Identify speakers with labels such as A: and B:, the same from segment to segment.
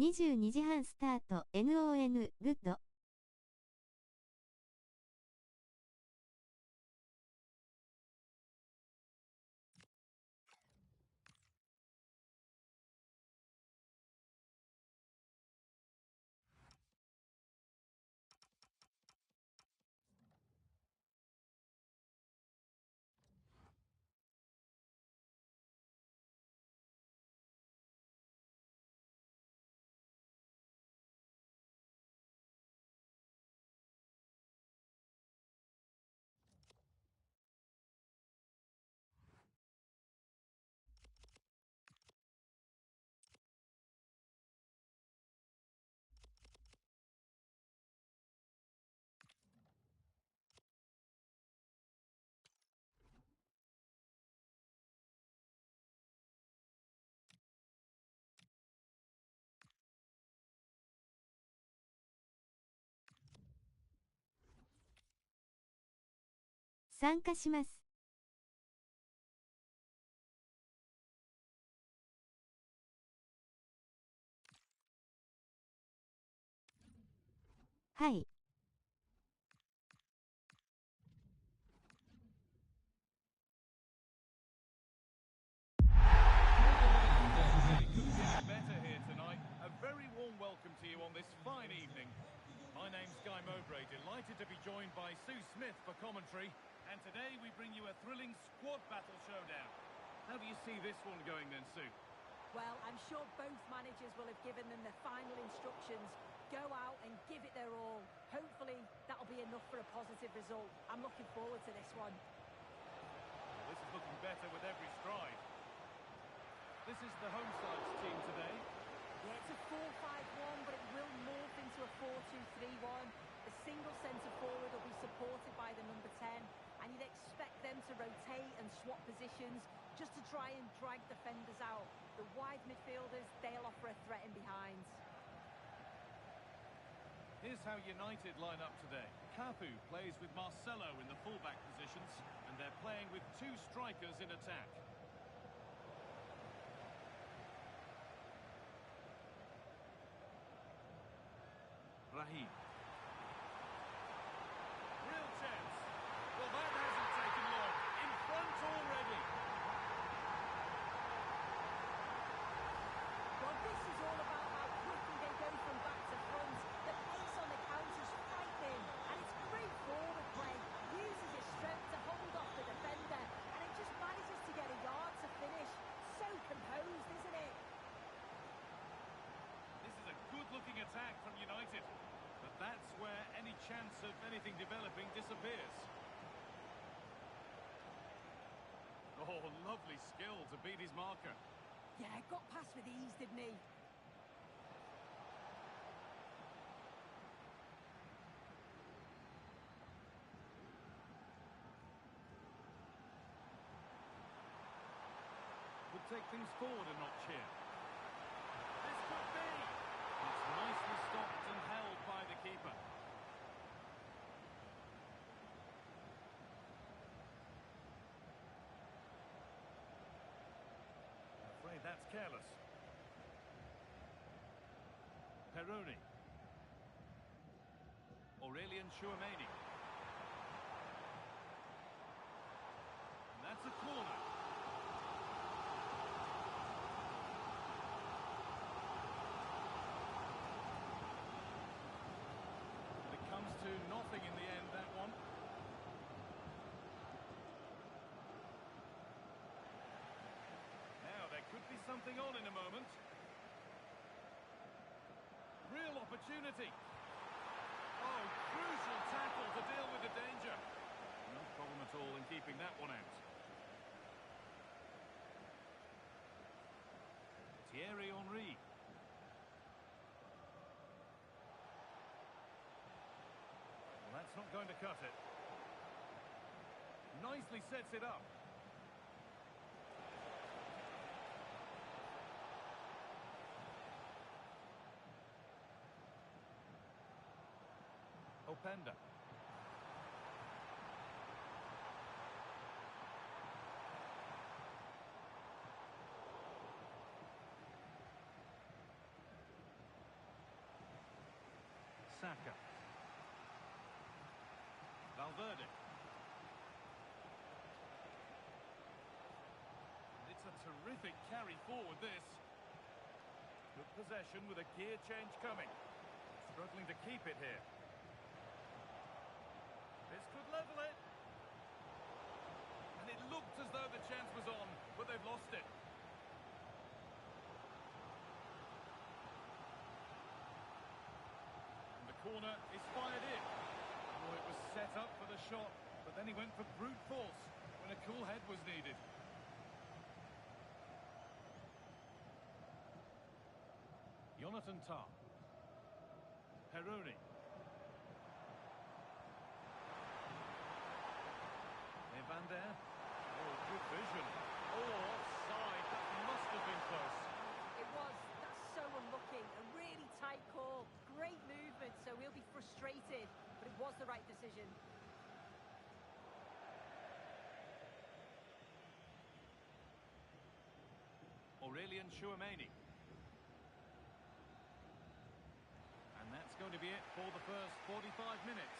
A: 22時半スタート NON グッド。参加します。はい。
B: Delighted to be joined by Sue Smith for commentary, and today we bring you a thrilling squad battle showdown. How do you see this one going then, Sue?
C: Well, I'm sure both managers will have given them the final instructions. Go out and give it their all. Hopefully that'll be enough for a positive result. I'm looking forward to this one.
B: Well, this is looking better with every stride. This is the home side's team today.
C: Yeah, it's a 4-5-1, but it will morph into a 4-2-3-1. The single centre forward will be supported by the number 10, and you'd expect them to rotate and swap positions just to try and drag defenders out. The wide midfielders, they'll offer a threat in behind.
B: Here's how United line up today. Cafu plays with Marcelo in the fullback positions, and they're playing with two strikers in attack. Raheem. Real chance. Well, that hasn't taken long. In front already.
C: Well, this is all about how quickly they go from back to front. The pace on the counter's frightening, and it's great forward play. Uses his strength to hold off the defender, and it just manages to get a yard to finish. So composed, isn't it?
B: This is a good-looking attack from United. But that's where any chance of anything developing disappears. Oh, lovely skill to beat his marker.
C: Yeah, got past with ease, didn't he?
B: Would take things forward a notch here. This could be. It's nicely stopped and held by the keeper. I'm afraid that's careless. Peroni. Aurelian Chouameni. And that's a corner. To nothing in the end, that one. Now, there could be something on in a moment. Real opportunity. Oh, crucial tackle to deal with the danger. No problem at all in keeping that one out. Thierry Henry. That's not going to cut it. Nicely sets it up. Openda. Saka. Valverde. It's a terrific carry forward, this. Good possession with a gear change coming. Struggling to keep it here. This could level it. And it looked as though the chance was on, but they've lost it. And the corner is fired in. Oh, it was set up for the shot, but then he went for brute force when a cool head was needed. Jonathan Tah. Peroni. Van der. Oh, good vision. Oh, offside. That must have been close.
C: It was. That's so unlucky. A really tight call. Great movement, so he'll be frustrated. But it was the right decision.
B: Aurelian Tchouameni. And that's going to be it for the first 45 minutes.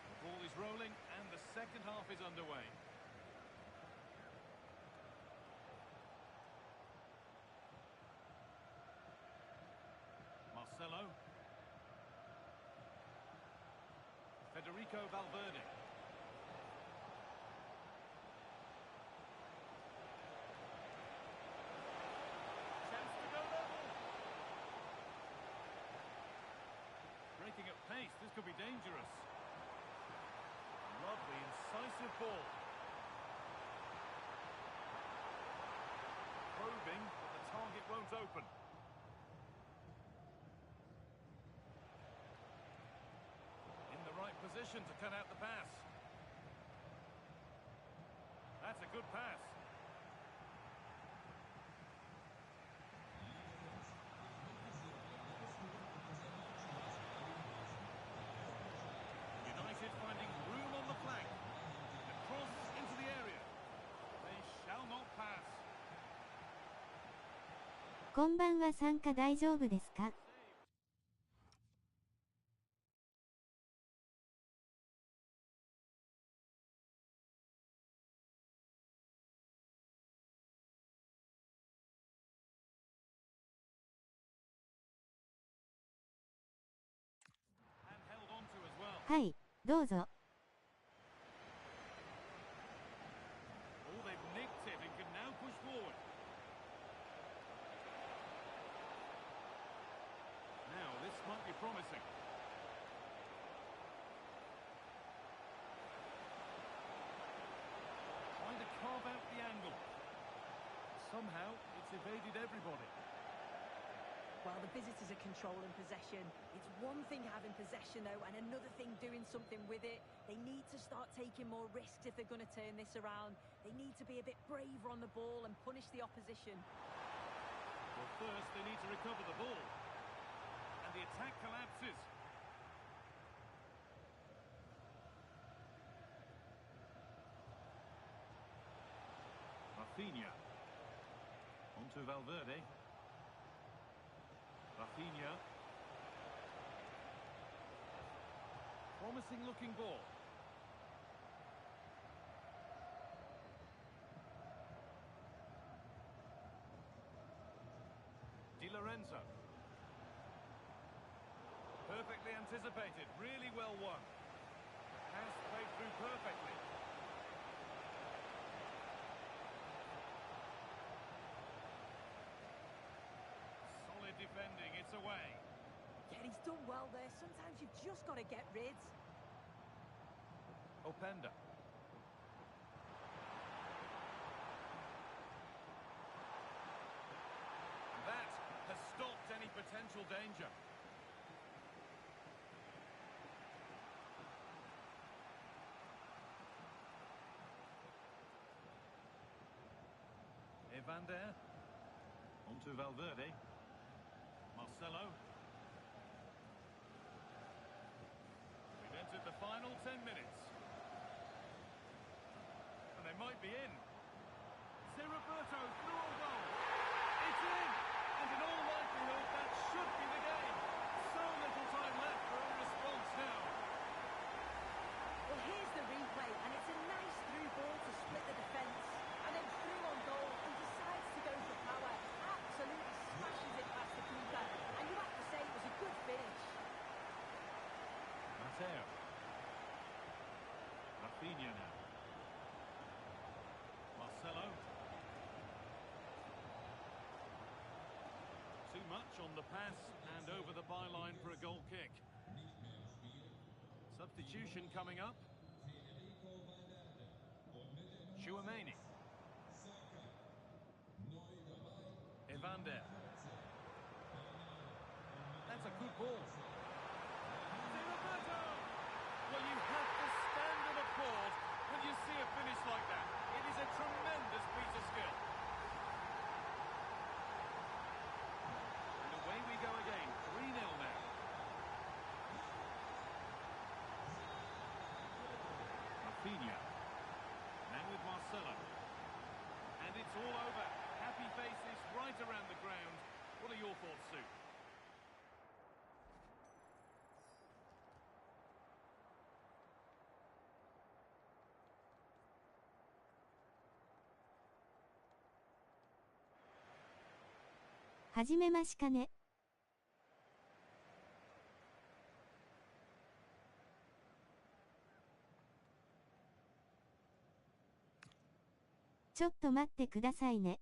B: The ball is rolling and the second half is underway. Marcelo. Federico Valverde. Chance to go level. Breaking at pace, this could be dangerous. Lovely, incisive ball. Probing, but the target won't open. Position to cut out the pass. That's a good pass. United finding room on the flank. A cross into the area. They shall not pass.
A: こんばんは。参加大丈夫ですか？はい、どうぞ。
B: Oh, they've nicked it and can now push forward. Now, this might be promising. Trying to carve out the angle. Somehow, it's evaded everybody.
C: Well, the visitors are controlling possession. It's one thing having possession, though, and another thing doing something with it. They need to start taking more risks if they're going to turn this around. They need to be a bit braver on the ball and punish the opposition.
B: Well, first, they need to recover the ball. And the attack collapses. Rafinha. Onto Valverde. Rafinha. Promising looking ball. Di Lorenzo. Perfectly anticipated, really well won. Pass played through perfectly. Solid defending, it's away.
C: Yeah, he's done well there. Sometimes you've just got to get rid.
B: Openda. That has stopped any potential danger. Van der. Onto Valverde. Marcelo. We've entered the final 10 minutes. they might be in. Roberto through on goal. It's in! And in all likelihood, that should be the game. So little time left for a response now.
C: Well, here's the replay, and it's a nice through ball to split the defence. And then through on goal, he decides to go for power. Absolutely smashes it past the keeper. And you have to say it was a good finish.
B: Mateo. Rafinha now. Marcelo. Too much on the pass and over the byline for a goal kick. Substitution coming up. Chouameni. Evander. That's a good ball. Roberto! Well, you have to stand and applaud when you see a finish like that. It is a tremendous piece of skill. And away we go again, 3-0 now. Rafinha. Now with Marcelo. And it's all over. Happy faces right around the ground. What are your thoughts, Sue?
A: 始めましかね。ちょっと待ってくださいね。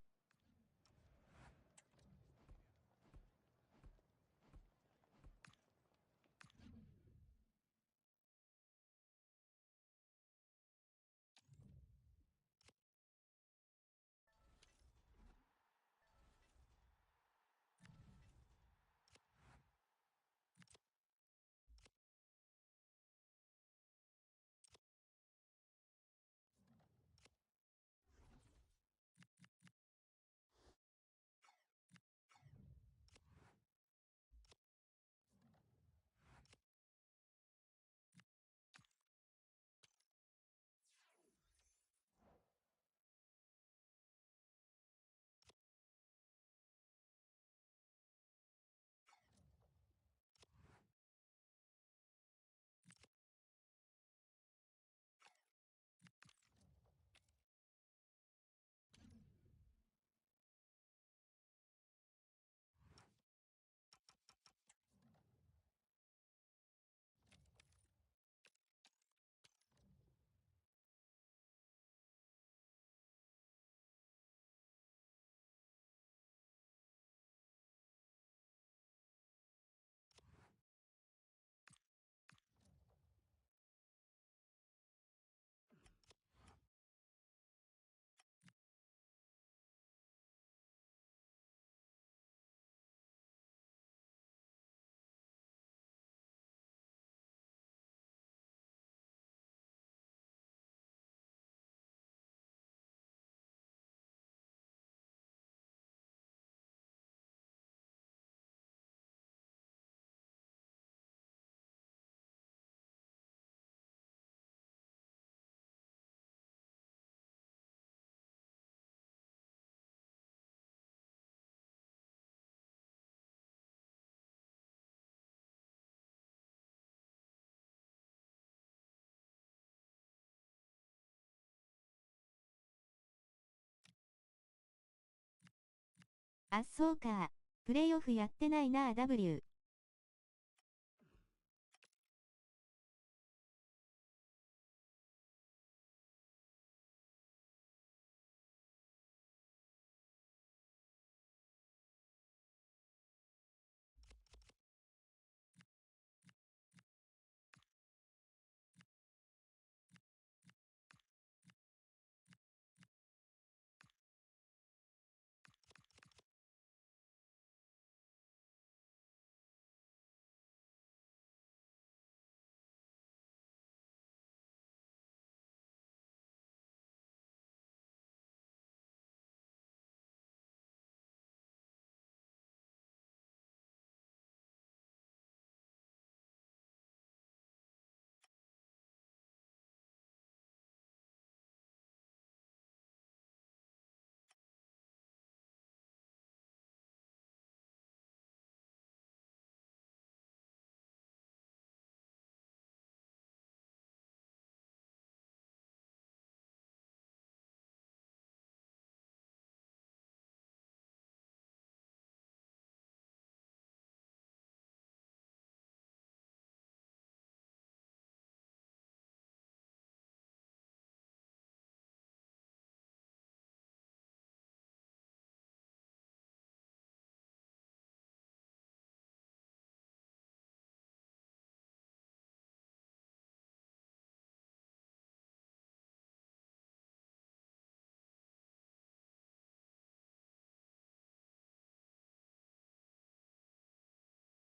A: あ、そうか。プレイオフやってないなあ W。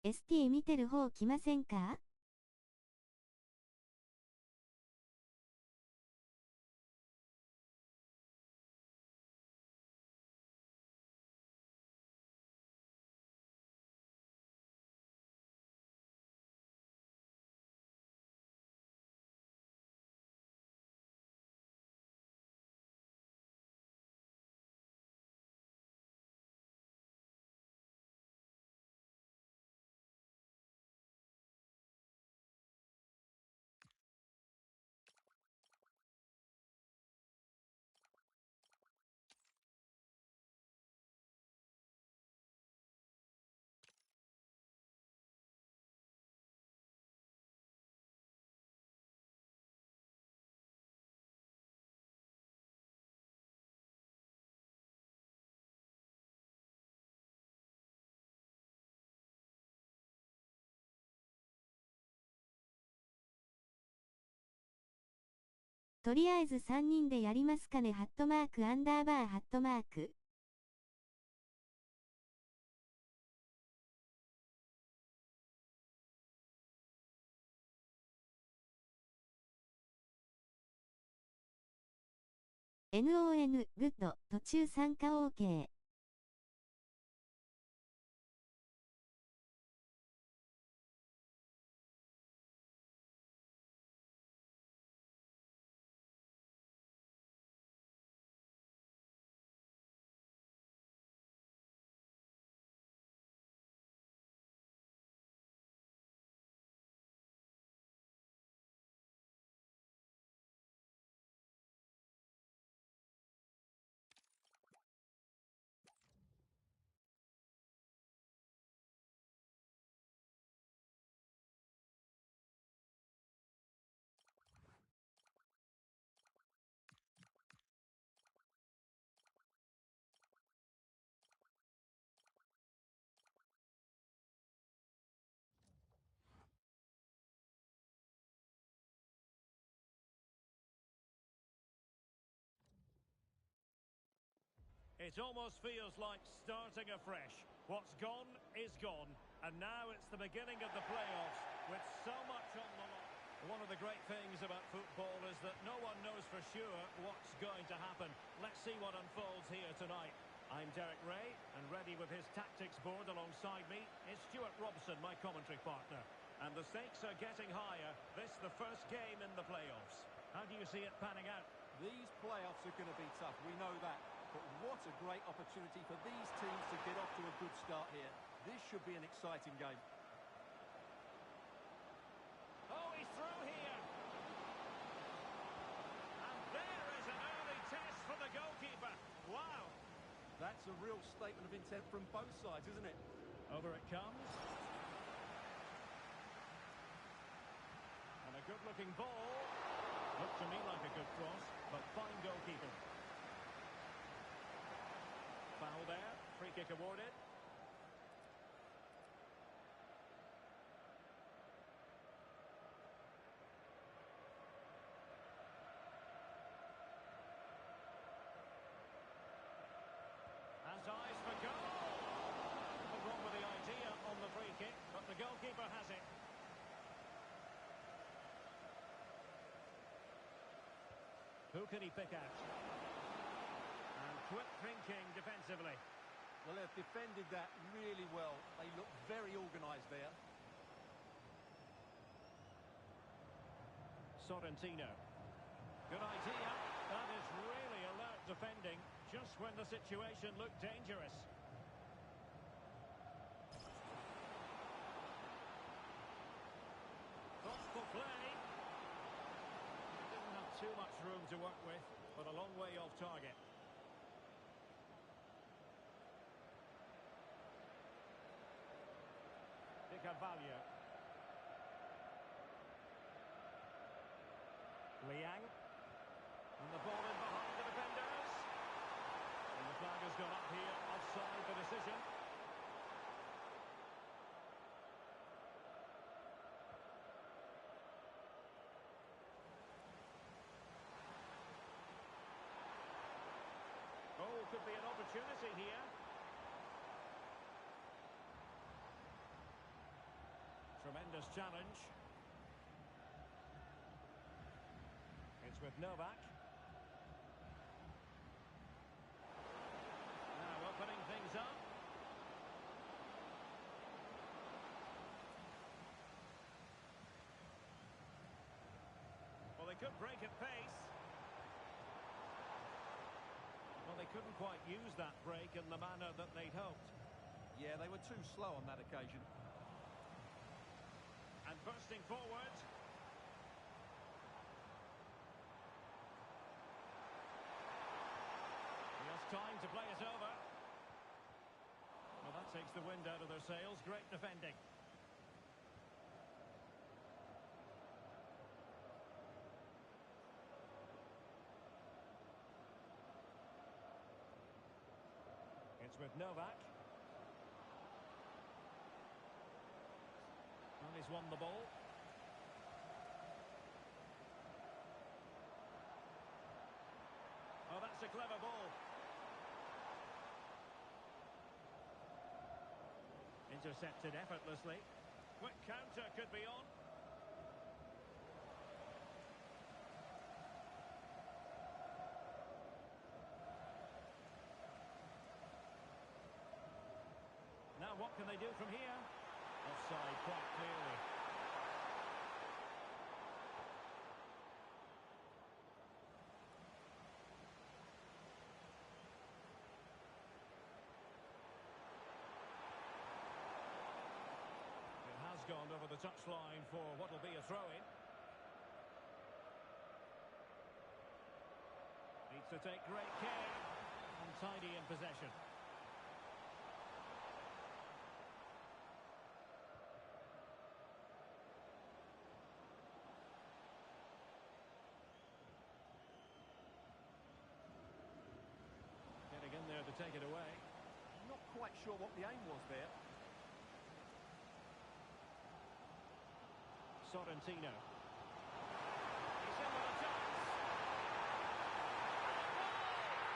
A: ST 見てる方来ませんか？とりあえず3人でやりますかね。@_@。NON、グッド、途中参加 OK。It
B: almost feels like starting afresh. What's gone is gone, and now it's the beginning of the playoffs with so much on the line. One of the great things about football is that no one knows for sure what's going to happen. Let's see what unfolds here tonight. I'm Derek Ray, and ready with his tactics board alongside me is Stuart Robson, my commentary partner. And the stakes are getting higher. This the first game in the playoffs. How do you see it panning out?
D: These playoffs are going to be tough, we know that. But what a great opportunity for these teams to get off to a good start here. This should be an exciting game.
B: Oh, he's through here. And there is an early test for the goalkeeper. Wow.
D: That's a real statement of intent from both sides, isn't it?
B: Over it comes. And a good-looking ball. Looked to me like a good cross, but fine goalkeeping. Foul there, free kick awarded. Has eyes for goal. Nothing wrong with the idea on the free kick, but the goalkeeper has it. Who can he pick out? Quick thinking defensively.
D: Well, they've defended that really well. They look very organised there.
B: Sorrentino. Good idea. That is really alert defending, just when the situation looked dangerous. Thoughtful play. Didn't have too much room to work with, but a long way off target. Carvalho. Liang. And the ball in behind the defenders. And the flag has gone up here, offside the decision. Oh, could be an opportunity here. tremendous challenge. It's with Novak. Now opening things up. Well, they could break at pace. Well, they couldn't quite use that break in the manner that they'd hoped.
D: Yeah, they were too slow on that occasion.
B: And bursting forward. He has time to play it over. Well, that takes the wind out of their sails. Great defending. It's with Novak. And he's won the ball. Oh, that's a clever ball. Intercepted effortlessly. Quick counter could be on. Now what can they do from here? Offside quite clearly. It has gone over the touchline for what will be a throw-in. Needs to take great care and tidy in possession. Getting in there to take it away.
D: Not quite sure what the aim was there.
B: Sorrentino. He's in with a chance.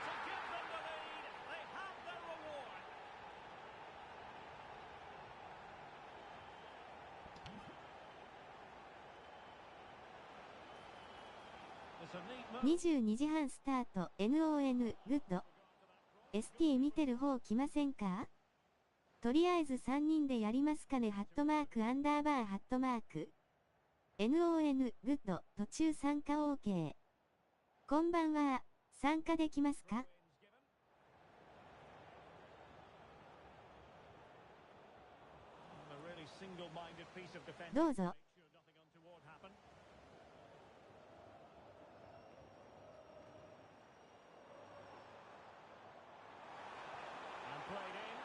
B: To give them the lead. They have their reward. It's a neat move.
A: 22時半スタート NON グッド ST 見てる方来ませんか？とりあえず3人でやりますかねハットマークアンダーバーハットマーク NON グッド途中参加 OK こんばんは参加できますか？どうぞ。
B: Played in.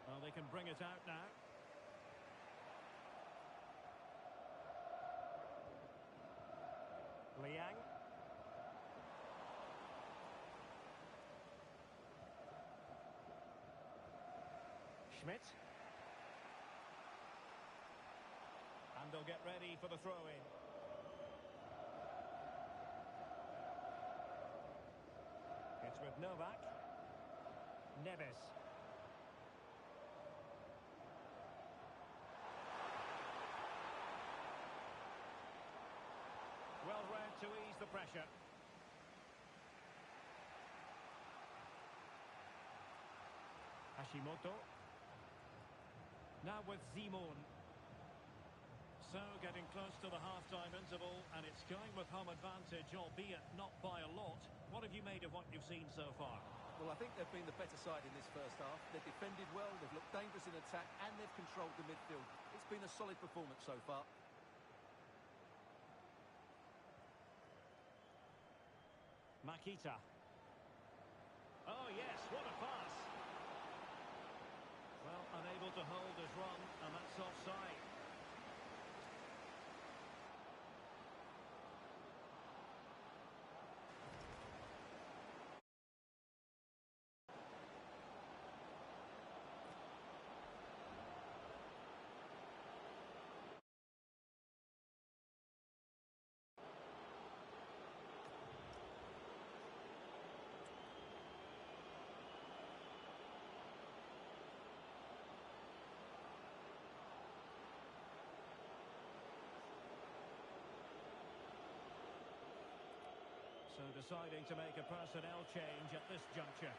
B: Well, they can bring it out now. Liang. Schmidt. And they'll get ready for the throw-in. It's with Novak. Neves. Well read to ease the pressure. Hashimoto. Now with Zimon. So getting close to the half-time interval, and it's going with home advantage, albeit not by a lot. What have you made of what you've seen so far?
D: Well, I think they've been the better side in this first half. They've defended well, they've looked dangerous in attack, and they've controlled the midfield. It's been a solid performance so far.
B: Makita. Oh, yes, what a pass. Well, unable to hold his run, and that's offside. So deciding to make a personnel change at this juncture.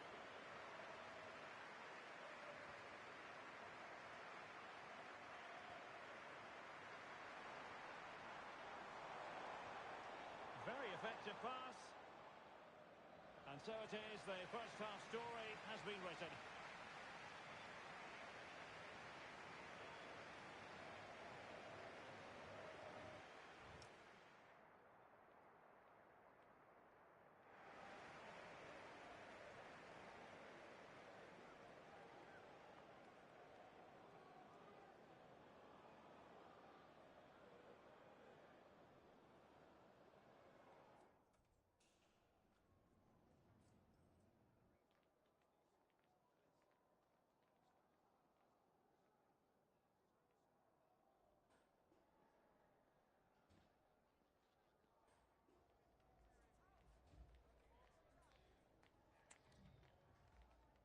B: Very effective pass. And so it is, the first half story has been written.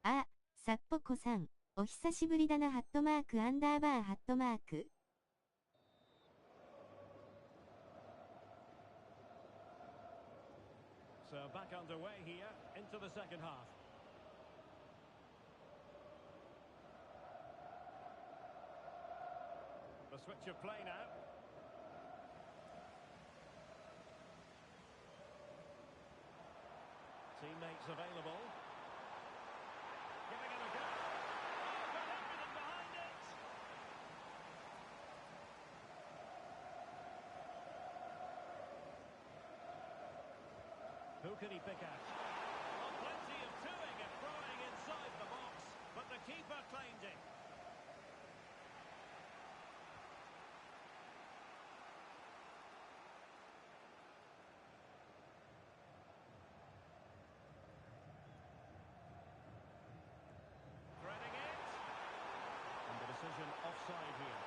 A: あ、さっぽこさん、お久しぶりだなハットマークアンダーバーハットマーク。
B: So back underway here into the second half. The switch of play now. Teammates available. Giving it a go. Oh, got everything behind it. Who can he pick out? Well, plenty of doing and throwing inside the box, but the keeper claimed it. Threading it. And the decision offside here.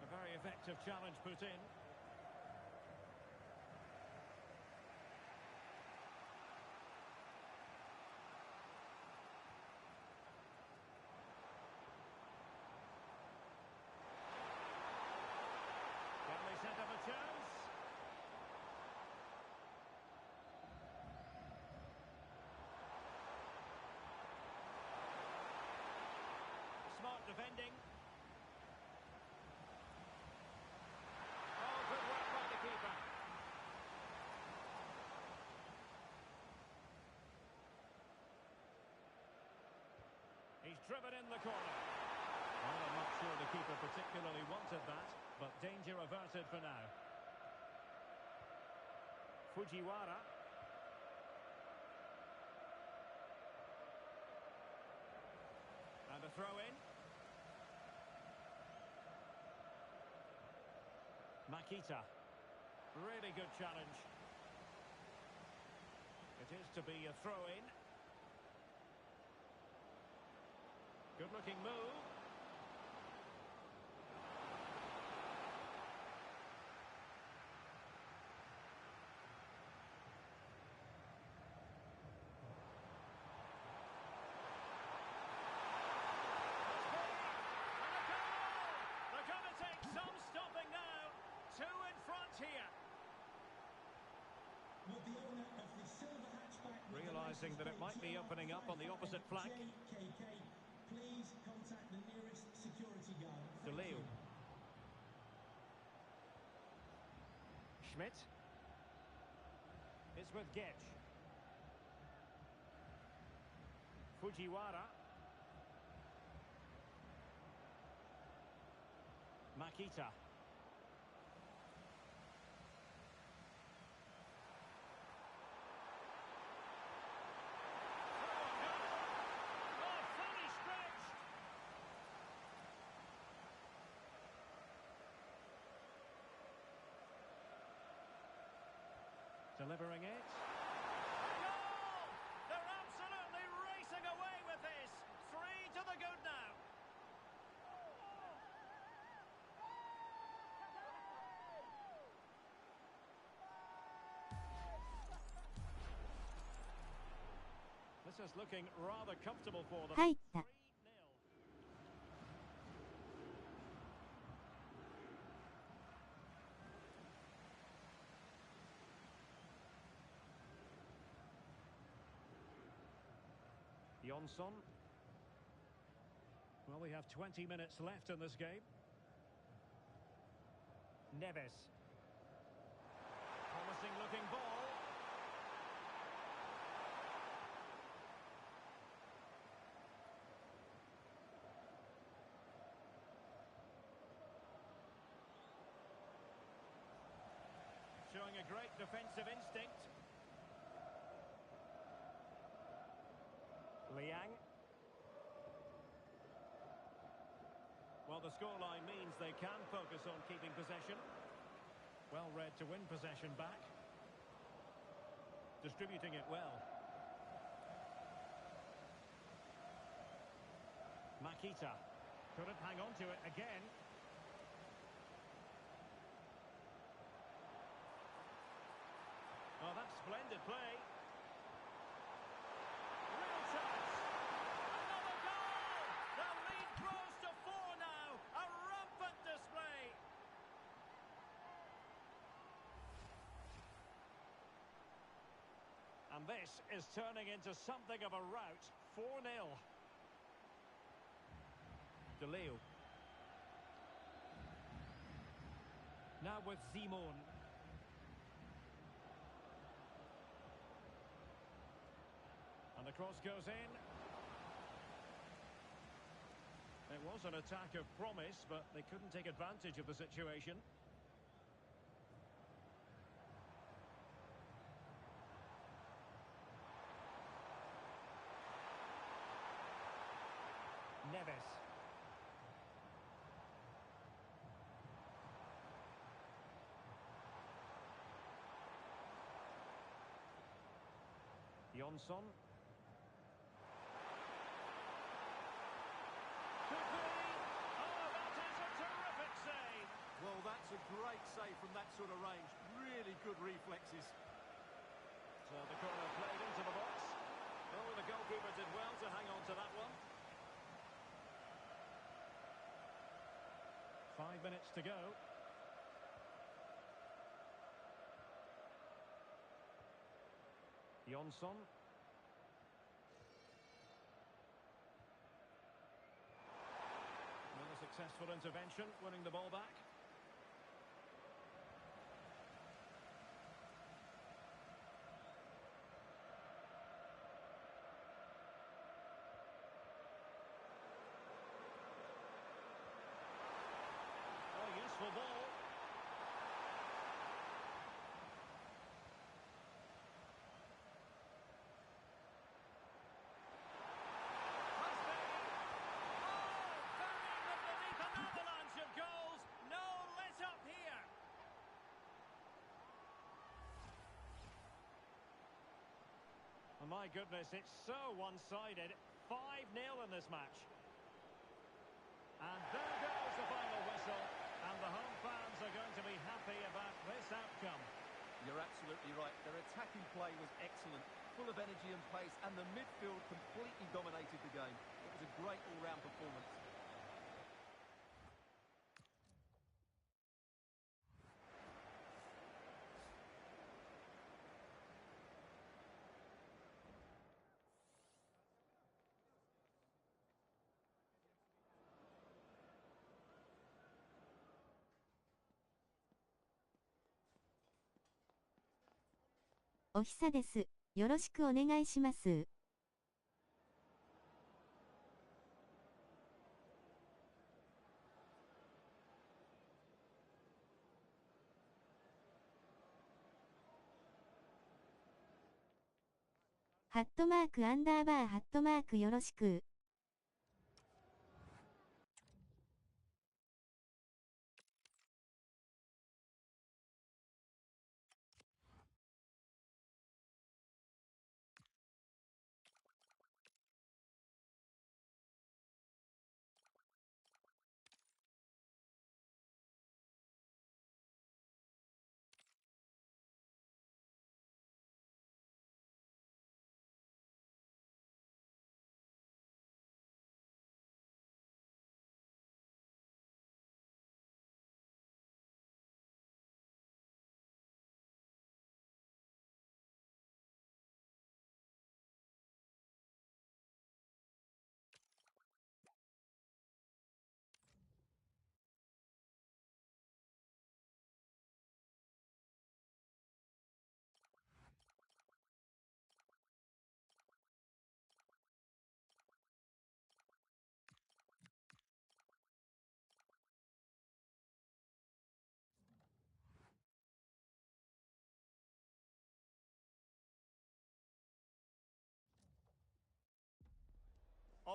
B: A very effective challenge put in. Can they set up a chance? Smart defending. Oh, good work by the keeper. He's driven in the corner. Well, I'm not sure the keeper particularly wanted that, but danger averted for now. Fujiwara. And a throw-in. Makita. Really good challenge. It is to be a throw-in. Good-looking move. They're going to take some stopping now. Two in front here. Realising that it might be opening up on the opposite flank.
E: Please contact the nearest security guard.
B: De Leeuw. Schmidt. It's with Getch. Fujiwara. Makita. Delivering it. Goal! They're absolutely racing away with this. 3 to the good now. This is looking rather comfortable for them.
A: 入った。
B: 3-0. Jonsson. Well, we have 20 minutes left in this game. Neves. Promising looking ball. Showing a great defensive instinct. Liang. Well, the scoreline means they can focus on keeping possession. Well read to win possession back. Distributing it well. Makita. Couldn't hang on to it again. Oh, that's splendid play. Real chance. Another goal! The lead grows to 4 now. A rampant display. And this is turning into something of a rout. 4-0. De Leo. Now with Simon. And the cross goes in. It was an attack of promise, but they couldn't take advantage of the situation. Neves. Jonsson. Could be. Oh, that is a terrific save.
D: Well, that's a great save from that sort of range. Really good reflexes.
B: So the corner played into the box. Oh, the goalkeeper did well to hang on to that one. 5 minutes to go. Jonsson. Another successful intervention, winning the ball back. Oh, useful ball. My goodness, it's so one-sided. 5-0 in this match. And there goes the final whistle. And the home fans are going to be happy about this outcome.
D: You're absolutely right. Their attacking play was excellent, full of energy and pace, and the midfield completely dominated the game. It was a great all-round performance.
A: お久です。よろしくお願いします。ハットマークアンダーバーハットマークよろしく。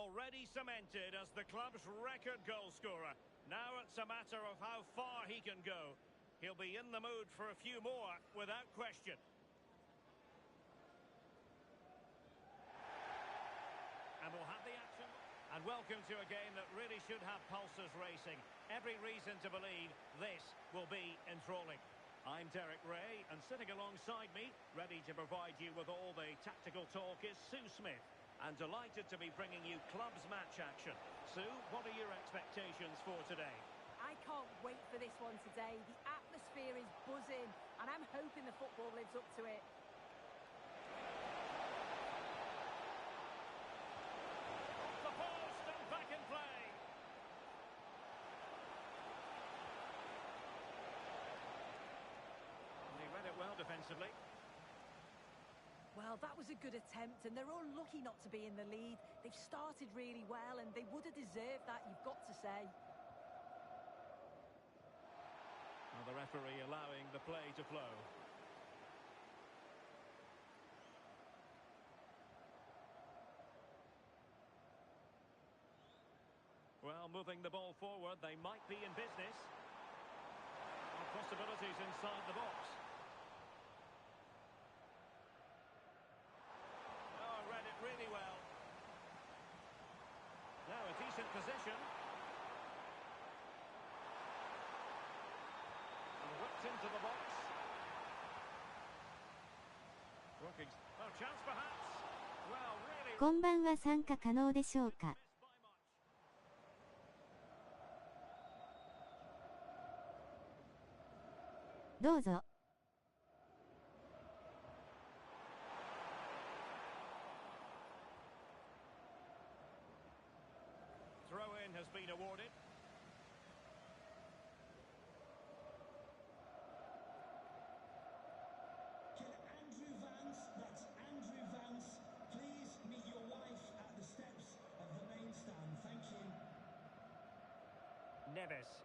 B: already cemented as the club's record goal scorer. Now it's a matter of how far he can go. He'll be in the mood for a few more, without question. And we'll have the action. And welcome to a game that really should have pulses racing. Every reason to believe this will be enthralling. I'm Derek Ray, and sitting alongside me, ready to provide you with all the tactical talk, is Sue Smith. And delighted to be bringing you clubs match action. Sue, what are your expectations for today?
C: I can't wait for this one today. The atmosphere is buzzing, and I'm hoping the football lives up to it.
B: Off the post and back in play. And he read it well defensively.
C: Well, that was a good attempt, and they're all lucky not to be in the lead. They've started really well, and they would have deserved that, you've got to say.
B: Well, the referee allowing the play to flow. Well, moving the ball forward, they might be in business. Well, possibilities inside the box. Oh, read it really well. Now a decent position. And whipped into the box. Brookings. Oh, chance perhaps. Well, really.
A: こんばんは、参加可能でしょうか。どうぞ。
B: Throw-in has been awarded.
E: Can Andrew Vance, that's Andrew Vance, please meet your wife at the steps of the main stand? Thank you.
B: Neves.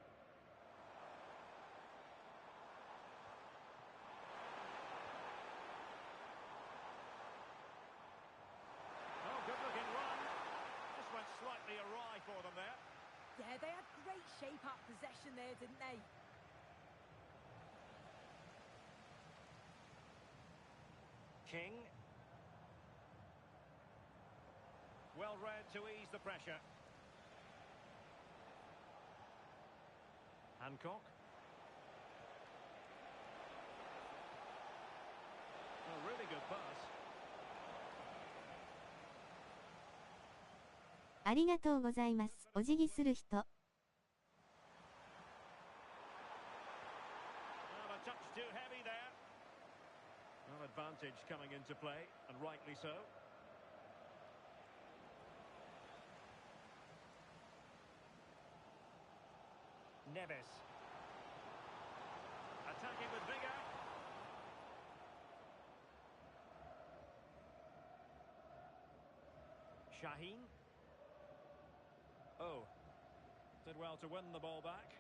B: Oh, good-looking run. Just went slightly awry for them there.
C: Yeah, they had great shape at possession there, didn't they?
B: King. Well read to ease the pressure. Hancock. A really good pass.
A: ありがとうございます。お辞儀する人。
B: Well, a touch too heavy there. No advantage coming into play, and rightly so. Neves. Attacking with vigour. Shaheen. Oh. Did well to win the ball back.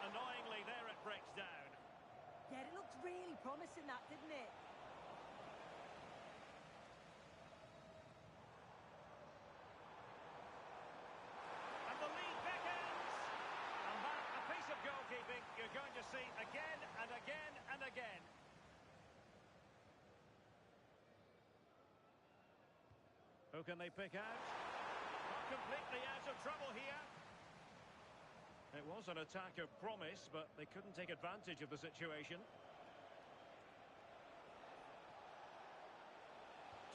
B: Annoyingly, there it breaks down.
C: Yeah, it looked really promising, that, didn't it?
B: And the lead beckons. And that, a piece of goalkeeping you're going to see again and again and again. Who can they pick out? Not completely out of trouble here. It was an attack of promise, but they couldn't take advantage of the situation.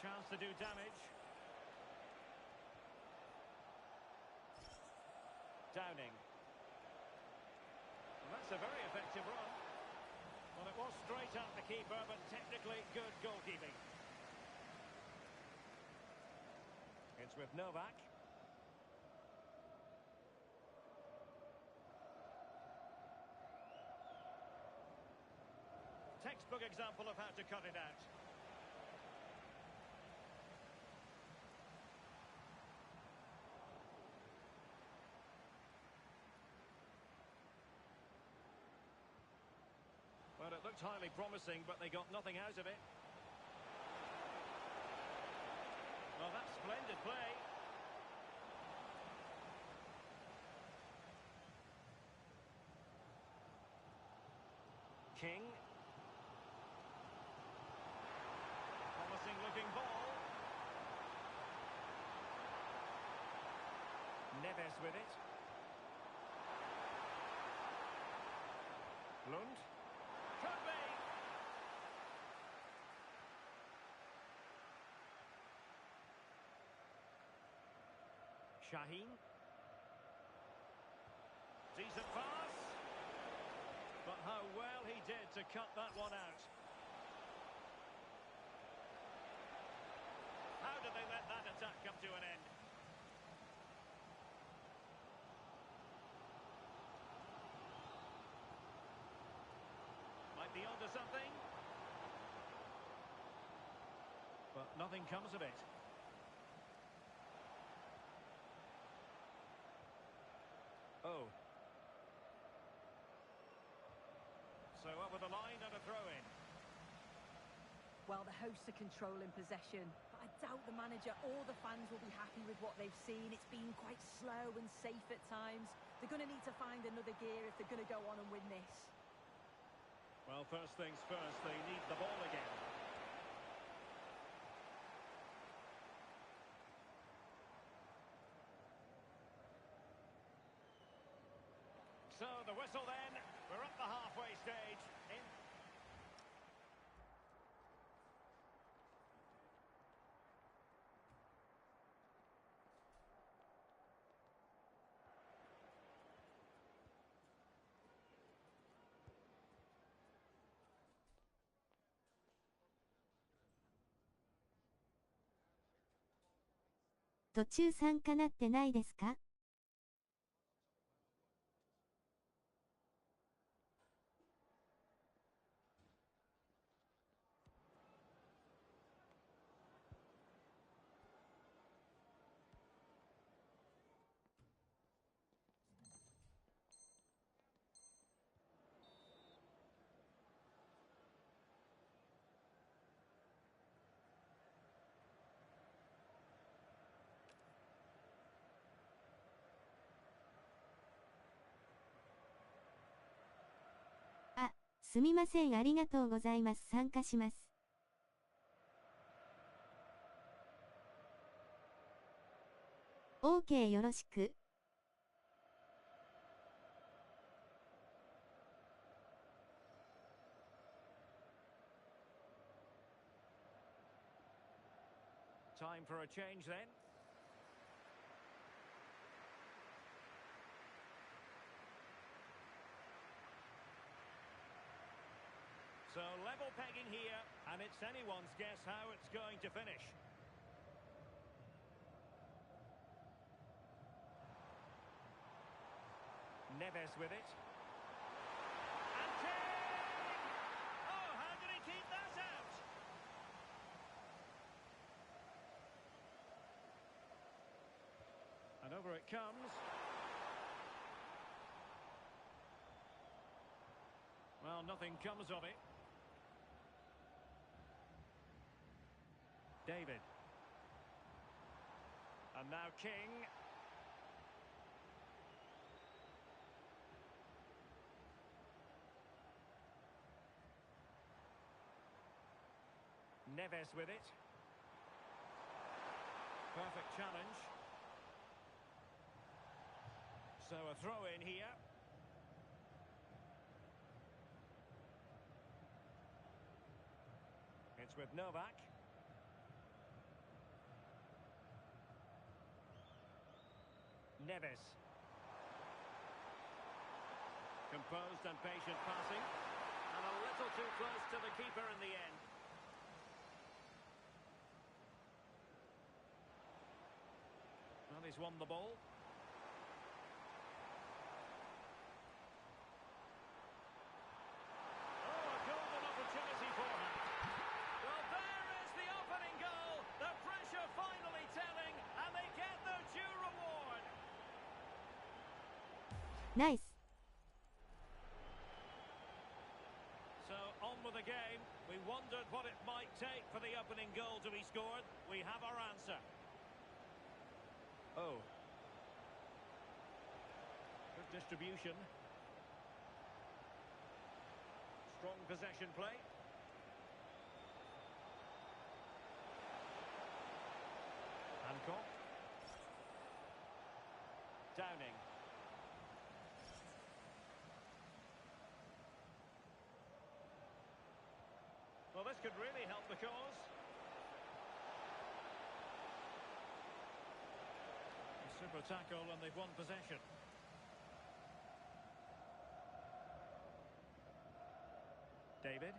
B: Chance to do damage. Downing. And that's a very effective run. Well, it was straight at the keeper, but technically good goalkeeping. It's with Novak. Textbook example of how to cut it out. Well, it looked highly promising, but they got nothing out of it. Well, that's splendid play. King. Promising looking ball. Neves with it. Lund. Could be. Shaheen. Decent pass. But how well he did to cut that one out. How did they let that attack come to an end? Might be onto something. But nothing comes of it. Oh. So over the line and a throw-in.
C: Well, the hosts are controlling possession, but I doubt the manager or the fans will be happy with what they've seen. It's been quite slow and safe at times. They're going to need to find another gear if they're going to go on and win this.
B: Well, first things first, they need the ball again. So the whistle then, we're at the halfway stage.
A: 途中参加なってないですか？あ、すみません、ありがとうございます。参加します。OK よろしく。
B: Time for a change then. So level pegging here, and it's anyone's guess how it's going to finish. Neves with it. And King! Oh, how did he keep that out? And over it comes. Well, nothing comes of it. David. And now King. Neves with it. Perfect challenge. So a throw in here. It's with Novak. Neves. Composed and patient passing. And a little too close to the keeper in the end. Well, he's won the ball. Oh, a golden opportunity for him. Well, there is the opening goal. The pressure finally telling, and they get their due reward.
A: Nice.
B: So, on with the game. We wondered what it might take for the opening goal to be scored. We have our answer. Oh. Good distribution. Strong possession play. Hancock. Downing. Well, this could really help the cause. A super tackle and they've won possession. David.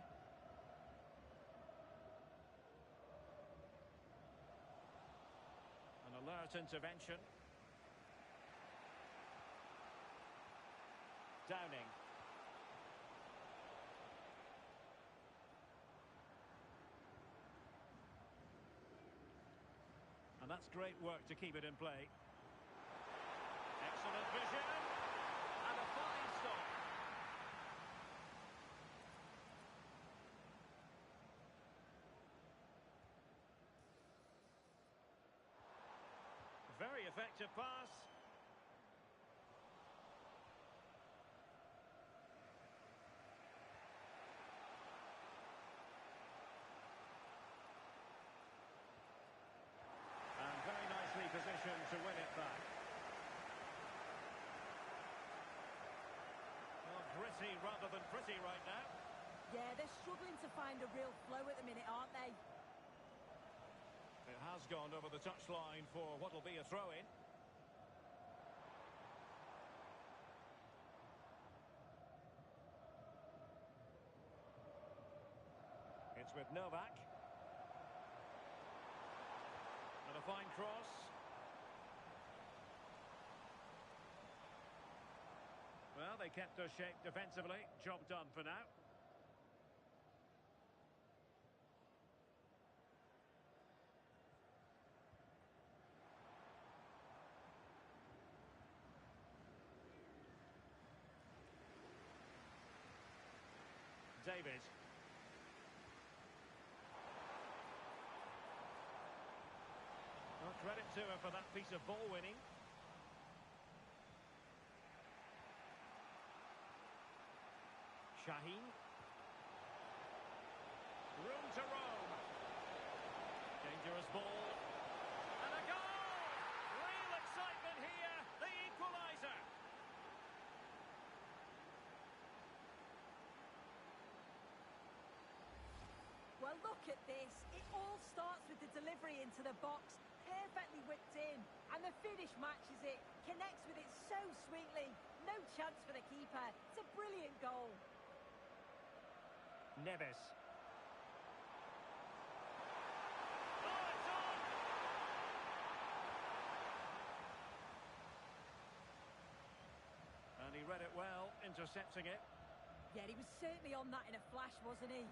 B: An alert intervention. Downing. And that's great work to keep it in play. Excellent vision. And a fine stop. Very effective pass. And very nicely positioned to win it back. Well, gritty rather than pretty right now.
C: Yeah, they're struggling to find a real flow at the minute, aren't they?
B: It has gone over the touchline for what will be a throw-in. It's with Novak. And a fine cross. Well, they kept their shape defensively. Job done for now. David. Well, credit to her for that piece of ball winning. Shaheen. Room to roam. Dangerous ball. And a goal! Real excitement here. The equaliser.
C: Well, look at this. It all starts with the delivery into the box. Perfectly whipped in. And the finish matches it. Connects with it so sweetly. No chance for the keeper. It's a brilliant goal.
B: Neves. Oh, it's on! And he read it well, intercepting it.
C: Yeah, he was certainly on that in a flash, wasn't he?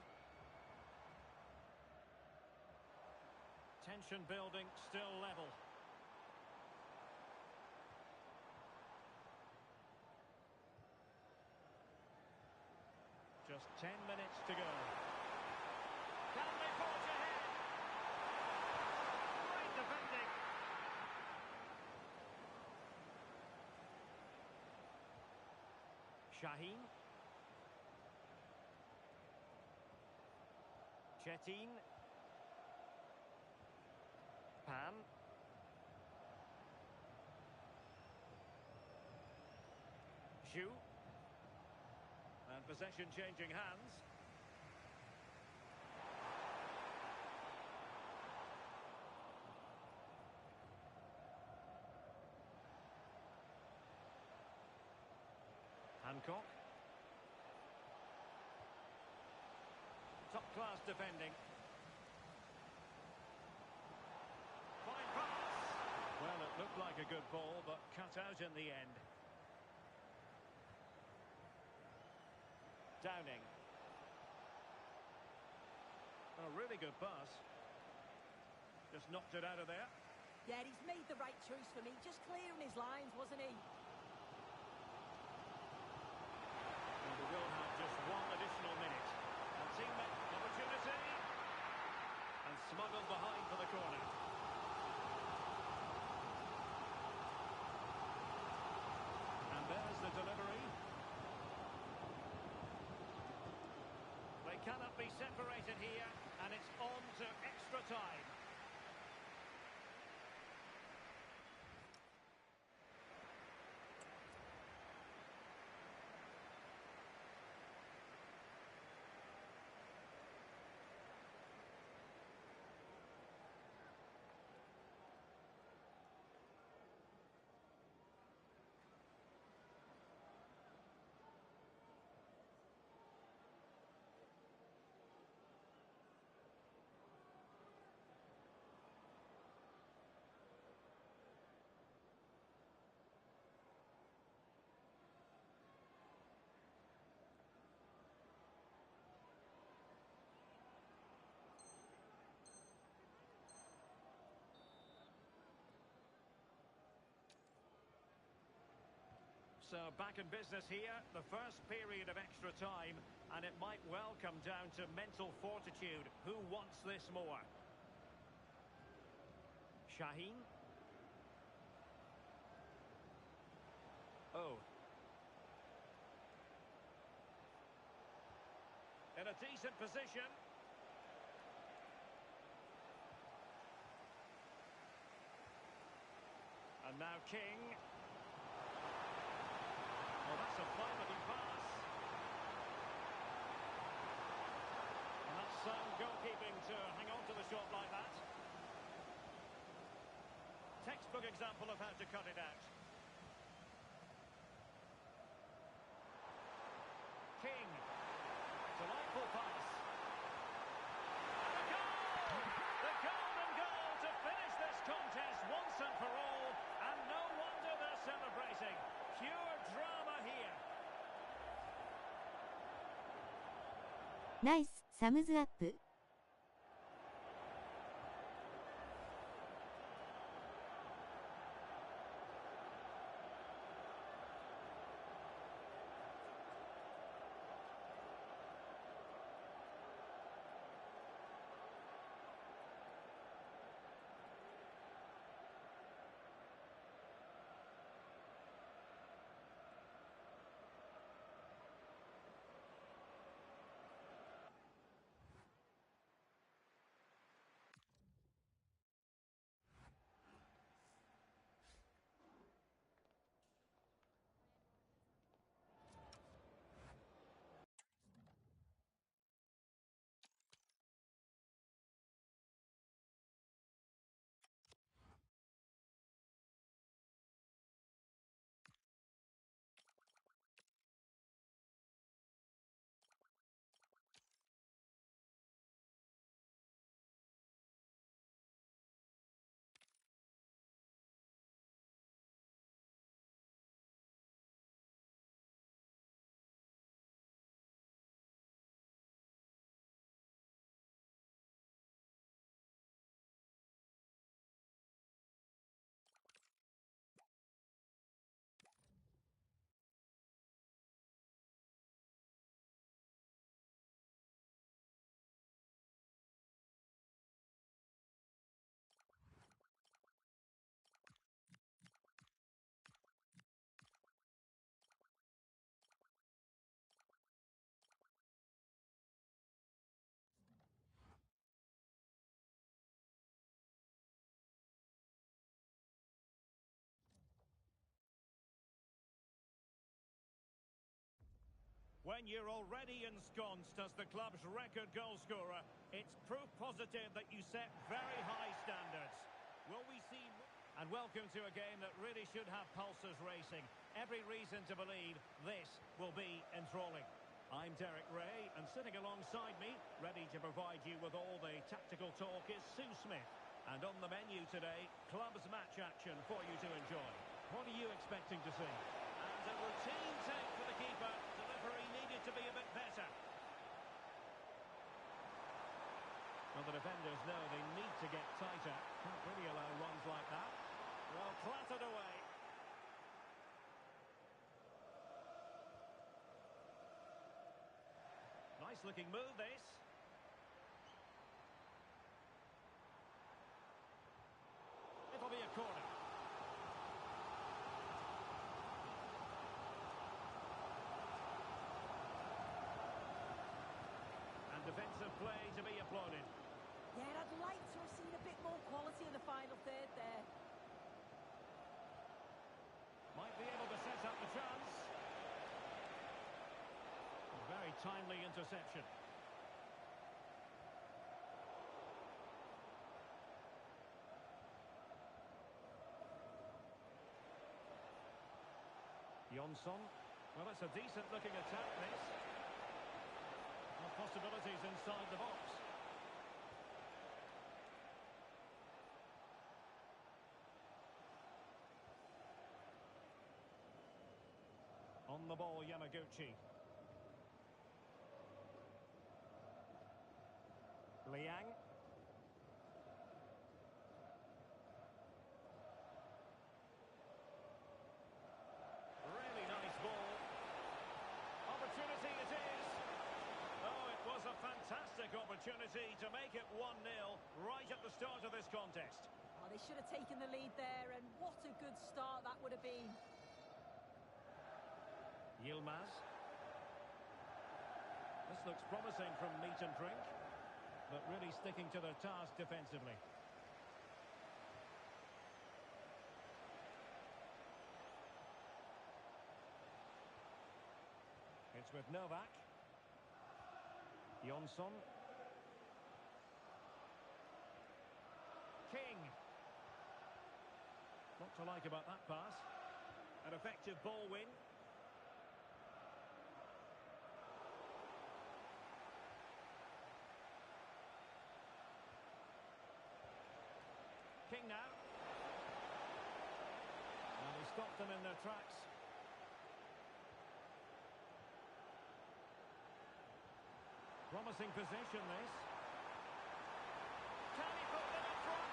B: Tension building, still level. Just 10 minutes to go. Can they forge ahead? Great defending. Shaheen. Chetin. Pan. Shu. And possession changing hands. Hancock. Top class defending. Fine pass. Well, it looked like a good ball, but cut out in the end. Downing. A really good pass. Just knocked it out of there.
C: Yeah, he's made the right choice for me. Just clearing his lines, wasn't he?
B: And we will have just one additional minute. And teammate opportunity. And smuggled behind for the corner. They cannot be separated here, and it's on to extra time. So back in business here, the first period of extra time, and it might well come down to mental fortitude. Who wants this more? Shaheen. Oh. In a decent position. And now King. Well, that's a fine-looking pass. And that's sound goalkeeping to hang on to the shot like that. Textbook example of how to cut it out. King. Delightful pass. And a goal! The golden goal to finish this contest once and for all. And no wonder they're celebrating. Pure drama here.
A: ナイス、サムズアップ。
B: When you're already ensconced as the club's record goal scorer, it's proof positive that you set very high standards. Will we see... And welcome to a game that really should have pulses racing. Every reason to believe this will be enthralling. I'm Derek Ray, and sitting alongside me, ready to provide you with all the tactical talk, is Sue Smith. And on the menu today, club's match action for you to enjoy. What are you expecting to see? And a routine take for the keeper. Delivery needed to be a bit better. Well, the defenders know they need to get tighter. Can't really allow runs like that. Well, clattered away. Nice looking move, this. It'll be a corner. play to be applauded.
C: Yeah, I'd like to have seen a bit more quality in the final third there.
B: Might be able to set up the chance. A very timely interception. Jonsson. Well, it's a decent-looking attack, this. No possibilities inside the box. On the ball, Yamaguchi. Liang. Really nice ball. Opportunity it is. Oh, it was a fantastic opportunity to make it 1-0 right at the start of this contest.
C: Oh, they should have taken the lead there, and what a good start that would have been.
B: Yilmaz. This looks promising from meat and drink, but really sticking to their task defensively. It's with Novak. Jonsson. King. Not to like about that pass. An effective ball win. King now. And he stopped them in their tracks. Promising position, this. Can he put them in front?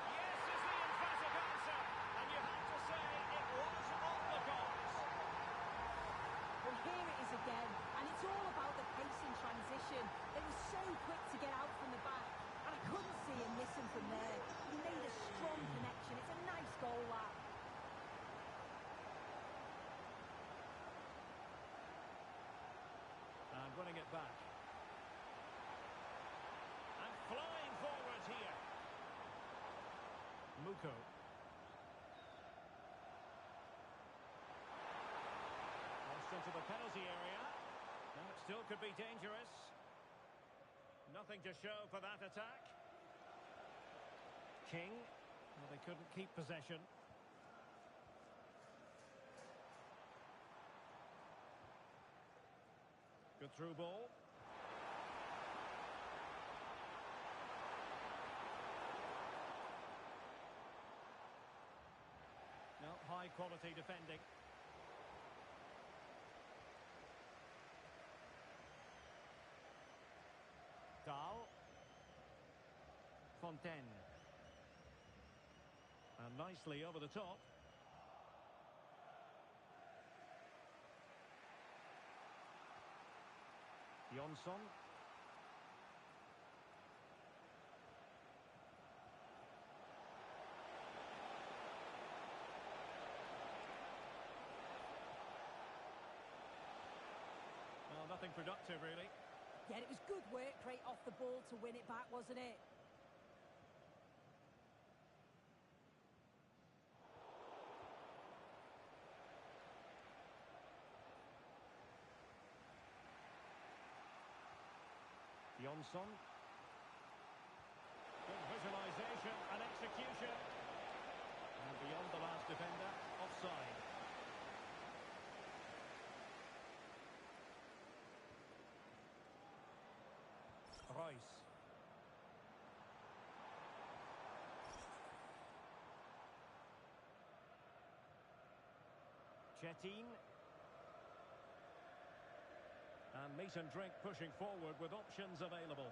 B: Yes is the emphatic answer. And you have to say it was on the cards.
C: Well, here it is again, and it's all about the pace in transition. They were so quick to get out from the back, and I couldn't see him missing from there. He made a strong connection. It's a nice goal, that.
B: And winning it back. And flying forward here. Muko. Crossed into the penalty area. And it still could be dangerous. Nothing to show for that attack. King. Well, they couldn't keep possession. Good through ball. No, high quality defending. Dahl. Fontaine. And nicely over the top. Jonsson. Well, nothing productive, really.
C: Yeah, it was good work right off the ball to win it back, wasn't it?
B: Jonsson. Good visualisation and execution. And beyond the last defender, offside. Royce. Chetin. And meat and drink pushing forward with options available.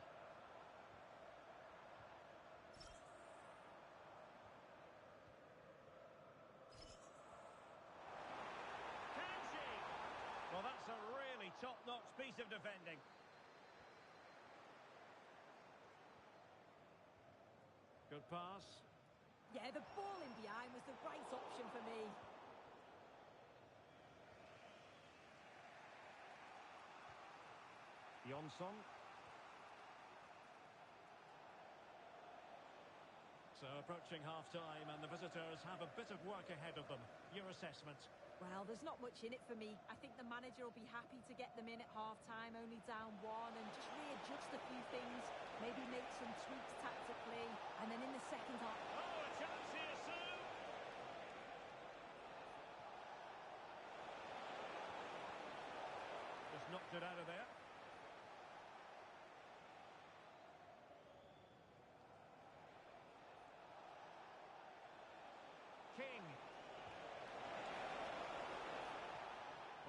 B: Kanji! Well, that's a really top-notch piece of defending. Good pass.
C: Yeah, the ball in behind was the right option for me.
B: Jonsson. So approaching half-time and the visitors have a bit of work ahead of them. Your assessment?
C: Well, there's not much in it for me. I think the manager will be happy to get them in at half-time, only down one, and just readjust a few things, maybe make some tweaks tactically, and then in the second half...
B: Oh, a chance here, Sue! Just knocked it out of there. King.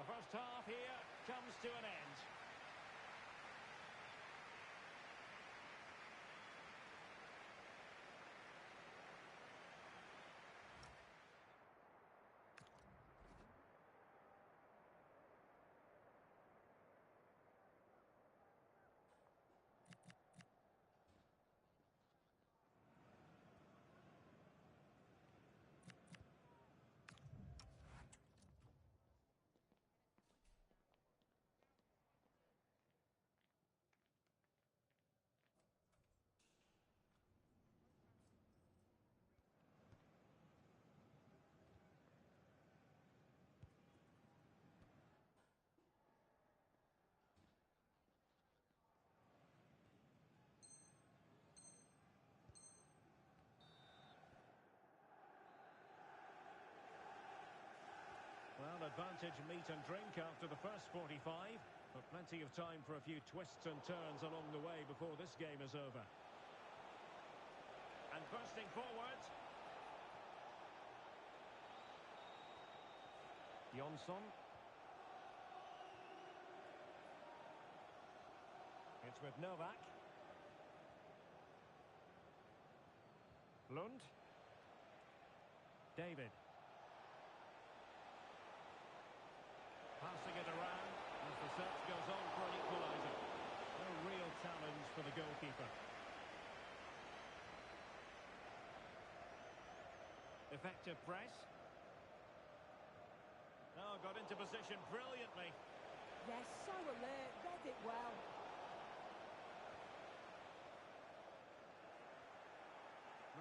B: The first half here comes to an end. Well, advantage meat and drink after the first 45, but plenty of time for a few twists and turns along the way before this game is over. And bursting forward. Jonsson. It's with Novak. Lund. David. Passing it around as the search goes on for an equaliser. No real challenge for the goalkeeper. Effective press. Oh, got into position brilliantly.
C: Yes, so alert, read it well.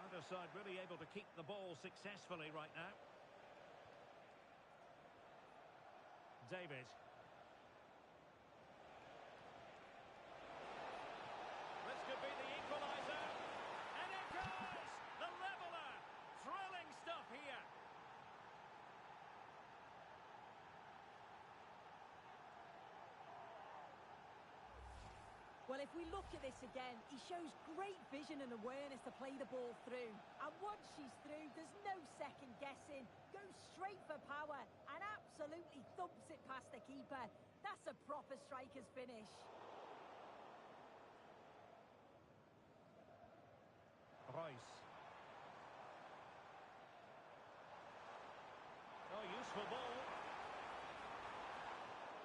B: Neither side really able to keep the ball successfully right now. David. This could be the equaliser. And it goes! The leveller! Thrilling stuff here.
C: Well, if we look at this again, he shows great vision and awareness to play the ball through. And once she's through, there's no second guessing. Goes straight for power and absolutely thumps it past the keeper. That's a proper striker's finish.
B: Royce. Oh, useful ball.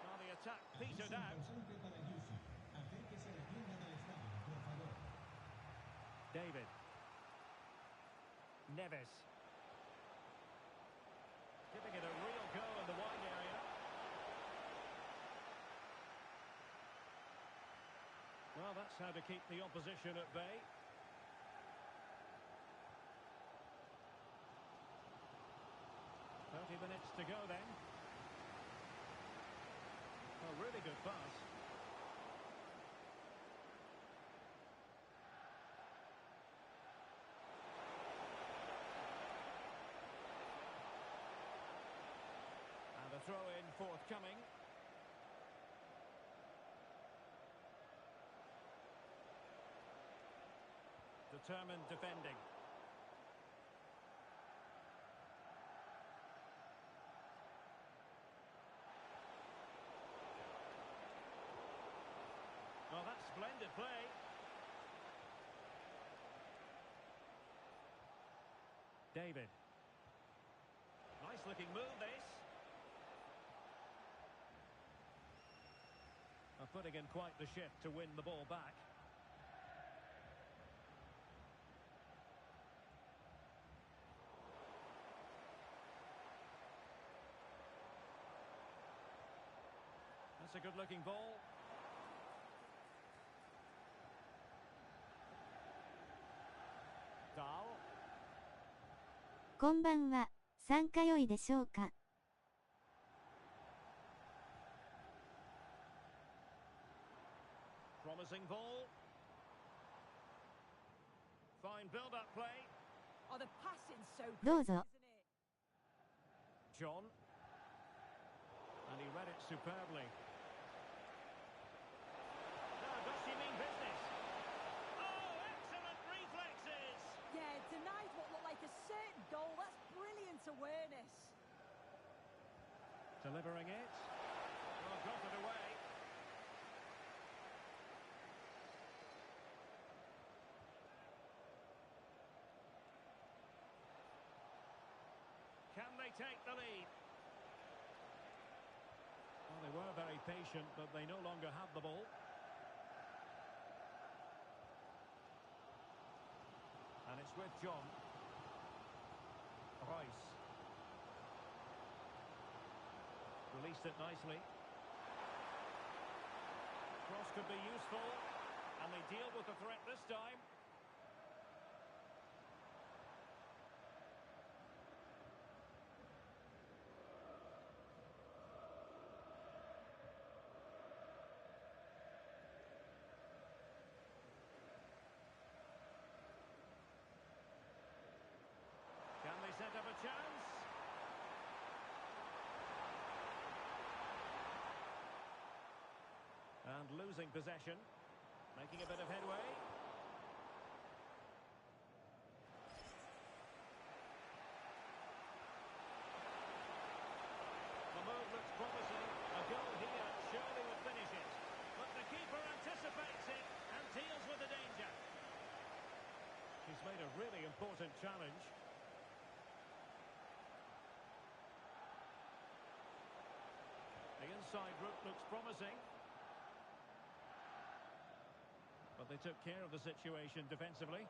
B: Well, the attack petered out. David. Neves. Giving it a real go in the wide area. Well, that's how to keep the opposition at bay. Minutes to go then. A really good pass. And a throw-in forthcoming. Determined defending. Well, that's splendid play. David. Nice looking move, this. Putting in quite the shift to win the ball back. That's a good looking ball. Dahl.
A: こんばんは。参加良いでしょうか。
B: Promising ball. Fine build-up play.
C: Oh, the passing's so good,
A: どうぞ。
C: isn't it?
B: John. And he read it superbly. Now, does she mean business? Oh, excellent reflexes!
C: Yeah, denied what looked like a certain goal. That's brilliant awareness.
B: Delivering it. Well, got it away. Can they take the lead? Well, they were very patient, but they no longer have the ball. And it's with John. Royce. Released it nicely. Cross could be useful. And they deal with the threat this time. Can they set up a chance? And losing possession. Making a bit of headway. The move looks promising. A goal here surely would finish it. But the keeper anticipates it and deals with the danger. She's made a really important challenge. The inside route looks promising. But they took care of the situation defensively.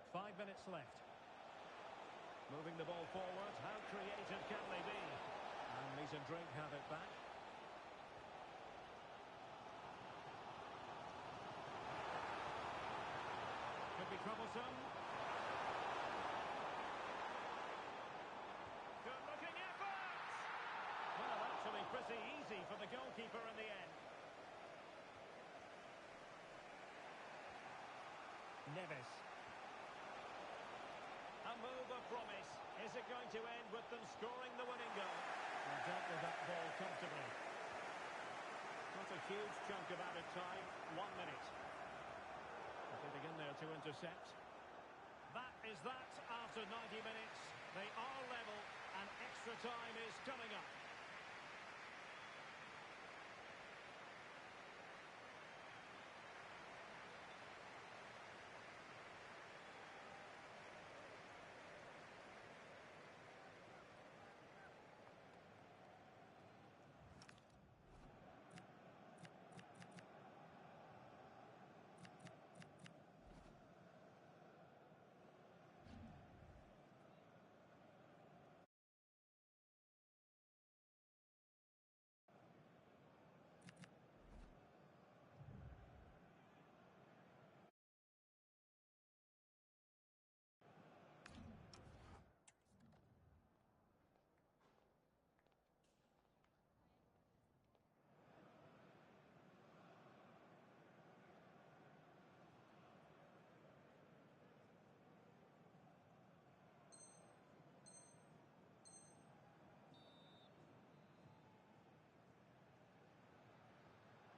B: Five minutes left. Moving the ball forward. How creative can they be? And Meat and Drink have it back. Could be troublesome. Good looking effort! Well, actually pretty easy for the goalkeeper in the end. Neves. A move of promise. Is it going to end with them scoring the winning goal? And dealt with that ball comfortably. Not a huge chunk of added time. 1 minute. Getting in there to intercept. That is that after 90 minutes. They are level and extra time is coming up.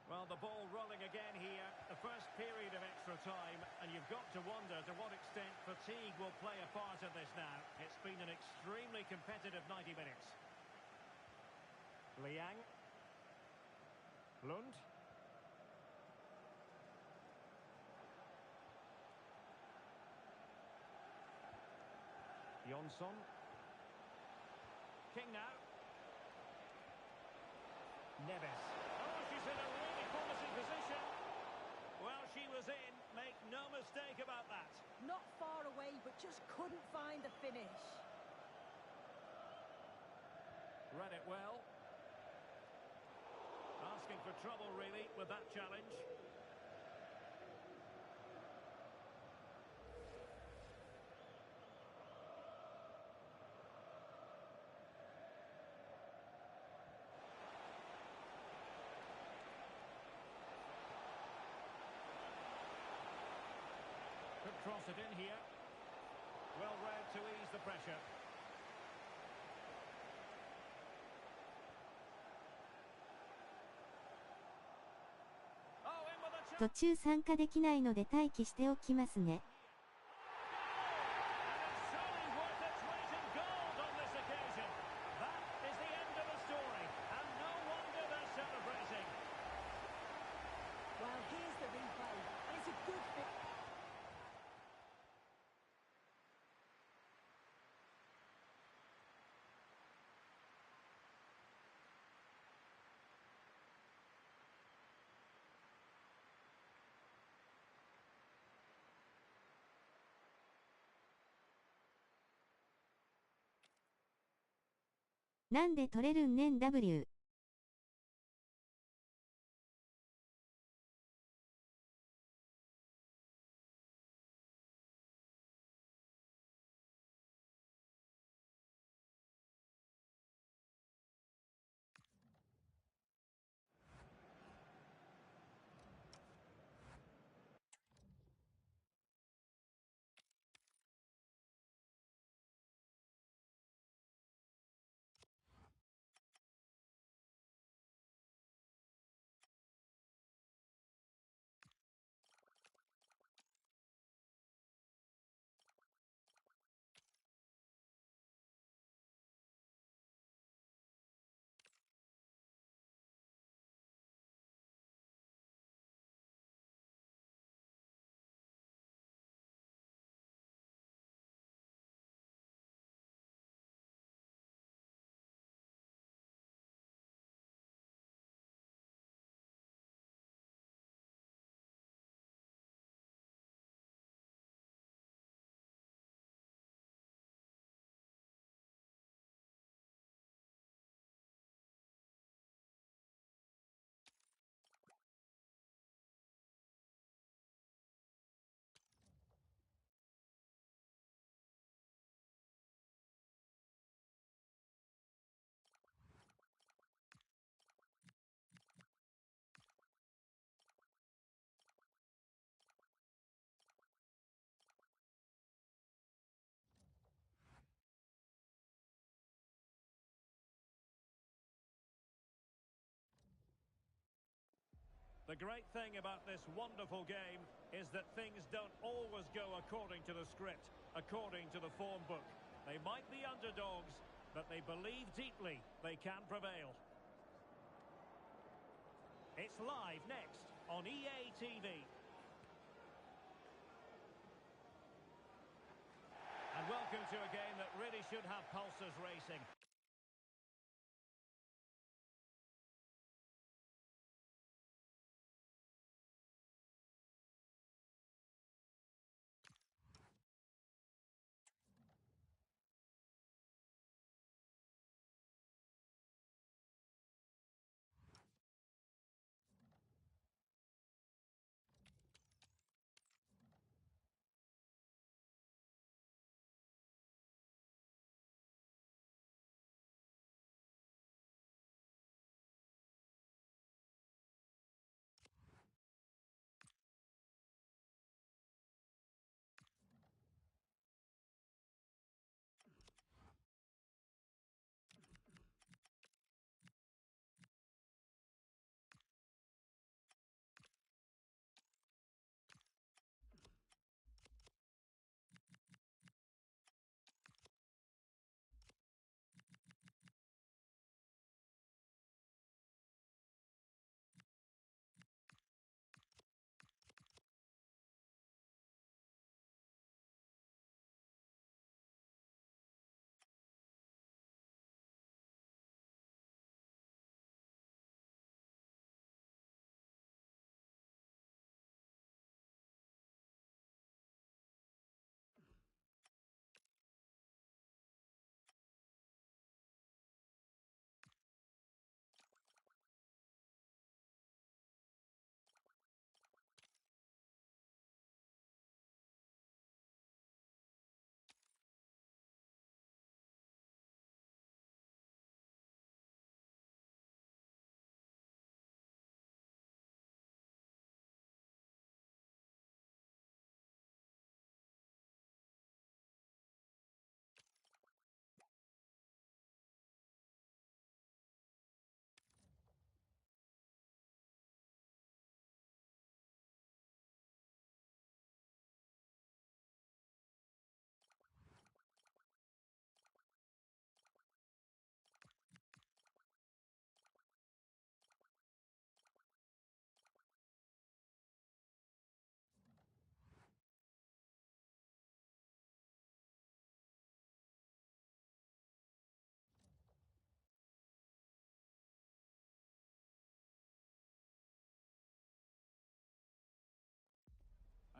B: Well, the ball rolling again here. The first period of extra time, and you've got to wonder to what extent fatigue will play a part in this now. It's been an extremely competitive 90 minutes. Liang. Lund. Jonsson. King now. Neves. Oh, she's in a really promising position. Well, she was in. Make no mistake about that.
C: Not far away, but just couldn't find the finish.
B: Read it well. asking for trouble, really, with that challenge. Could cross it in here. Well read to ease the pressure. Oh, in with a chance.
A: 途中参加できないので待機しておきますね。
B: And it's surely worth its weight in gold on this occasion. That is the end of the story, and no wonder they're celebrating.
C: Well, here's the replay, and it's a good fit.
A: 「なんで取れるんねん W」The
B: great thing about this wonderful game is that things don't always go according to the script, according to the form book. They might be underdogs, but they believe deeply they can prevail. It's live next on EA TV. And welcome to a game that really should have pulses racing.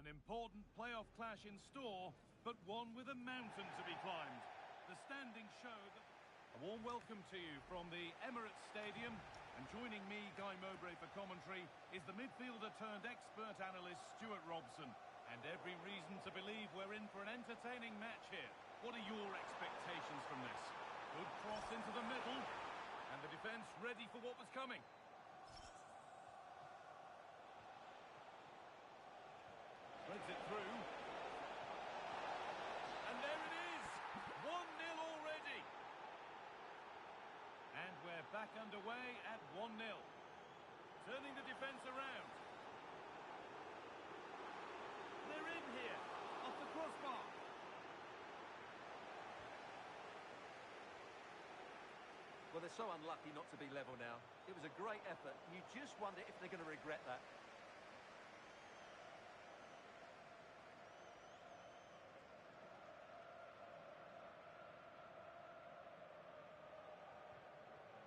B: An important playoff clash in store, but one with a mountain to be climbed. The standings show that... A warm welcome to you from the Emirates Stadium. And joining me, Guy Mowbray, for commentary is the midfielder-turned-expert analyst Stuart Robson. And every reason to believe we're in for an entertaining match here. What are your expectations from this? Good cross into the middle, and the defence ready for what was coming. Threads it through. And there it is! 1-0 already! And we're back underway at 1-0. Turning the defence around. They're in here, off the crossbar.
D: Well, they're so unlucky not to be level now. It was a great effort. You just wonder if they're going to regret that.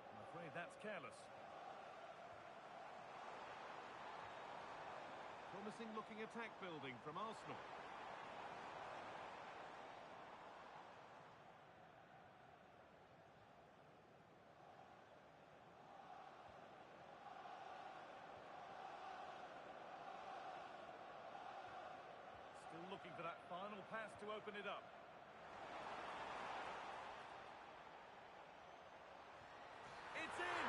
B: I'm afraid that's careless. Promising looking attack building from Arsenal. Still looking for that final pass to open it up. It's in!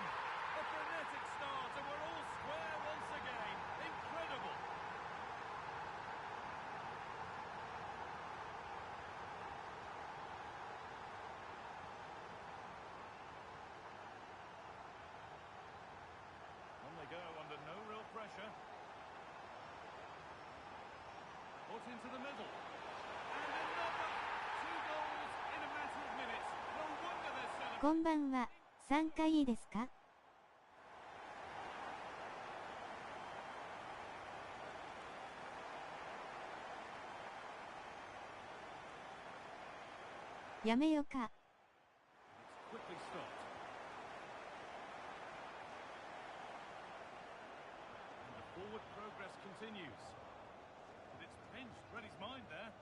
B: A frenetic start, and we're all square once again. Incredible! On they go under no real pressure. Put into the middle. And another! 2 goals in a matter of minutes. No wonder they're celebrating.
A: こんばんは。参加いいですか？やめよか。
B: It's quickly stopped. And the forward progress continues. But it's pinched Reddy's mind there.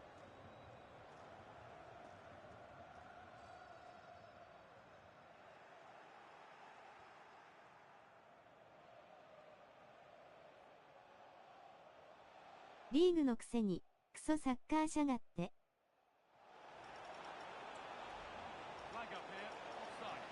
A: 「リーグのくせに、クソサッカーしゃがって。
B: Flag up here. Offside.」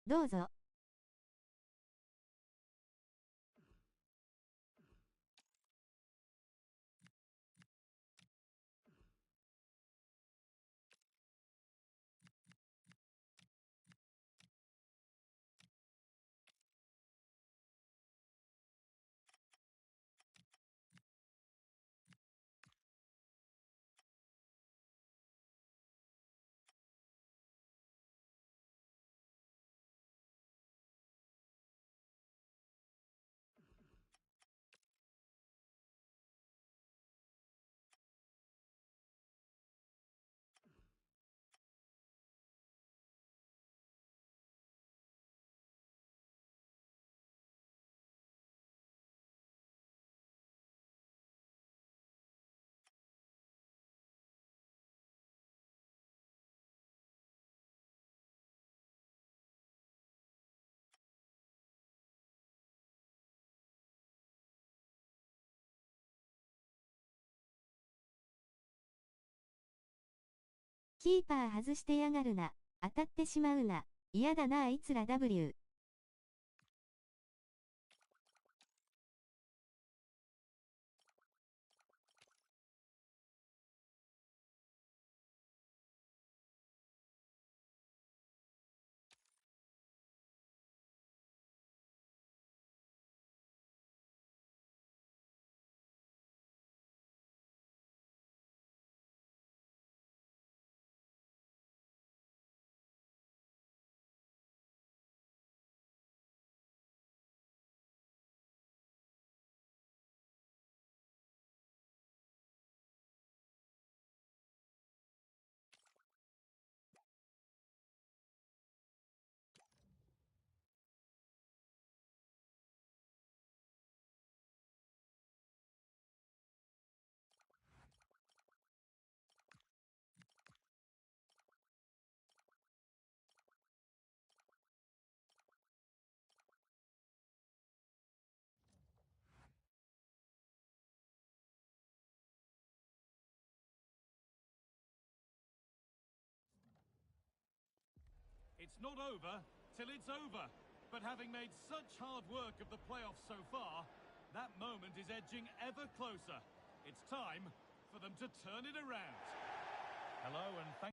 A: どうぞ。キーパー外してやがるな。当たってしまうな。嫌だなあいつら W。
F: It's not over till it's over. But having made such hard work of the playoffs so far, that moment is edging ever closer. It's time for them to turn it around. Hello and thank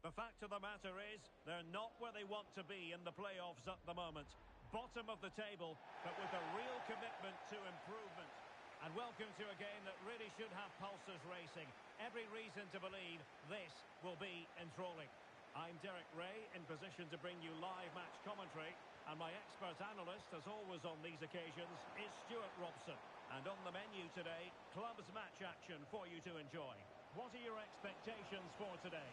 B: The fact of the matter is, they're not where they want to be in the playoffs at the moment. Bottom of the table, but with a real commitment to improvement. And welcome to a game that really should have pulses racing. Every reason to believe this will be enthralling. I'm Derek Ray, in position to bring you live match commentary. And my expert analyst, as always on these occasions, is Stuart Robson. And on the menu today, clubs match action for you to enjoy. What are your expectations for today?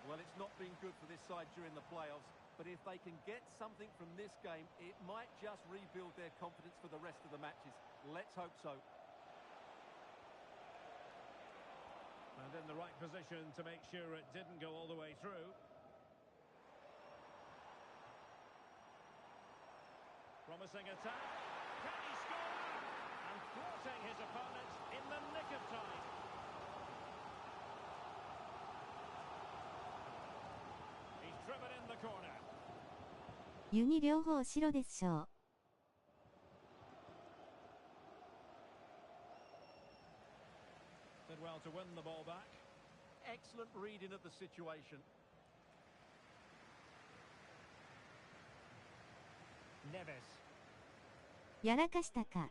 D: Well, it's not been good for this side during the playoffs, but if they can get something from this game, it might just rebuild their confidence for the rest of the matches. Let's hope so.
B: And in the right position to make sure it didn't go all the way through. Promising attack. Can he score? And thwarting his opponent in the nick of time. He's driven in the corner.
A: 湯に両方白でしょう。
B: Did well to win the ball back.
D: Excellent reading of the situation.
B: Neves.
A: やらかしたか。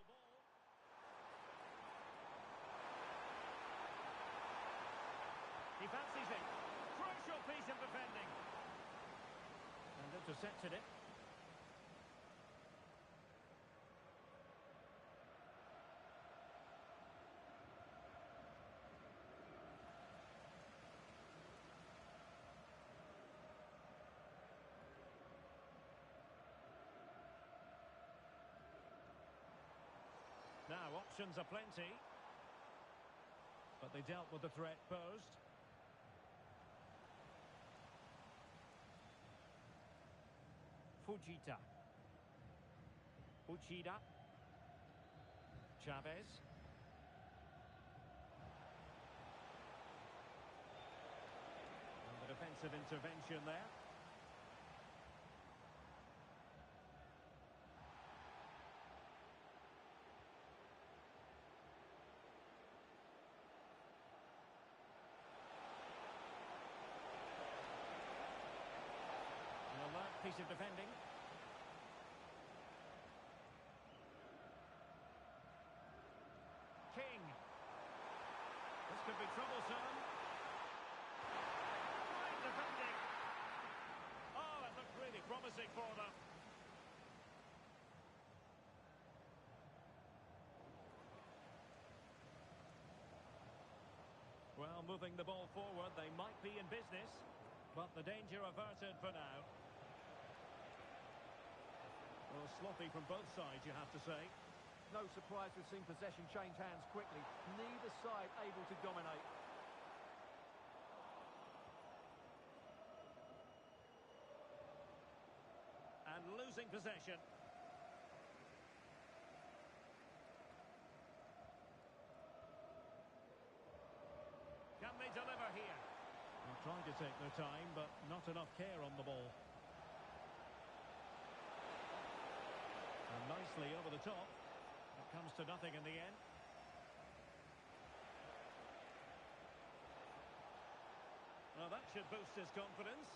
B: He fancies it. Crucial piece of defending. And intercepted it. Now, options are plenty. But they dealt with the threat posed. Fujita. Uchida. Chavez. And the defensive intervention there. Piece of defending. King. This could be troublesome. Great defending. Oh, it looked really promising for them. Well, moving the ball forward, they might be in business, but the danger averted for now. Well, sloppy from both sides, you have to say.
D: No surprise we've seen possession change hands quickly. Neither side able to dominate.
B: losing possession. Can they deliver here? They're trying to take their time, but not enough care on the ball. And nicely over the top. It comes to nothing in the end. Well, that should boost his confidence.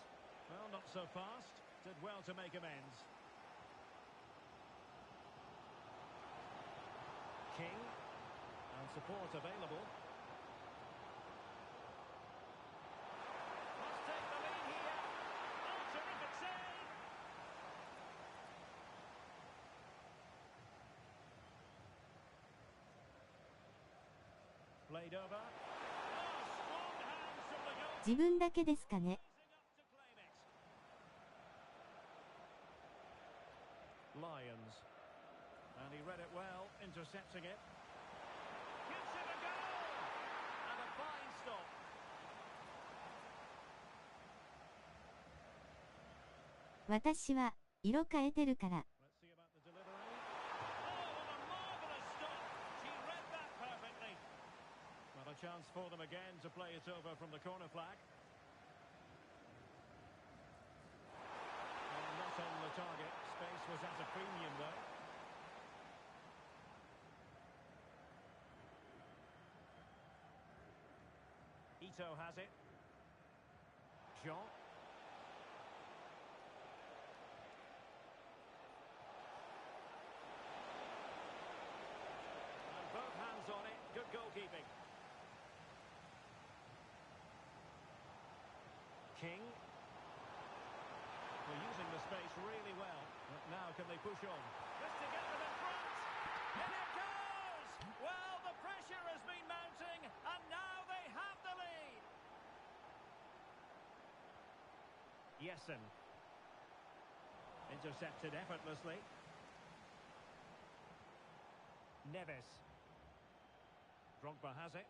B: Well, not so fast. Did well to make amends. King. And support available. Must take the lead here. Oh, terrific save! Played over. Oh, strong hands from the goal.
A: 自分だけですかね。
B: Lions. And he read it well, intercepting it. Gives it a go! And a fine stop.
A: 私は色変えてるから。
B: Let's see about the delivery. Oh, what a marvellous stop! She read that perfectly. Well, a chance for them again to play it over from the corner flag. Well, not on the target. Space was at a premium, though. Ito has it. Jean. And both hands on it. Good goalkeeping. King. They're using the space really well. But now can they push on? Just to get them in front. And it goes! Well, the pressure has been mounting, and now they have the lead. Jessen. Intercepted effortlessly. Neves. Drogba has it.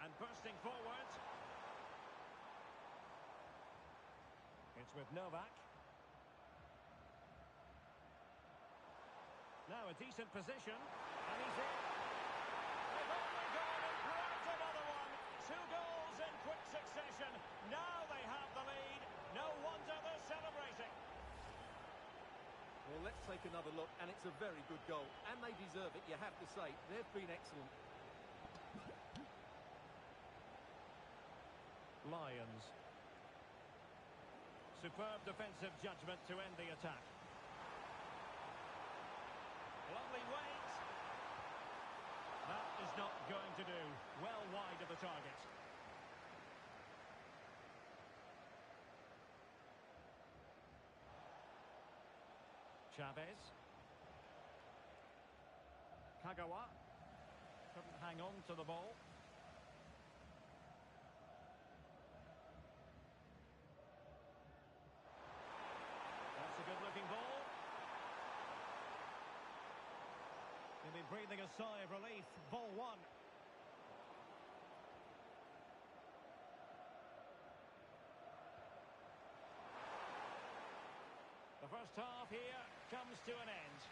B: And bursting forward. It's with Novak. Now a decent position. And he's in. They've only gone and grabbed another one. 2 goals in quick succession. Now they have the lead. No wonder they're celebrating.
D: Well, let's take another look, and it's a very good goal. And they deserve it, you have to say. They've been excellent.
B: Lions. Superb defensive judgment to end the attack. Lovely weight. That is not going to do. Well wide of the target. Chavez. Kagawa. Couldn't hang on to the ball. That's a good-looking ball. He'll be breathing a sigh of relief. Ball one. The first half here comes to an end.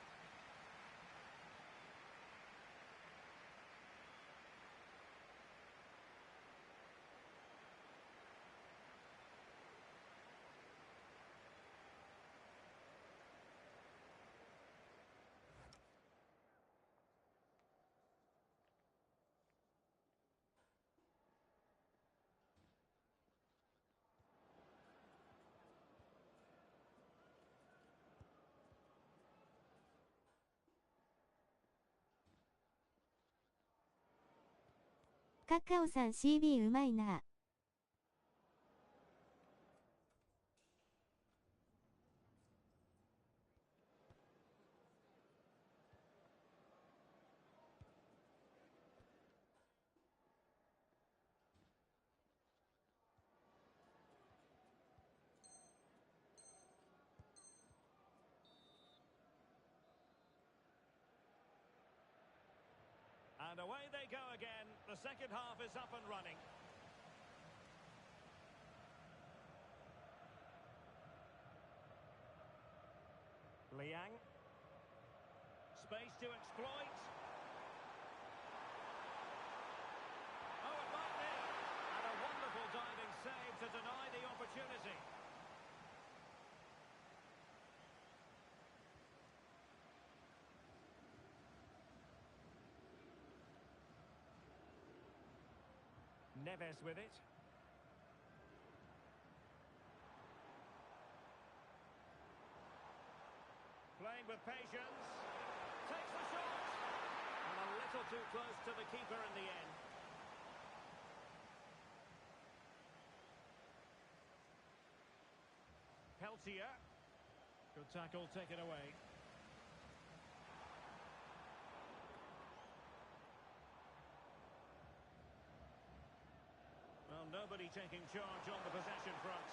A: カカオさん CB うまいな。
B: And away they go again. The second half is up and running. Liang. Space to exploit. Oh, it might be. And a wonderful diving save to deny the opportunity. Neves with it. Playing with patience. Takes the shot. And a little too close to the keeper in the end. Peltier. Good tackle taken away. Well, nobody taking charge on the possession front.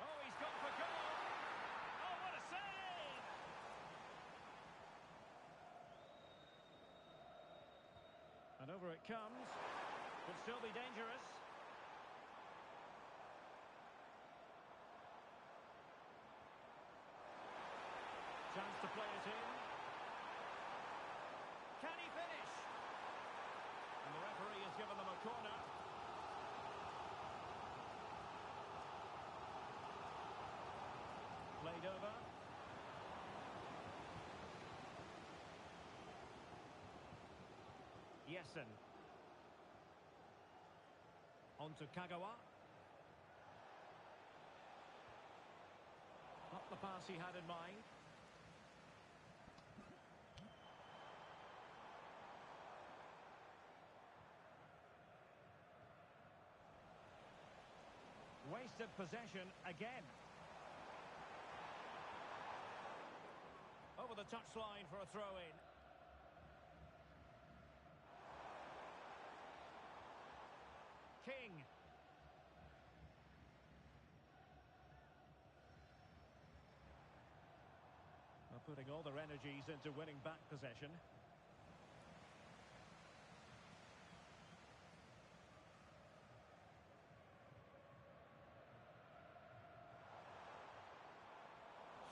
B: Oh, he's gone for goal. Oh, what a save! And over it comes. Could still be dangerous. Chance to play it in. Can he finish? And the referee has given them a corner. Played over. Yesen. On to Kagawa. Not the pass he had in mind. Wasted possession again. Over the touchline for a throw-in. King. Well, putting all their energies into winning back possession.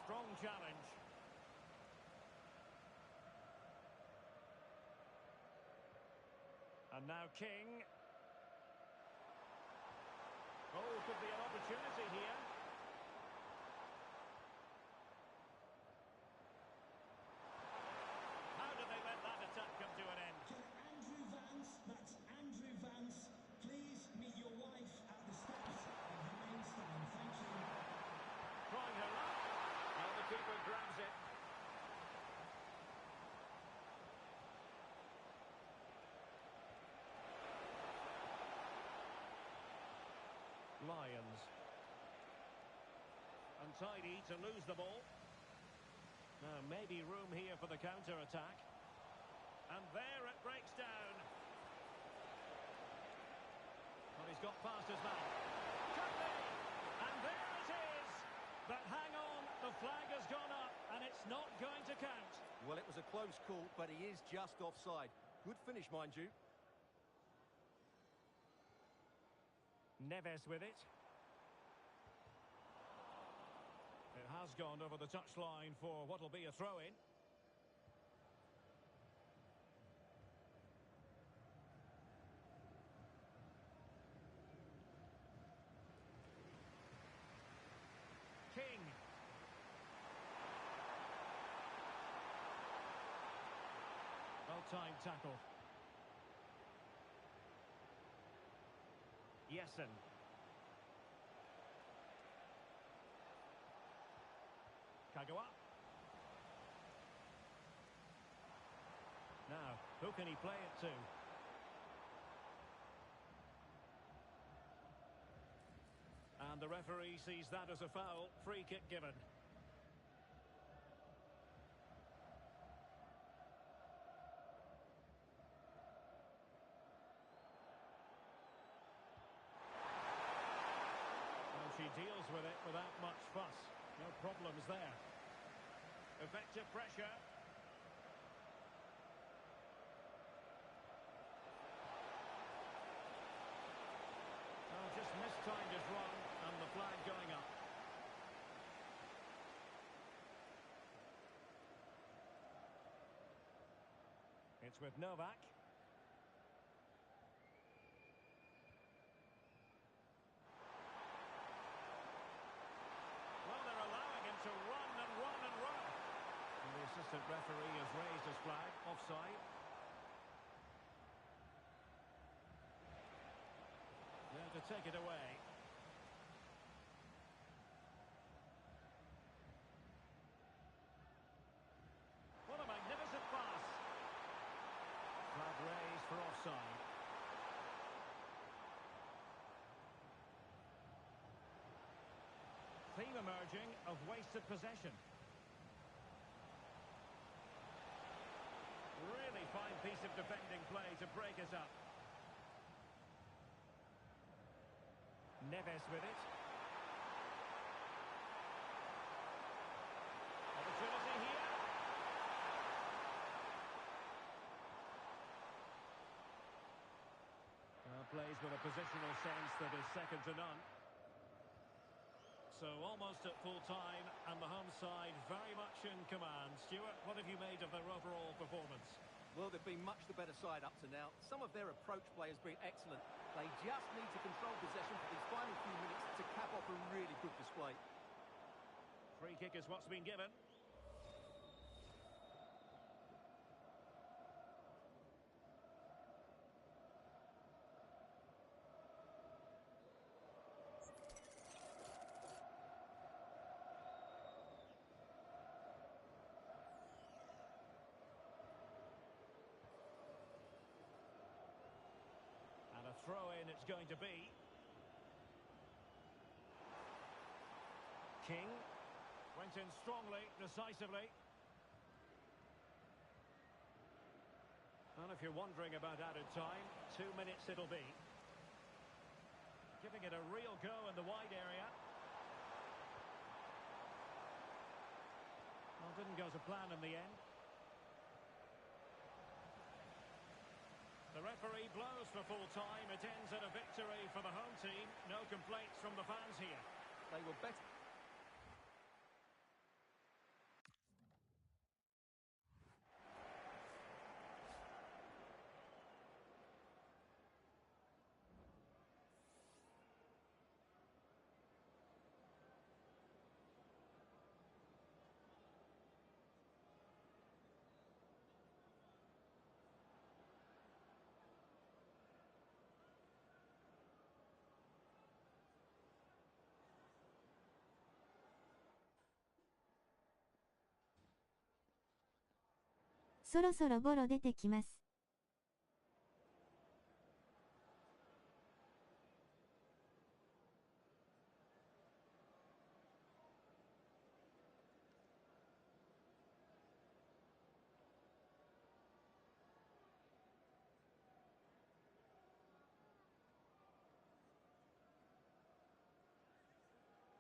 B: Strong challenge. And now King. Oh, could be an opportunity here. How did they let that attack come to an end?
E: Andrew Vance, that's Andrew Vance. Please meet your wife at the steps of the main stand. Thank you.
B: Trying her up. And the keeper grabs it. Lions. Untidy to lose the ball. Now maybe room here for the counter-attack. And there it breaks down. Well, he's got past his man. Could be! And there it is! But hang on, the flag has gone up, and it's not going to count.
D: Well, it was a close call, but he is just offside. Good finish, mind you.
B: Neves with it. It has gone over the touchline for what will be a throw-in. King. Well-timed tackle. Yesen. Kagawa. Now, who can he play it to? And the referee sees that as a foul. Free kick given. She deals with it without much fuss. No problems there. Effective pressure. Oh, just mistimed his run and the flag going up. It's with Novak. Well, they're allowing him to run and run and run. And the assistant referee has raised his flag. Offside. There to take it away. What a magnificent pass. Flag raised for offside. Theme emerging of wasted possession. Really fine piece of defending play to break us up. Neves with it. Opportunity here. Plays with a positional sense that is second to none. So almost at full time, and the home side very much in command. Stuart, what have you made of their overall performance?
D: Well, they've been much the better side up to now. Some of their approach play has been excellent. They just need to control possession for these final few minutes to cap off a really good display.
B: Free kick is what's been given. Throw-in it's going to be. King went in strongly, decisively. And if you're wondering about added time, 2 minutes it'll be. Giving it a real go in the wide area. Well, didn't go to plan in the end. The referee blows for full time. It ends in a victory for the home team. No complaints from the fans here.
D: They were better.
A: そろそろボロ出てきます。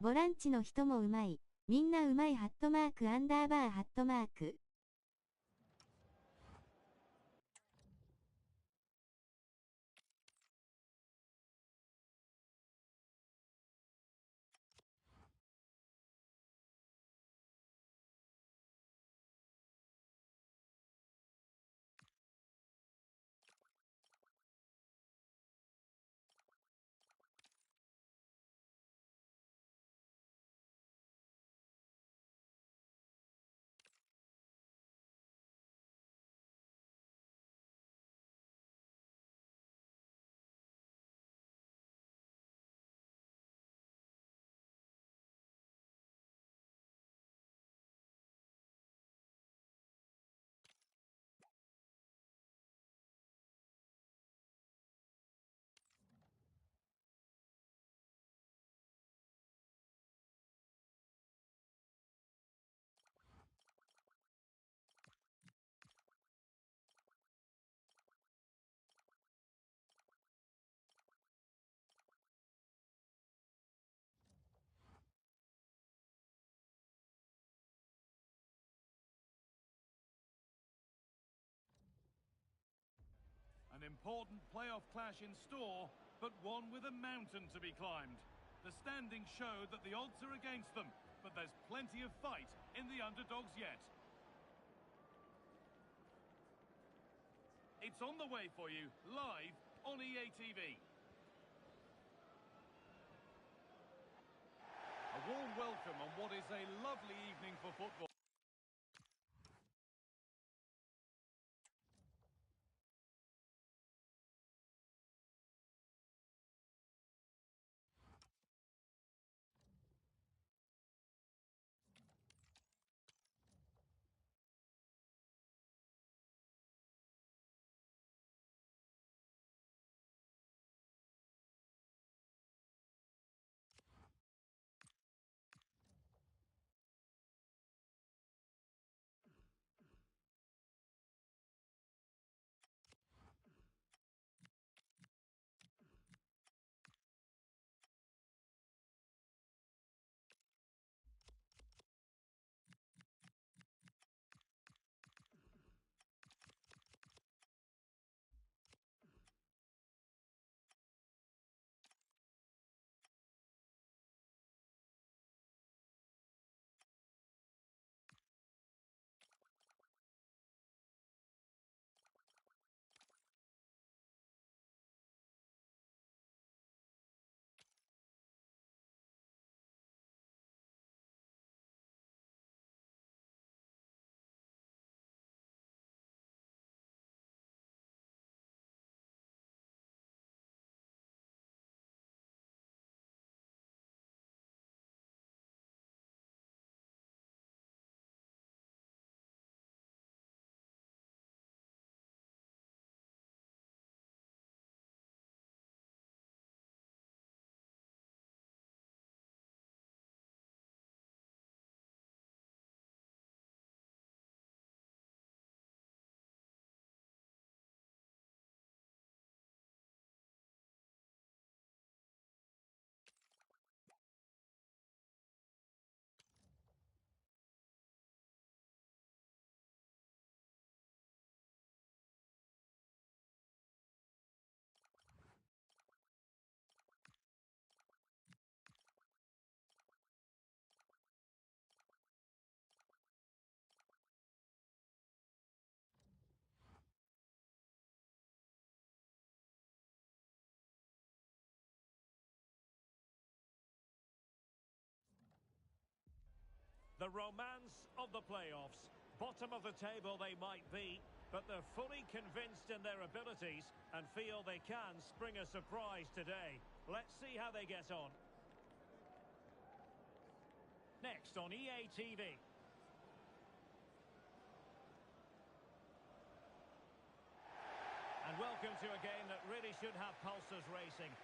A: ボランチの人もうまい。みんなうまいハットマークアンダーバーハットマーク。
F: An important playoff clash in store, but one with a mountain to be climbed. The standings show that the odds are against them, but there's plenty of fight in the underdogs yet. It's on the way for you, live on EA TV. A warm welcome on what is a lovely evening for football.
B: The romance of the playoffs. Bottom of the table they might be, but they're fully convinced in their abilities and feel they can spring a surprise today. Let's see how they get on. Next on EA TV. And welcome to a game that really should have pulses racing.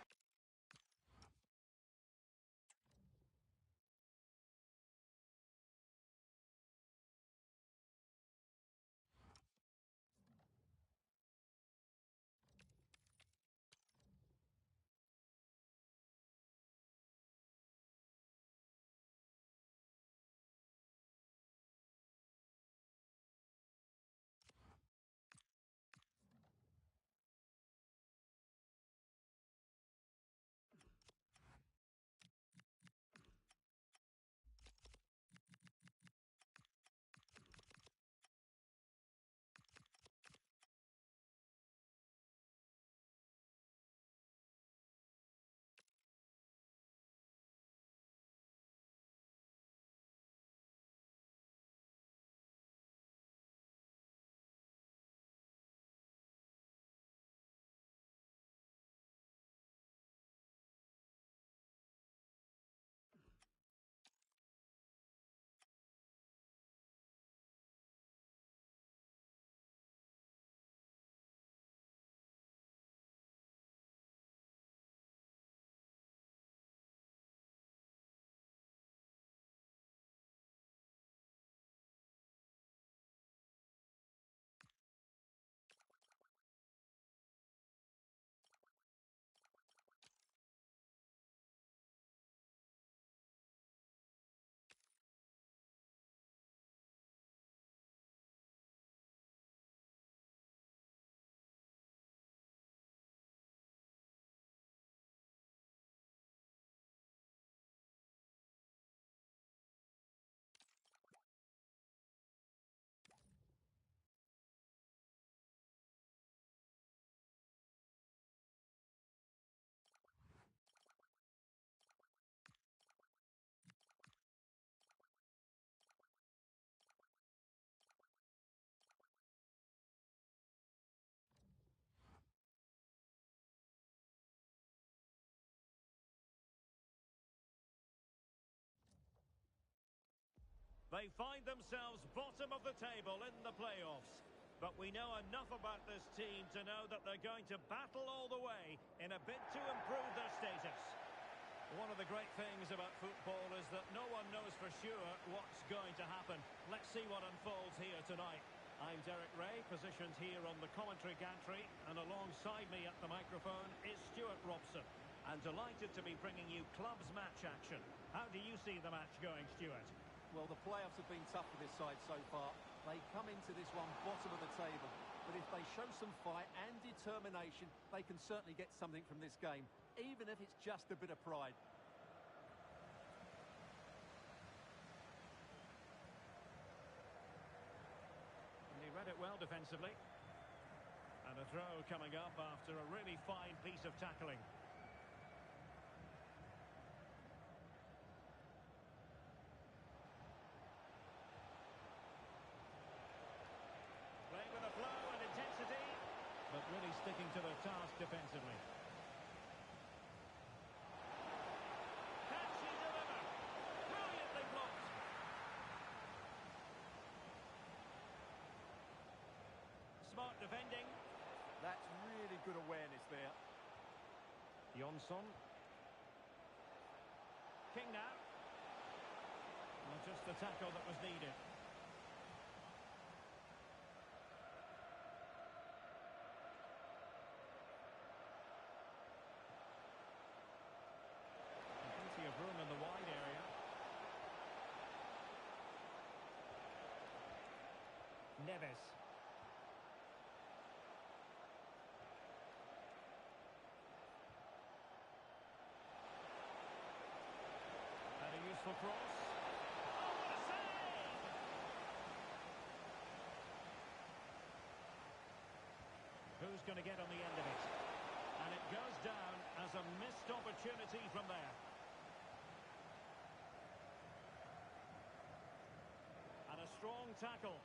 B: They find themselves bottom of the table in the playoffs. But we know enough about this team to know that they're going to battle all the way in a bid to improve their status. One of the great things about football is that no one knows for sure what's going to happen. Let's see what unfolds here tonight. I'm Derek Ray, positioned here on the commentary gantry, and alongside me at the microphone is Stuart Robson. I'm delighted to be bringing you clubs match action. How do you see the match going, Stuart?
D: Well, the playoffs have been tough for this side so far. They come into this one bottom of the table. But if they show some fight and determination, they can certainly get something from this game, even if it's just a bit of pride.
B: And he read it well defensively. And a throw coming up after a really fine piece of tackling. Playing with a flow and intensity, but really sticking to their task defensively. Can she deliver? Brilliantly blocked. Smart defending.
D: That's really good awareness there.
B: Jonsson. King now. Well, just the tackle that was needed. Plenty of room in the wide area. Neves. And a useful cross. Oh, what a save! Who's going to get on the end of it? And it goes down as a missed opportunity from there. And a strong tackle.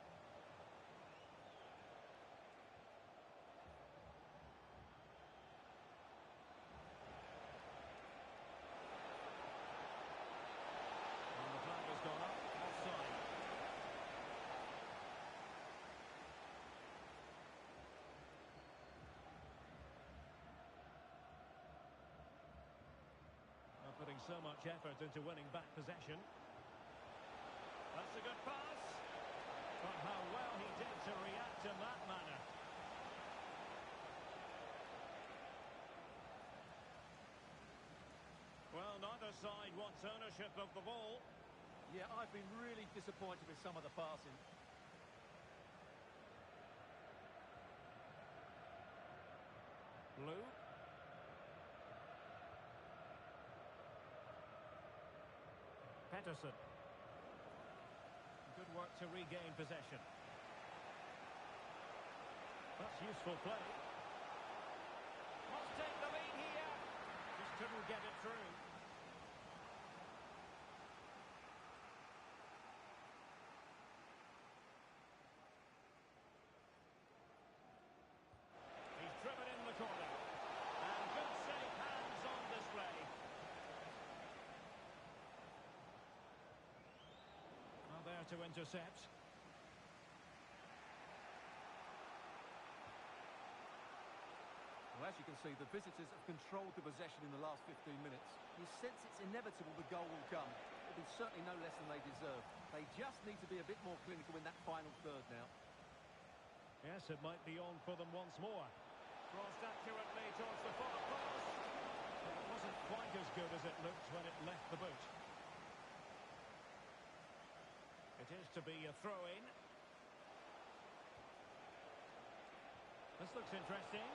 B: And the flag has gone up. Offside. Well, putting so much effort into winning back possession. That's a good pass. But how well he did to react in that manner. Well, neither side wants ownership of the ball.
D: Yeah, I've been really disappointed with some of the passing.
B: Blue. Peterson. Good work to regain possession. That's useful play. Must take the lead here. Just couldn't get it through. He's driven in the corner. And good safe hands on display. Well, there to intercept.
D: Well, as you can see, the visitors have controlled the possession in the last 15 minutes. You sense it's inevitable the goal will come. It'll be certainly no less than they deserve. They just need to be a bit more clinical in that final third now.
B: Yes, it might be on for them once more. Crossed accurately towards the far post. It wasn't quite as good as it looked when it left the boot. It is to be a throw-in. This looks interesting.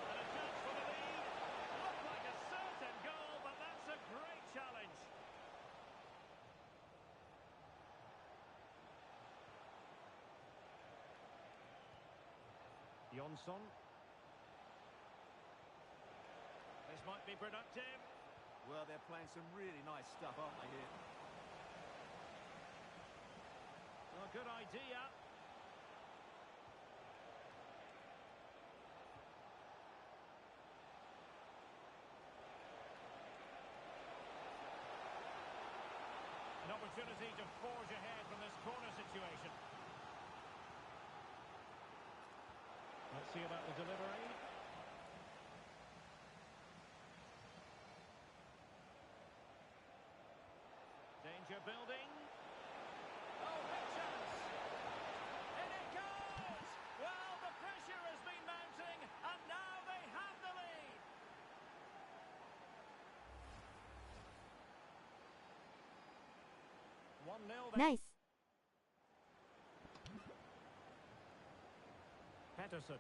B: And a chance for the lead. Looked like a certain goal, but that's a great challenge. Jonsson. This might be productive.
D: Well, they're playing some really nice stuff, aren't they, here?
B: Well, good idea. Pressure building. Oh, big chance. In it goes! Well, the pressure has been mounting, and now they have the lead. 1-0 then.
A: ナイス。
B: Peterson.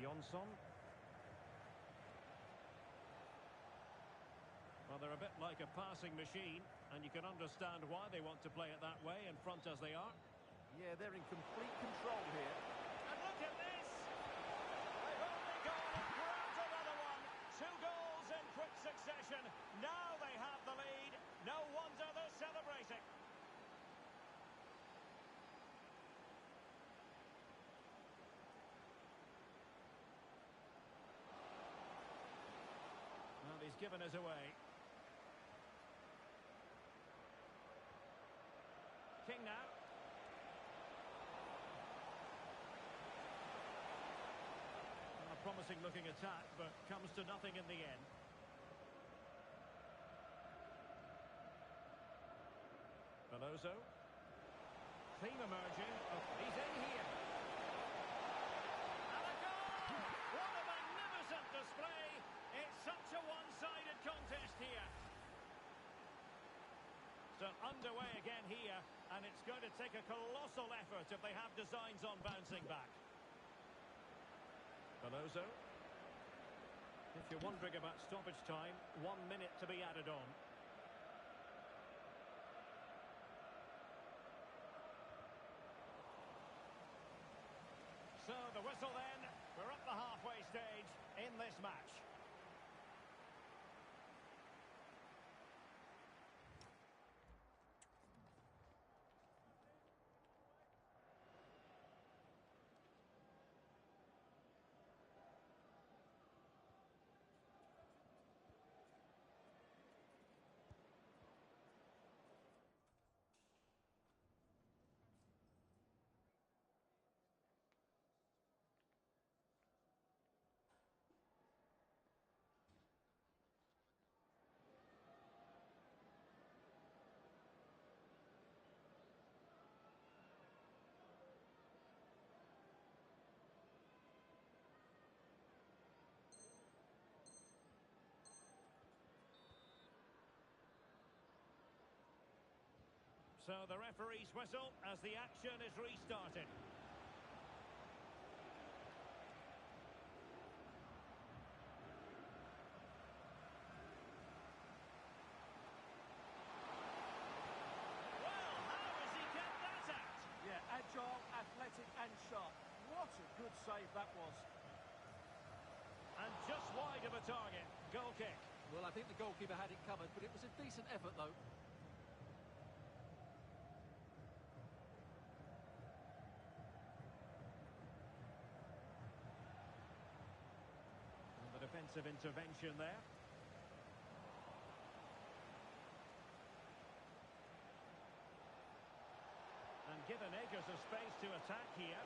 B: Jonsson. Well, they're a bit like a passing machine, and you can understand why they want to play it that way, in front as they are.
D: Yeah, they're in complete control here.
B: And look at this! They've only gone and grabbed another one. 2 goals in quick succession. Now they have the lead. No wonder they're celebrating. Well, he's given us away. King now. A promising looking attack, but comes to nothing in the end. Veloso. Theme emerging. Oh, he's in here. And a goal! What a magnificent display! It's such a one-sided contest here. So underway again here, and it's going to take a colossal effort if they have designs on bouncing back. Veloso. If you're wondering about stoppage time, 1 minute to be added on. So the whistle then, we're up the halfway stage in this match. So the referee's whistle as the action is restarted. Well, how has he kept that out?
D: Yeah, agile, athletic and sharp. What a good save that was.
B: And just wide of a target. Goal kick.
D: Well, I think the goalkeeper had it covered, but it was a decent effort, though.
B: Defensive intervention there. And given acres of space to attack here.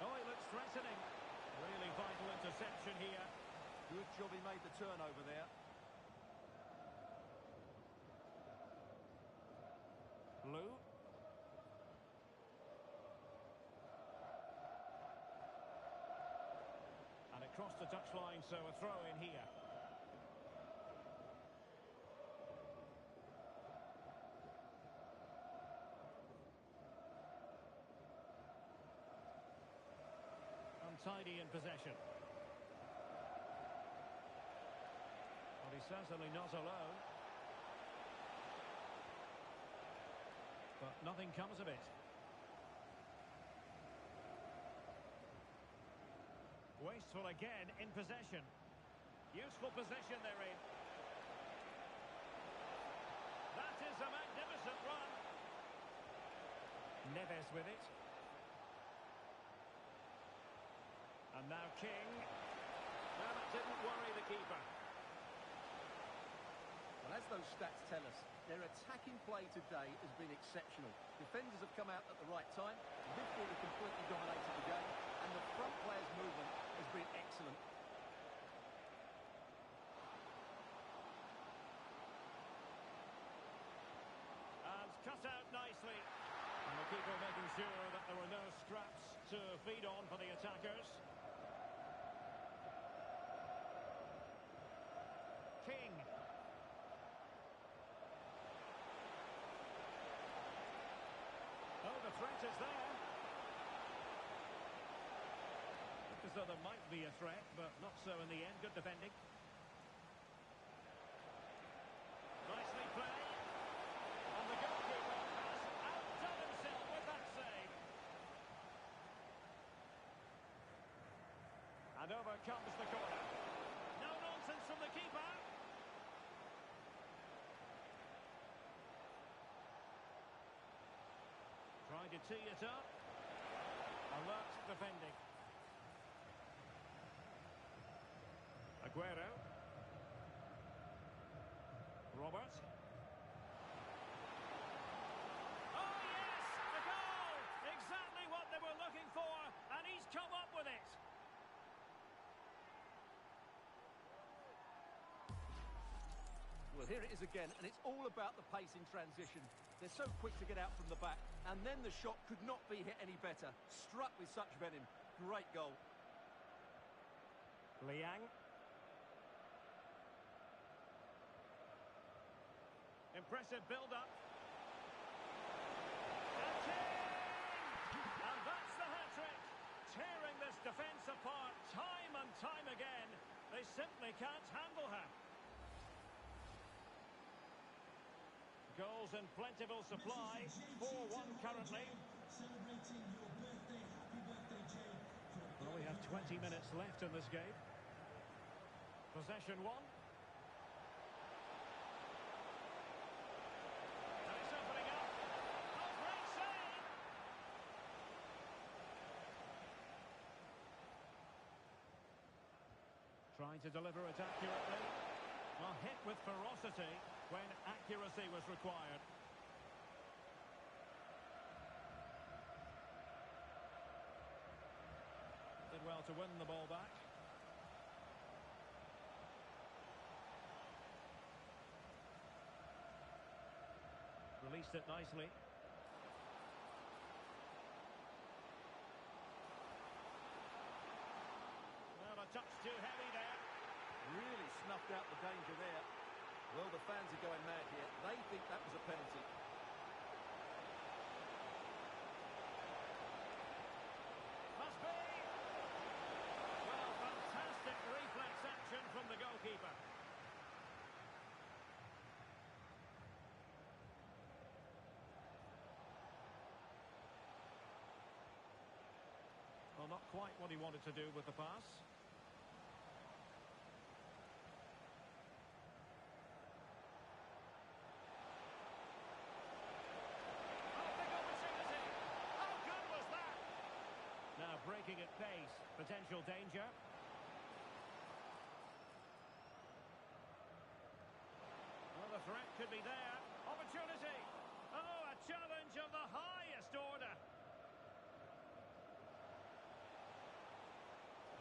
B: Oh, he looks threatening. Really vital interception here.
D: Good job he made the turnover there.
B: Blue. Across the touchline, so a throw in here. Untidy in possession. Well, he's certainly not alone. But nothing comes of it. Wasteful again in possession. Useful possession they're in. That is a magnificent run. Neves with it. And now King. Well, that didn't worry the keeper.
D: And as those stats tell us, their attacking play today has been exceptional. Defenders have come out at the right time, midfield have completely dominated the game, and the front players' movement has been excellent.
B: And cut out nicely. And the keeper making sure that there were no scraps to feed on for the attackers. King. Oh, the threat is there. Looked as though there might be a threat, but not so in the end. Good defending. Nicely played. And the goalkeeper has outdone himself with that save. And over comes the corner. No nonsense from the keeper. Trying to tee it up. Alert defending. Aguero. Robert. Oh yes! The goal! Exactly what they were looking for, and he's come up with it.
D: Well, here it is again, and it's all about the pace in transition. They're so quick to get out from the back, and then the shot could not be hit any better. Struck with such venom. Great goal.
B: Liang. Impressive build-up. And King! And that's the hat-trick. Tearing this defence apart time and time again. They simply can't handle her. Goals in plentiful supply. 4-1 currently.
E: Celebrating your birthday. Happy birthday, Jay.
B: Well, we have 20 minutes left in this game. Possession one. And it's opening up. Oh, great save! Trying to deliver it accurately. Well, hit with ferocity when accuracy was required. Did well to win the ball back. Released it nicely. Well, a touch too heavy there.
D: Really snuffed out the danger there. Well, the fans are going mad here. They think that was a penalty.
B: Must be! Well, fantastic reflex action from the goalkeeper. Well, not quite what he wanted to do with the pass. Breaking at pace, potential danger. Well, the threat could be there. Opportunity. Oh, a challenge of the highest order.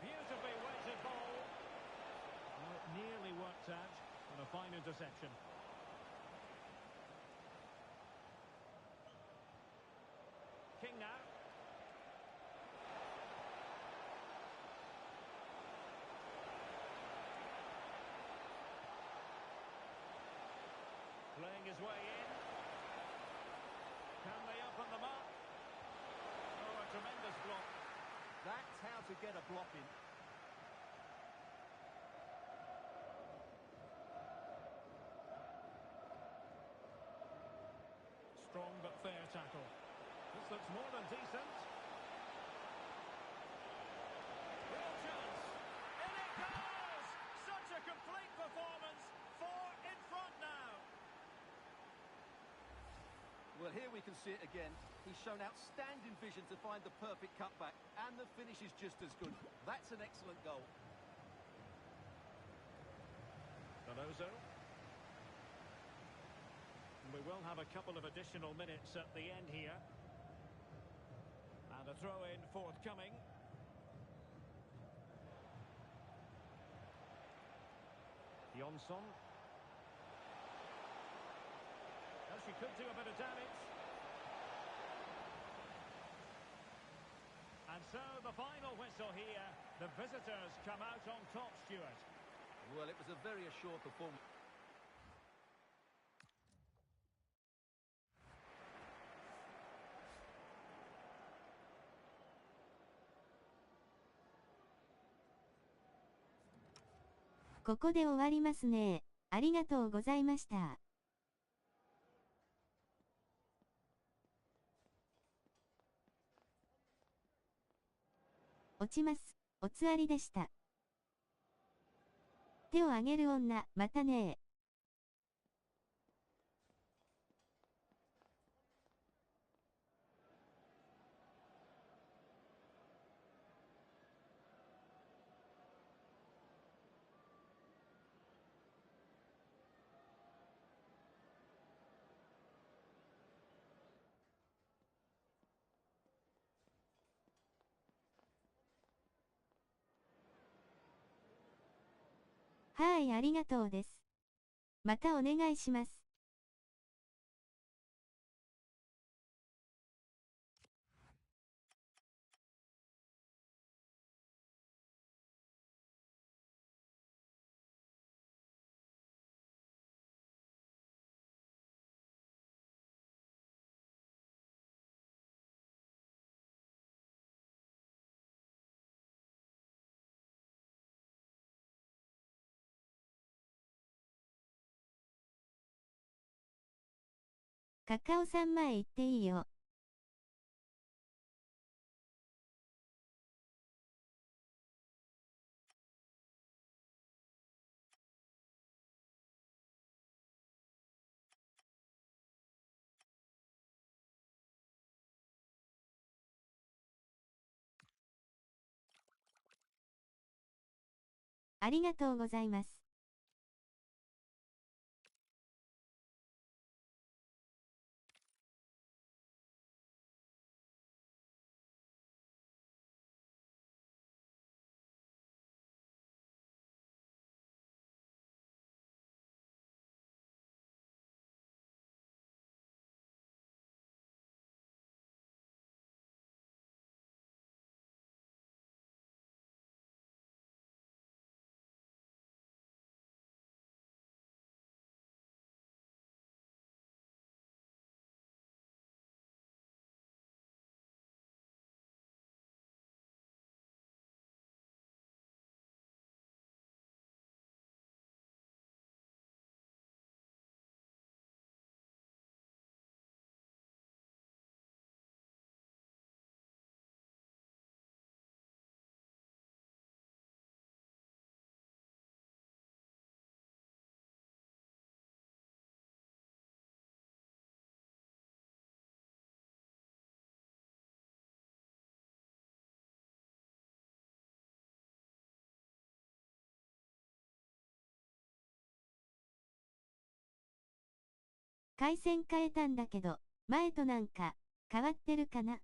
B: Beautifully weighted ball. Well, it nearly worked out, and a fine interception. King now. Playing his way in. Can they open them up? Oh, a tremendous block.
D: That's how to get a block in.
B: Strong but fair tackle. This looks more than decent. Real chance. In it goes! Such a complete performance. 4 in front now.
D: Well, here we can see it again. He's shown outstanding vision to find the perfect cutback, and the finish is just as good. That's an excellent goal.
B: Alonso. We will have a couple of additional minutes at the end here. And a throw-in forthcoming. Jonsson. Well, she could do a bit of damage. And so the final whistle here. The visitors come out on top, Stuart.
D: Well, it was a very assured performance.
A: ここで終わりますね。ありがとうございました。落ちます。おつわりでした。手を挙げる女、またねー。はい、ありがとうです。またお願いします。カカオさん前行っていいよ。ありがとうございます。回線変えたんだけど、前となんか変わってるかな。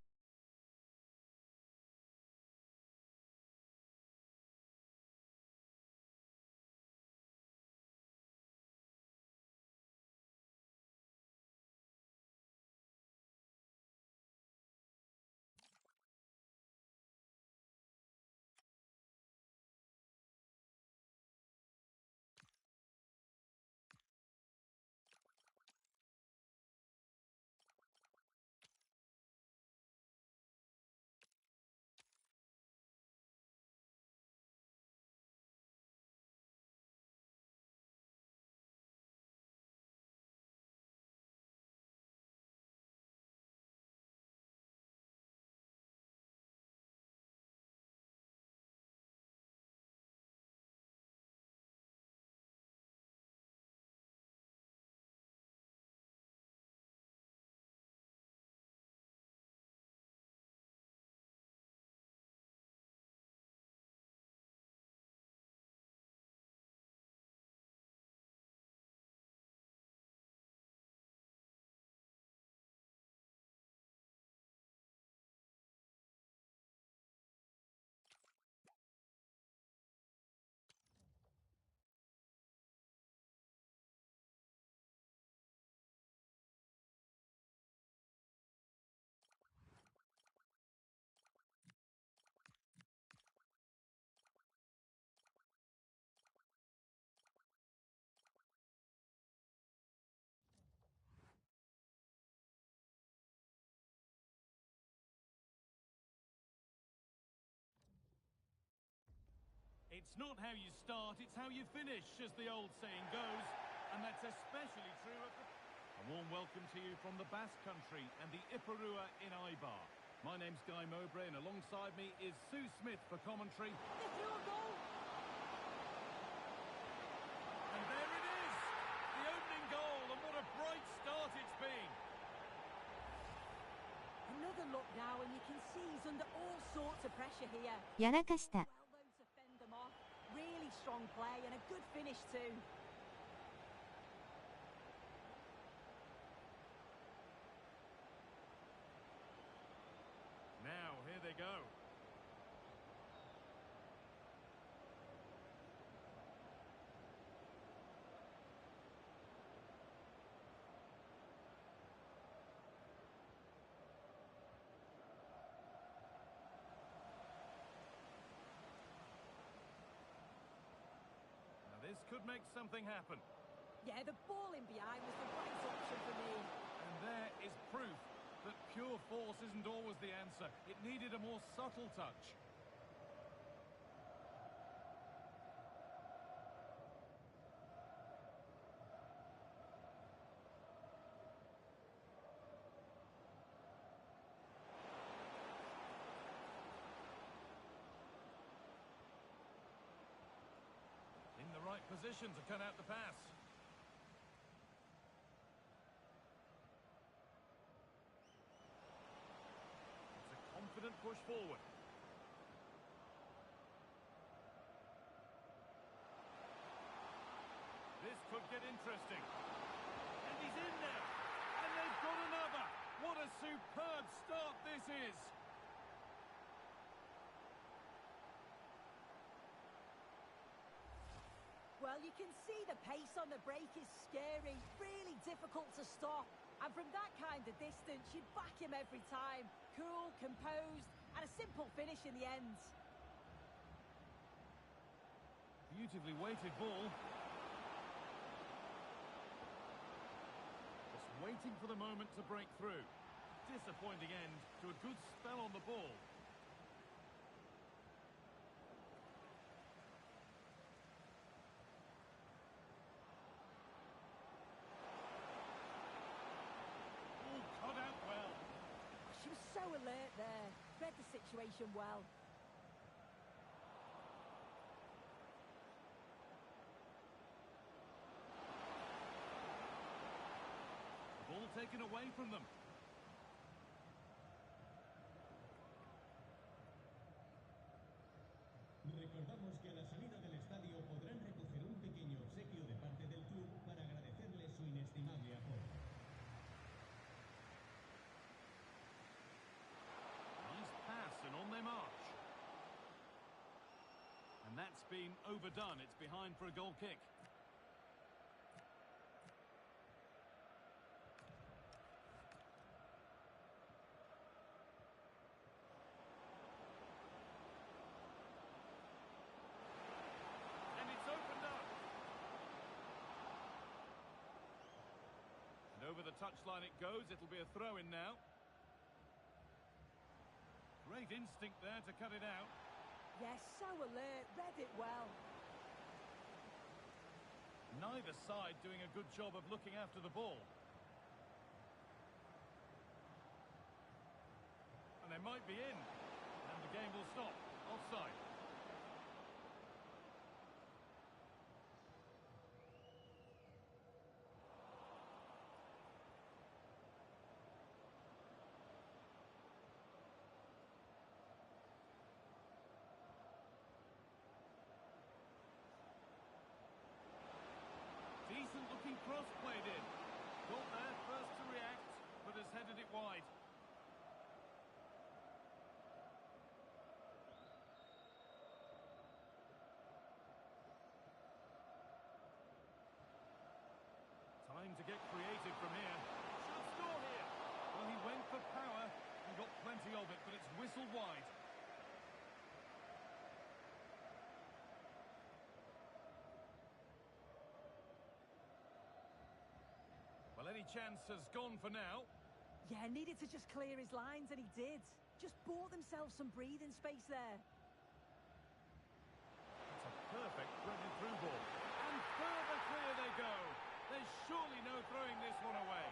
F: It's not how you start, it's how you finish, as the old saying goes. And that's especially true at the... A warm welcome to you from the Basque Country and the Ipurua in Eibar. My name's Guy Mowbray, and alongside me is Sue Smith for commentary.
C: They threw a goal.
F: And there it is! The opening goal, and what a bright start it's been!
C: Another look now, and you can see he's under all sorts of pressure here.
A: やらかした。
C: Well though to fend them off. Really strong play and a good finish too.
F: Now, here they go. Now, this could make something happen.
C: Yeah, the ball in behind was the right option for me.
F: And there is proof that pure force isn't always the answer. It needed a more subtle touch. In the right position to cut out the pass. Confident push forward. This could get interesting. And he's in now. And they've got another. What a superb start this is.
C: Well, you can see the pace on the break is scary, really difficult to stop. And from that kind of distance, you'd back him every time. Cool, composed, and a simple finish in the end.
F: Beautifully weighted ball. Just waiting for the moment to break through. Disappointing end to a good spell on the ball. Cut out well.
C: She was so alert there. Read the situation well.
F: Ball taken away from them.
E: Recordamos que a la salida del estadio podrán recoger un pequeño obsequio de parte del club para agradecerle su inestimable apoyo.
F: Nice pass and on they march. And that's been overdone. It's behind for a goal kick. And it's opened up. And over the touchline it goes. It'll be a throw-in now. Great instinct there to cut it out.
C: Yes, so alert, read it well.
F: Neither side doing a good job of looking after the ball. And they might be in. And the game will stop. Offside. Decent looking cross played in. Got there first to react, but has headed it wide. Time to get creative from here. Should score here. Well, he went for power and got plenty of it, but it's whistled wide. Well, any chance has gone for now.
C: Yeah, needed to just clear his lines, and he did. Just bought themselves some breathing space there.
F: It's a perfect threaded through ball. And further clear they go. There's surely no throwing this one away.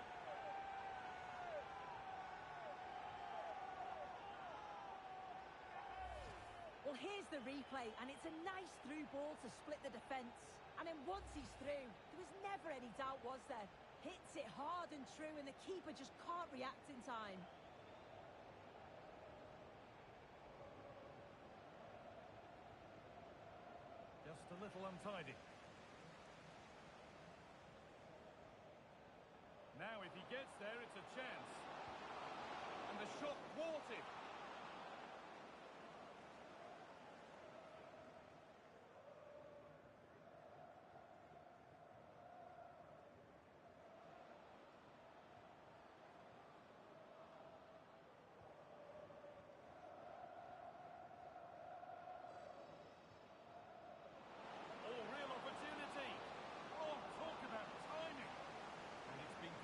C: Well, here's the replay, and it's a nice through ball to split the defence. And then once he's through, there was never any doubt, was there? Hits it hard and true, and the keeper just can't react in time.
F: Just a little untidy. Now, if he gets there, it's a chance. And the shot thwarted.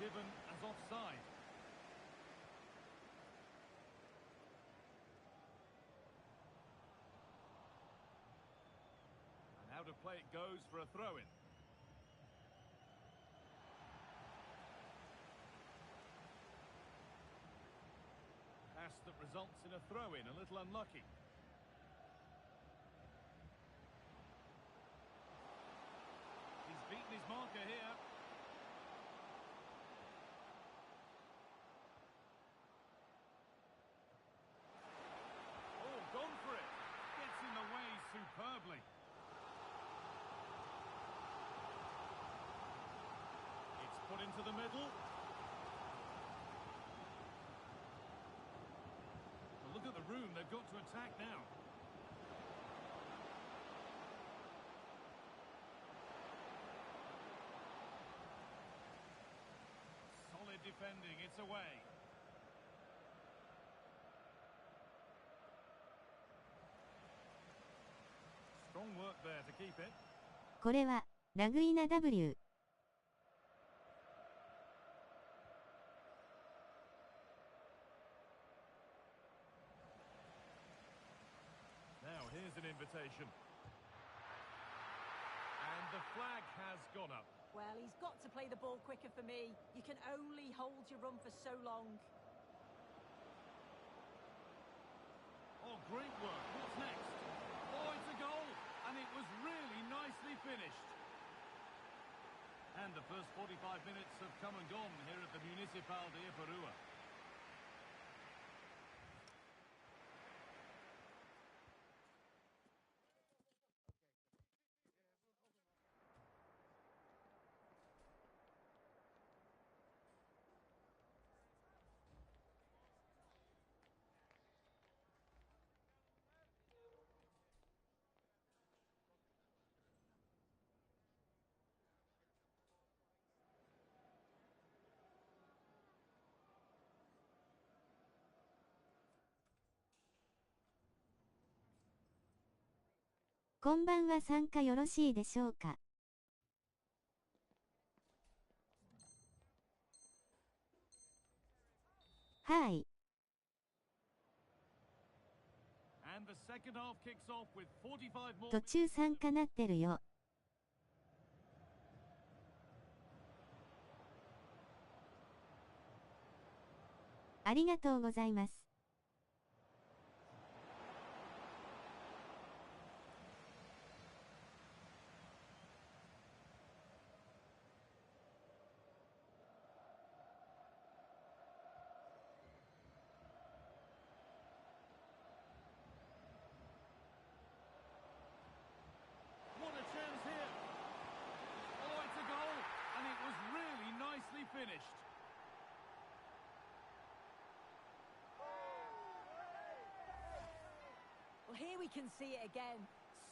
F: Given as offside. And out of play it goes for a throw-in. Pass that results in a throw-in, a little unlucky. He's beaten his marker here. Gone for it. Gets in the way superbly. It's put into the middle. Well, look at the room. They've got to attack now. Solid defending. It's away. Strong work there to keep it.
A: これはラグイナ W。Now
F: here's an invitation. And the flag has gone up.
C: Well, he's got to play the ball quicker for me. You can only hold your run for so long.
F: Oh, great work. What's next? Oh, it's a goal. And it was really nicely finished. And the first 45 minutes have come and gone here at the Municipal de Ipurua.
A: こんばんは、参加よろしいでしょうか。はい。
F: And the second half kicks off with 45 more
A: 途中参加なってるよ。ありがとうございます。
F: What a chance here. Oh, it's a goal. And it was really nicely finished.
C: Well, here we can see it again.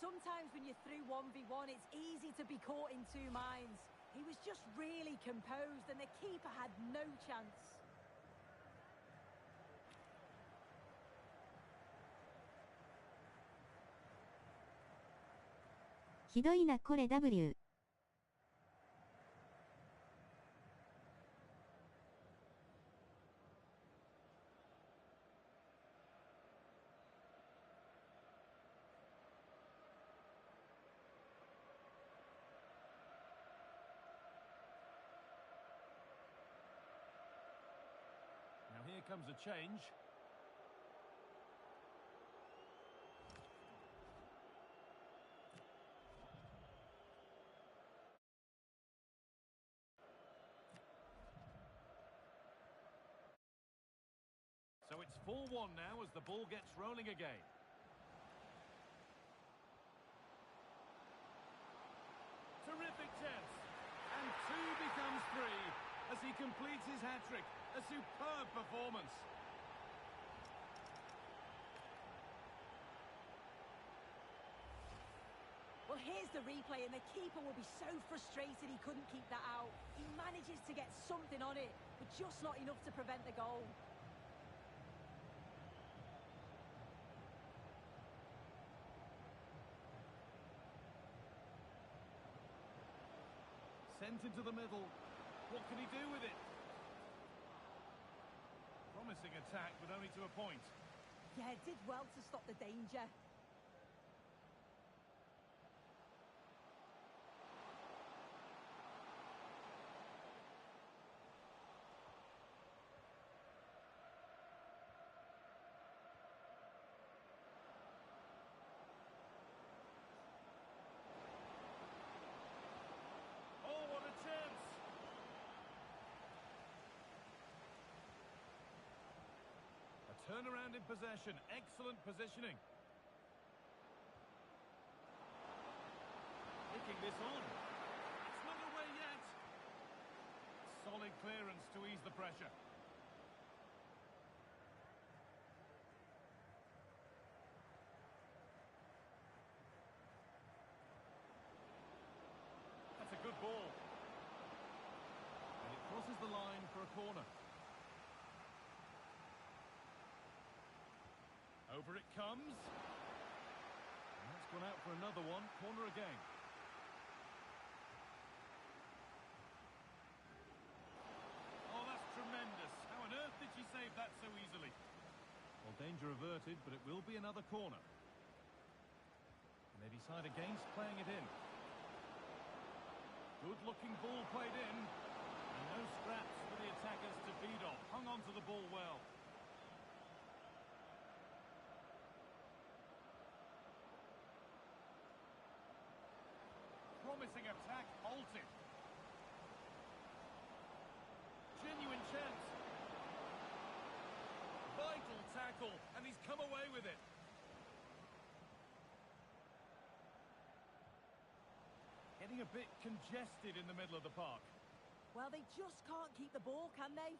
C: Sometimes when you're through 1v1, it's easy to be caught in two minds. He was just really composed and the keeper had no chance.
A: ひどいなこれ W。
F: Here comes a change. So it's 4-1 now as the ball gets rolling again. Terrific chance. And 2 becomes 3 as he completes his hat-trick. A superb performance.
C: Well, here's the replay, and the keeper will be so frustrated he couldn't keep that out. He manages to get something on it, but just not enough to prevent the goal.
F: Sent into the middle. What can he do with it? Promising attack, but only to a point.
C: Yeah, did well to stop the danger.
F: Oh, what a chance! A turnaround in possession. Excellent positioning. Picking this on. It's not away yet. Solid clearance to ease the pressure. That's a good ball. And it crosses the line for a corner. Over it comes. And that's gone out for another one. Corner again. Oh, that's tremendous. How on earth did she save that so easily? Well, danger averted, but it will be another corner. And they decide against playing it in. Good-looking ball played in. And no scraps for the attackers to feed off. Hung on to the ball well. Promising attack halted. Genuine chance. Vital tackle, and he's come away with it. Getting a bit congested in the middle of the park.
C: Well, they just can't keep the ball, can they?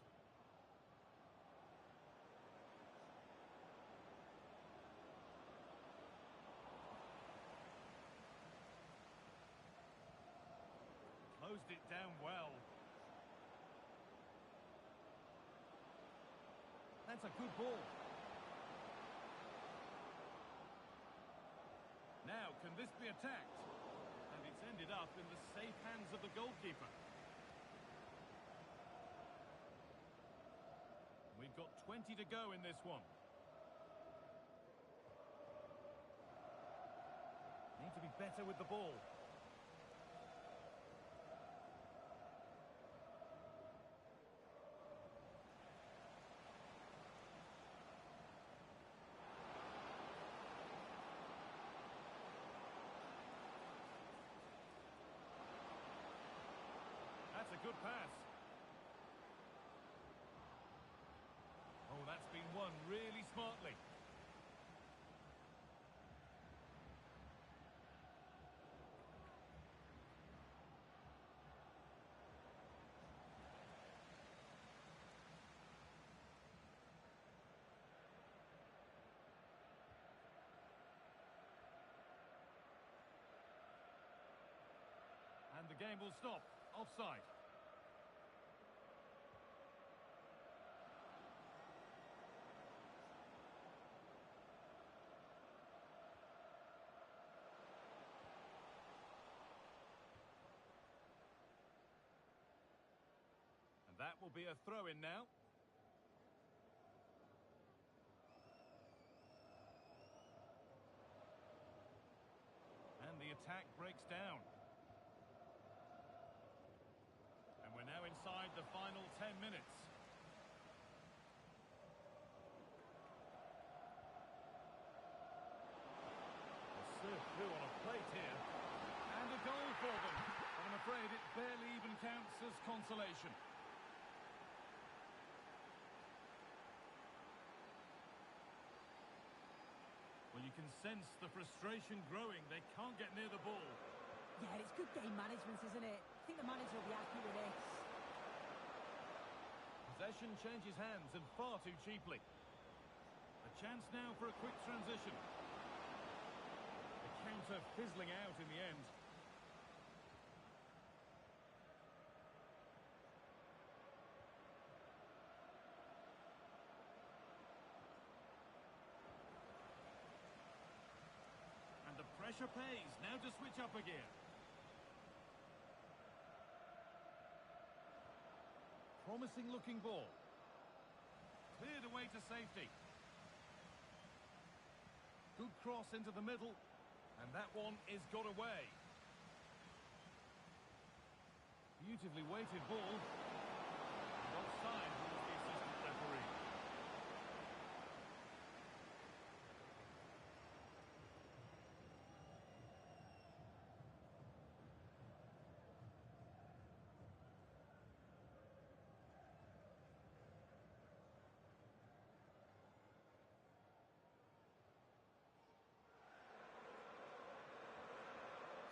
F: Closed it down well. That's a good ball. Now, can this be attacked? And it's ended up in the safe hands of the goalkeeper. We've got 20 to go in this one. Need to be better with the ball. That's a good pass. Oh, that's been won really smartly. And the game will stop. Offside. And that will be a throw-in now. And the attack breaks down. And we're now inside the final 10 minutes. through on a plate here. And a goal for them. But I'm afraid it barely even counts as consolation. Well, you can sense the frustration growing. They can't get near the ball.
C: Yeah, it's good game management, isn't it? I think the manager will be happy with this.
F: Possession changes hands and far too cheaply. A chance now for a quick transition. The counter fizzling out in the end. And the pressure pays. Now to switch up again. Promising looking ball. Cleared away to safety. Good cross into the middle. And that one is got away. Beautifully weighted ball. And offside rules the assistant referee.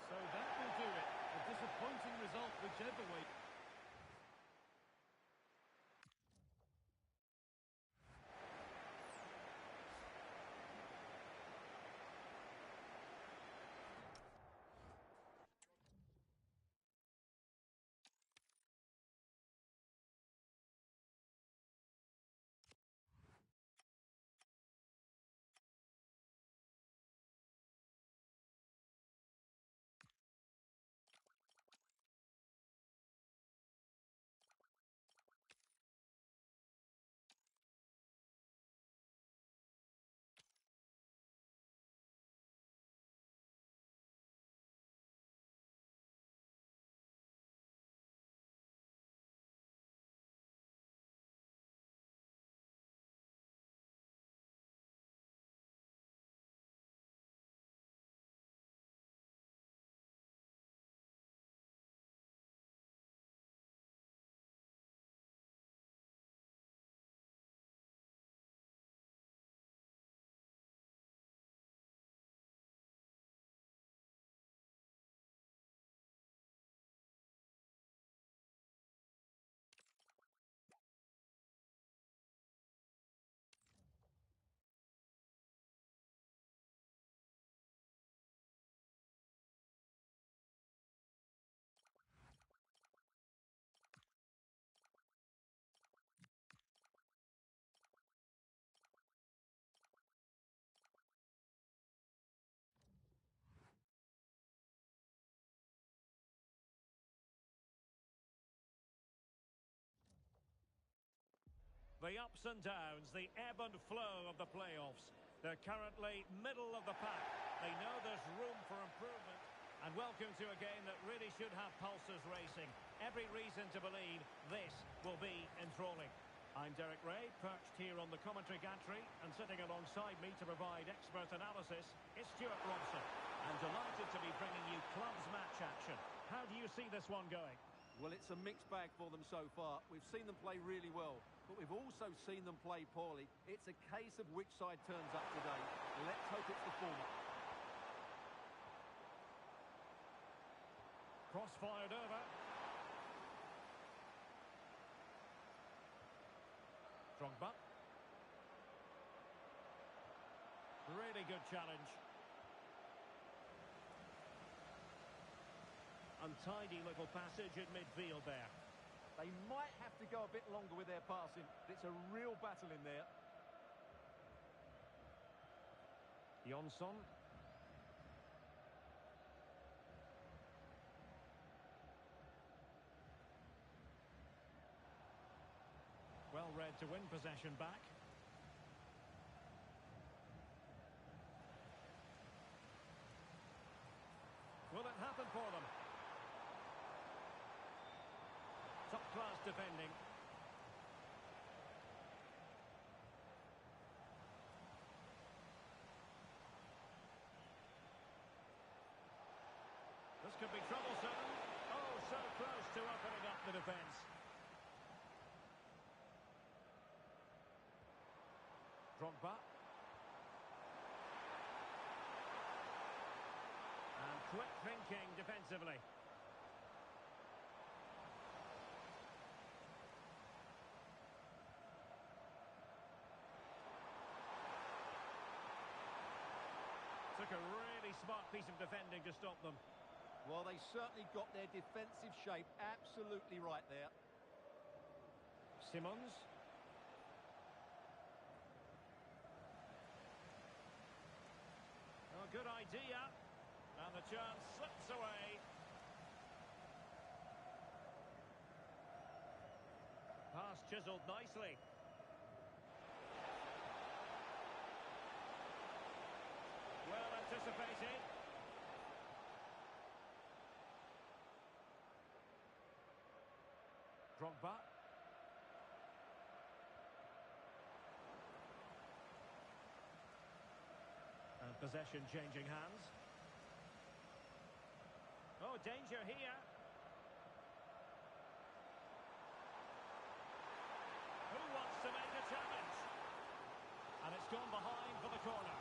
F: So that will do it. A disappointing result whichever way.
B: The ups and downs, the ebb and flow of the playoffs. They're currently middle of the pack. They know there's room for improvement. And welcome to a game that really should have pulses racing. Every reason to believe this will be enthralling. I'm Derek Ray, perched here on the commentary gantry, and sitting alongside me to provide expert analysis is Stuart Robson. I'm delighted to be bringing you clubs match action. How do you see this one going?
D: Well, it's a mixed bag for them so far. We've seen them play really well, but we've also seen them play poorly. It's a case of which side turns up today. Let's hope it's the former.
B: Cross fired over. Drogba. Really good challenge. Untidy little passage in midfield there.
D: They might have to go a bit longer with their passing. It's a real battle in there.
B: Jonsson. Well read to win possession back. Will it happen for them? Top-class defending. could be troublesome. Oh, so close to opening up the defence. Drogba. And quick thinking defensively. Took a really smart piece of defending to stop them.
D: Well, they certainly got their defensive shape absolutely right there.
B: Simons. Oh, good idea. And the chance slips away. Pass chiselled nicely. Well anticipated. Drogba. And possession changing hands. Oh, danger here. Who wants to make a challenge? And it's gone behind for the corner.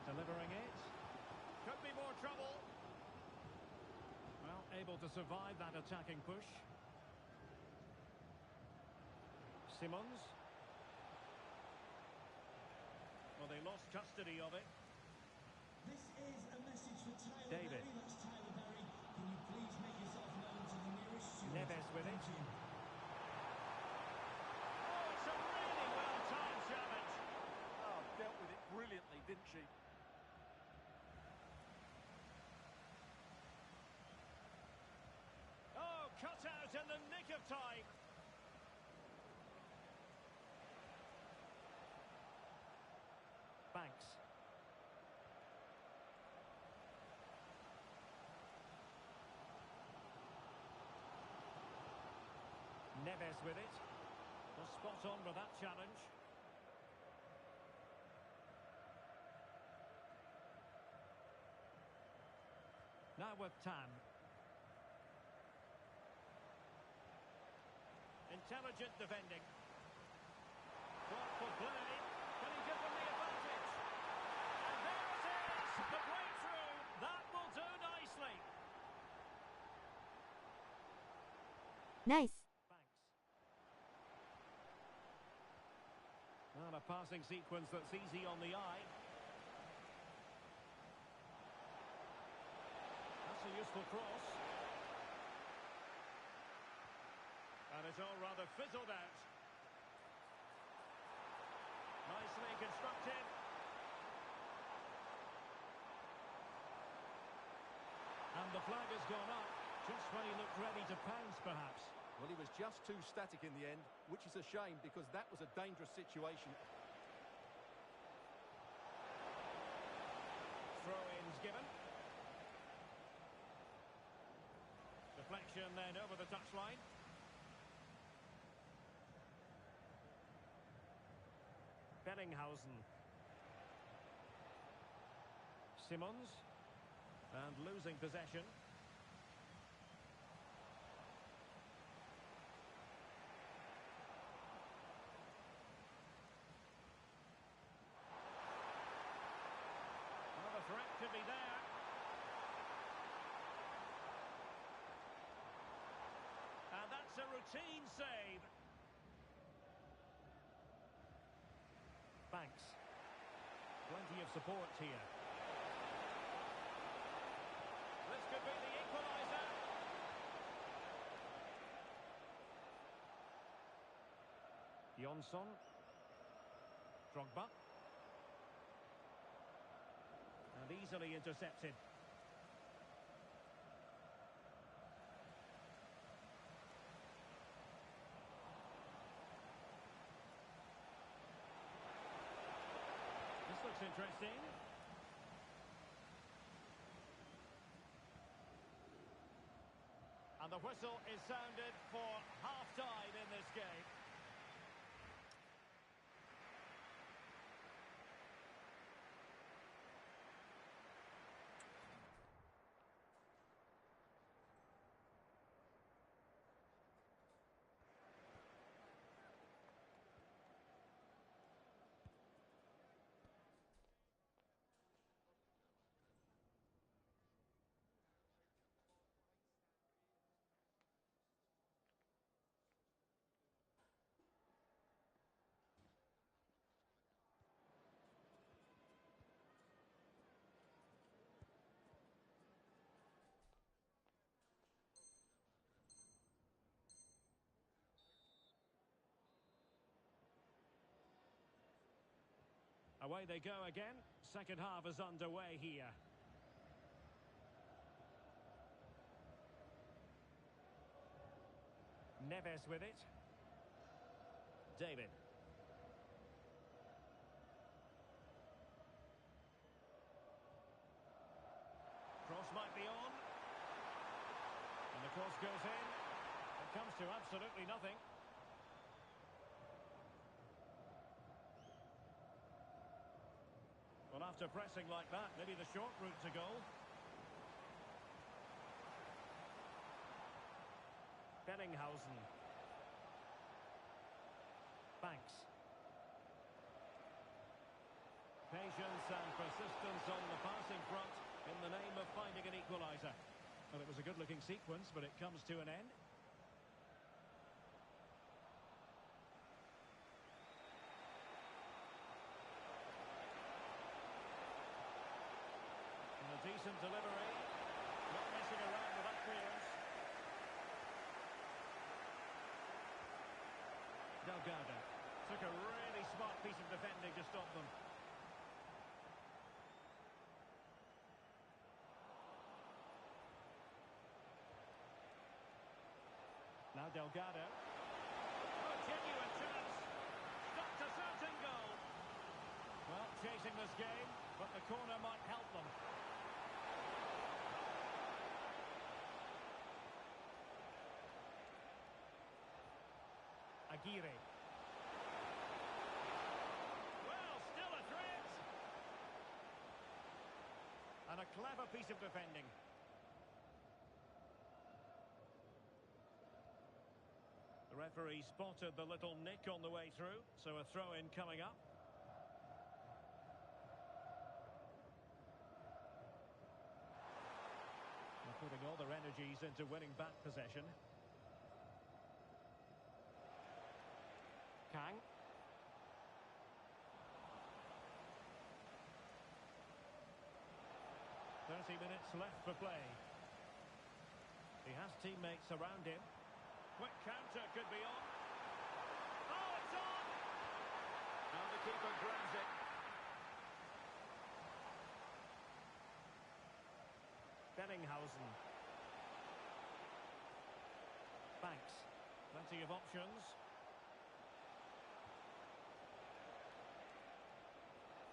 B: Delivering it. Could be more trouble. Well, able to survive that attacking push. Simons. Well, they lost custody of it.
E: This is a message for Tyler
B: David.
E: Berry. That's Tyler Berry. Can you please make yourself known to the nearest student?
B: Neves with it.
E: Thank you.
B: Oh, it's a really well-timed challenge.
D: Oh, dealt with it brilliantly, didn't she?
B: Oh, cut out in the nick of time. Banks. Neves with it. Was spot on with that challenge. Now with Tan. Intelligent defending. Thoughtful play. Can he give them the advantage? And there it is! The breakthrough! That will do nicely.
A: Nice.
B: Banks. Well, a passing sequence that's easy on the eye. That's a useful cross. And it's all rather fizzled out. Nicely constructed. And the flag has gone up, just when he looked ready to pounce, perhaps.
D: Well, he was just too static in the end, which is a shame because that was a dangerous situation.
B: Throw-ins given. Deflection then over the touchline. Bellinghausen. Simons. And losing possession. Well, the threat could be there. And that's a routine save. Banks. Plenty of support here. This could be the equaliser. Jonsson. Drogba. And easily intercepted. This looks interesting. And the whistle is sounded for half-time in this game. Away they go again. Second half is underway here. Neves with it. David. Cross might be on. And the cross goes in. It comes to absolutely nothing. Well, after pressing like that, maybe the short route to goal. Bellinghausen. Banks. Patience and persistence on the passing front in the name of finding an equaliser. Well, it was a good-looking sequence, but it comes to an end. And a decent delivery. Not messing around with that clearance. Delgado took a really smart piece of defending to stop them. Now Delgado. Oh, genuine chance. Stopped a certain goal. Well, chasing this game, but the corner might help them. Aguirre. Well, still a threat. And a clever piece of defending. The referee spotted the little nick on the way through, so a throw-in coming up. They're putting all their energies into winning back possession. Kang. "30 minutes left for play. He has teammates around him. Quick counter could be on. Oh, it's on! Now the keeper grabs it. Bellinghausen. Banks. Plenty of options.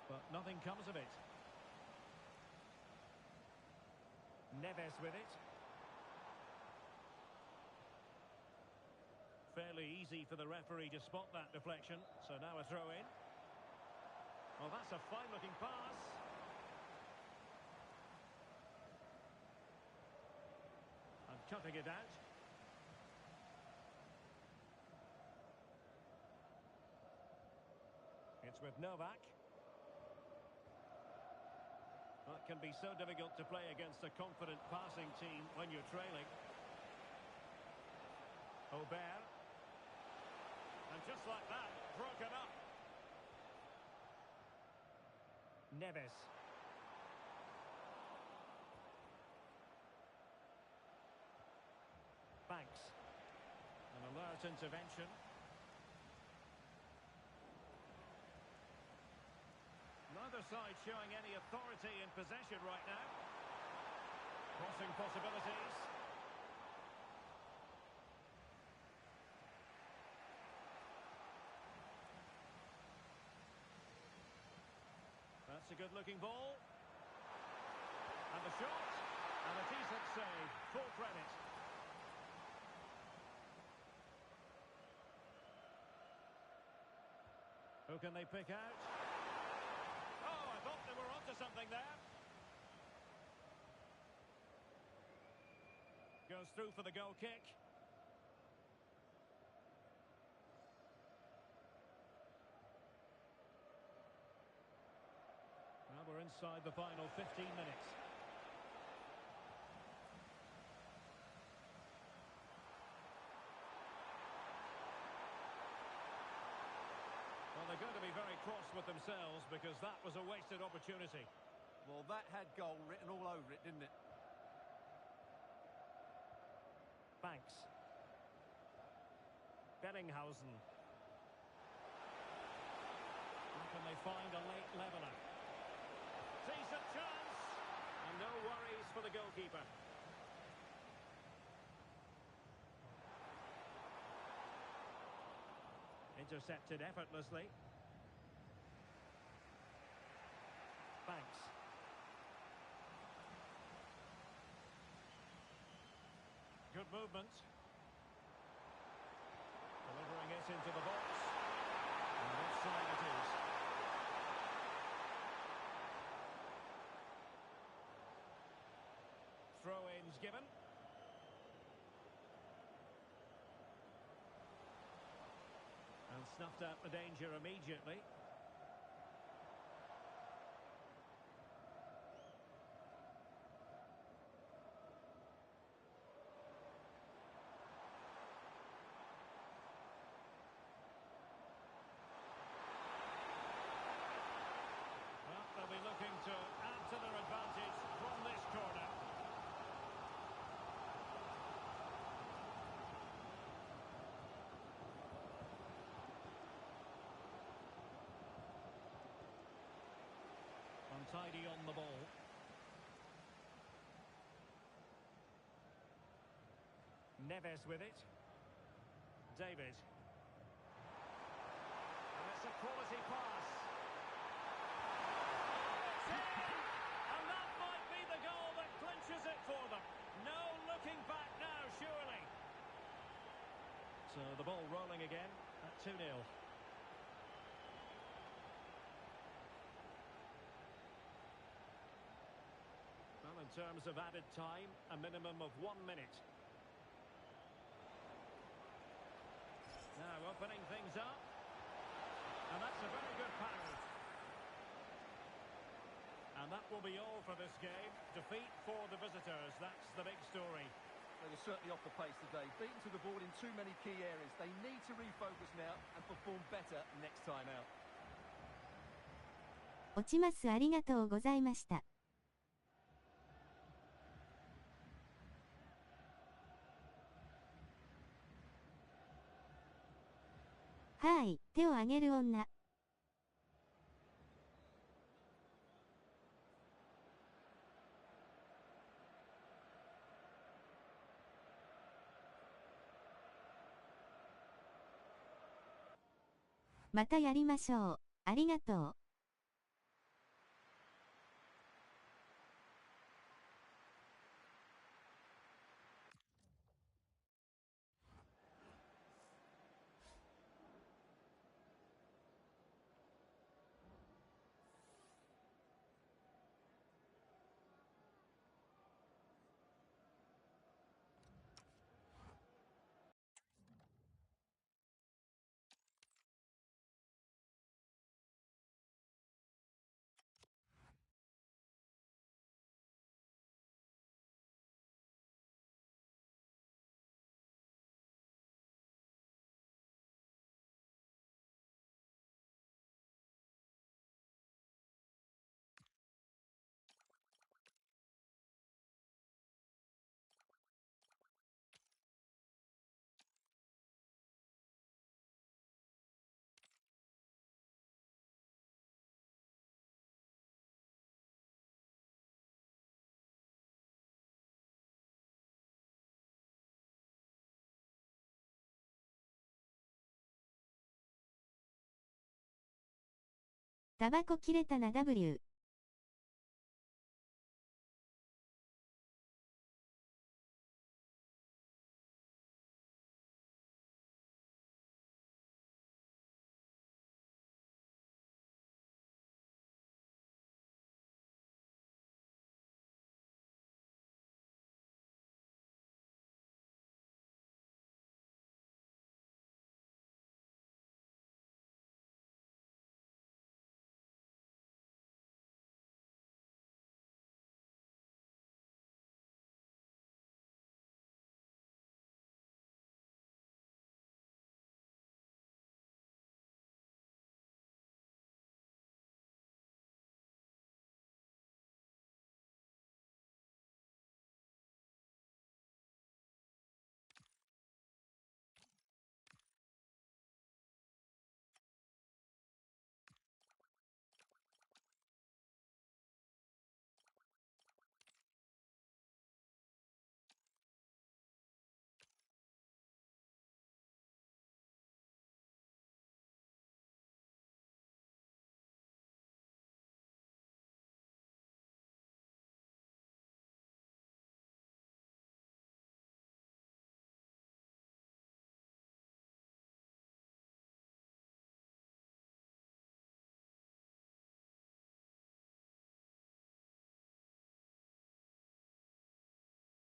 B: But nothing comes of it. Neves with it. Fairly easy for the referee to spot that deflection, so now a throw-in. Well, that's a fine-looking pass. And cutting it out. It's with Novak. Well, it can be so difficult to play against a confident passing team when you're trailing. Aubert. And just like that, broken up. Neves. Banks. An alert intervention. Neither side showing any authority in possession right now. Crossing possibilities. That's a good-looking ball. And the shot. And a decent save. Full credit. Who can they pick out? Oh, I thought they were onto something there. Goes through for the goal kick. Now we're inside the final 15 minutes. Well, they're going to be very cross with themselves because that was a wasted opportunity.
D: Well, that had goal written all over it, didn't it?
B: Banks. Bellinghausen. Can they find a late leveller? Decent chance! And no worries for the goalkeeper. Intercepted effortlessly. Banks. Good movement. Delivering it into the box. And offside it is. Throw-ins given. And snuffed out the danger immediately. Well, they'll be looking to add to their advantage from this corner. Untidy on the ball. Neves with it. David. And it's a quality pass. It's in! And that might be the goal that clinches it for them. No looking back now, surely. So the ball rolling again at 2-0. Well, in terms of added time, a minimum of 1 minute. Now opening things up. And that's a very good pass. And that will be all for this game. Defeat for the visitors. That's the big story.
D: They were certainly off the pace today. Beaten to the ball in too many key areas. They need to refocus now and perform better next time out.
A: 落ちます。ありがとうございました。はい、手を挙げる女。またやりましょう。ありがとう。タバコ切れたな W。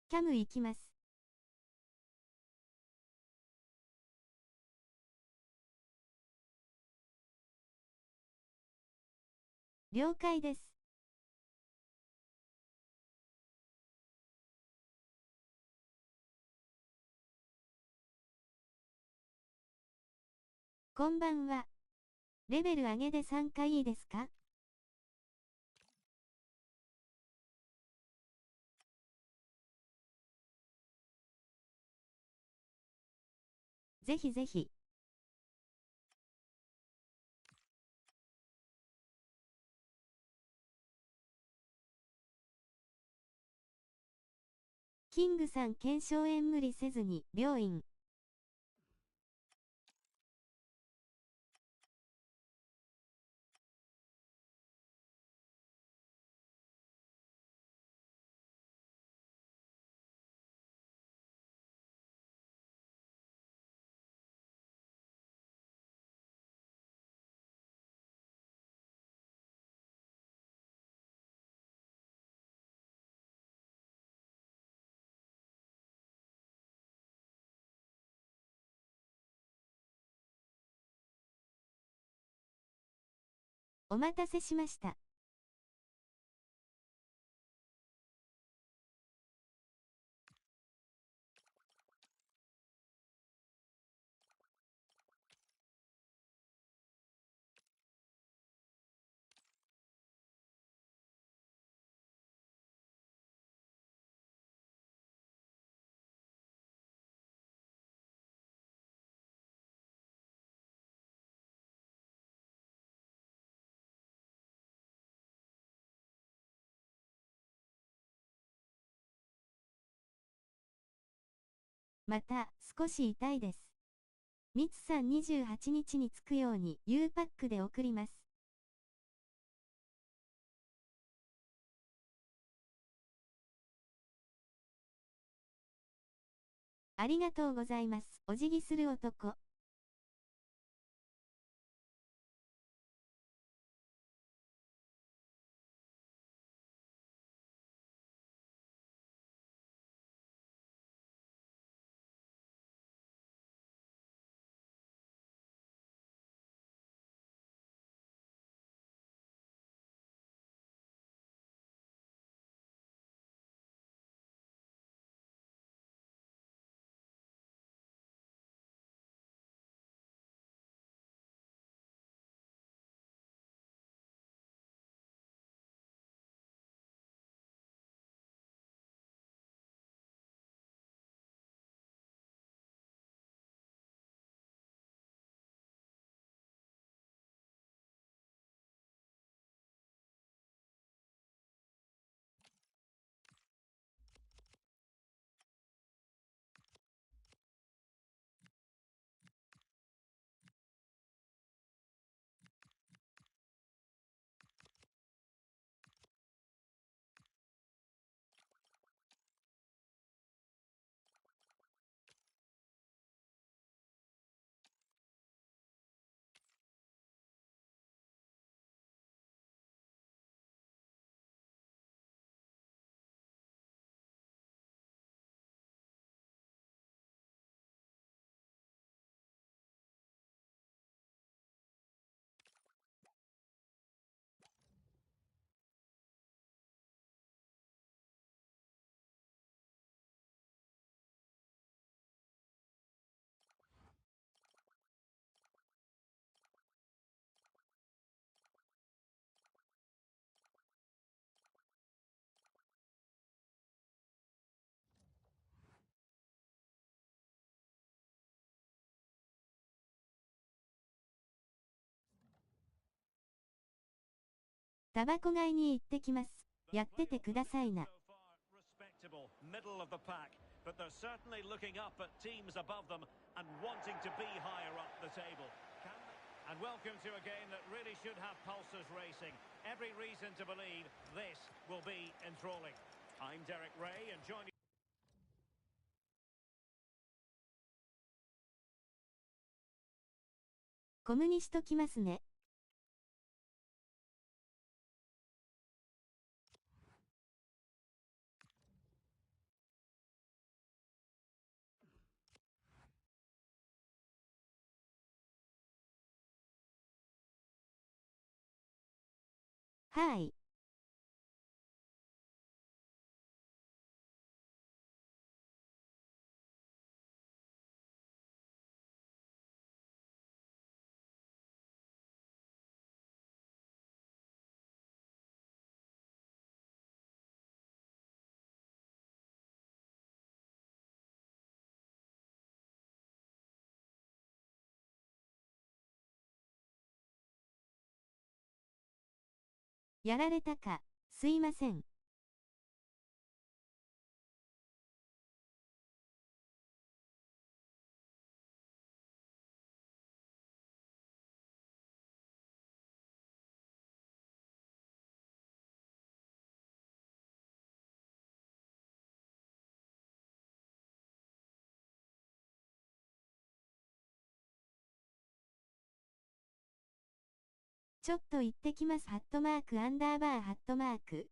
A: キャム行きます。了解です。こんばんは。レベル上げで参加いいですか？ぜひぜひ。キングさん腱鞘炎無理せずに病院。お待たせしました。また、少し痛いです。ミツさん28日に着くように U パックで送ります。ありがとうございます。お辞儀する男。タバコ買いに行ってきます。やっててくださいな。
B: Respectable, middle of the pack, but they're certainly looking up at teams above them and wanting to be higher up the table. And welcome to a game that really should have pulses racing. Every reason to believe this will be enthralling. I'm Derek Ray and joining
A: コムにしときますね。はい。やられたか、すいません。ちょっと行ってきます。ハットマークアンダーバーハットマーク。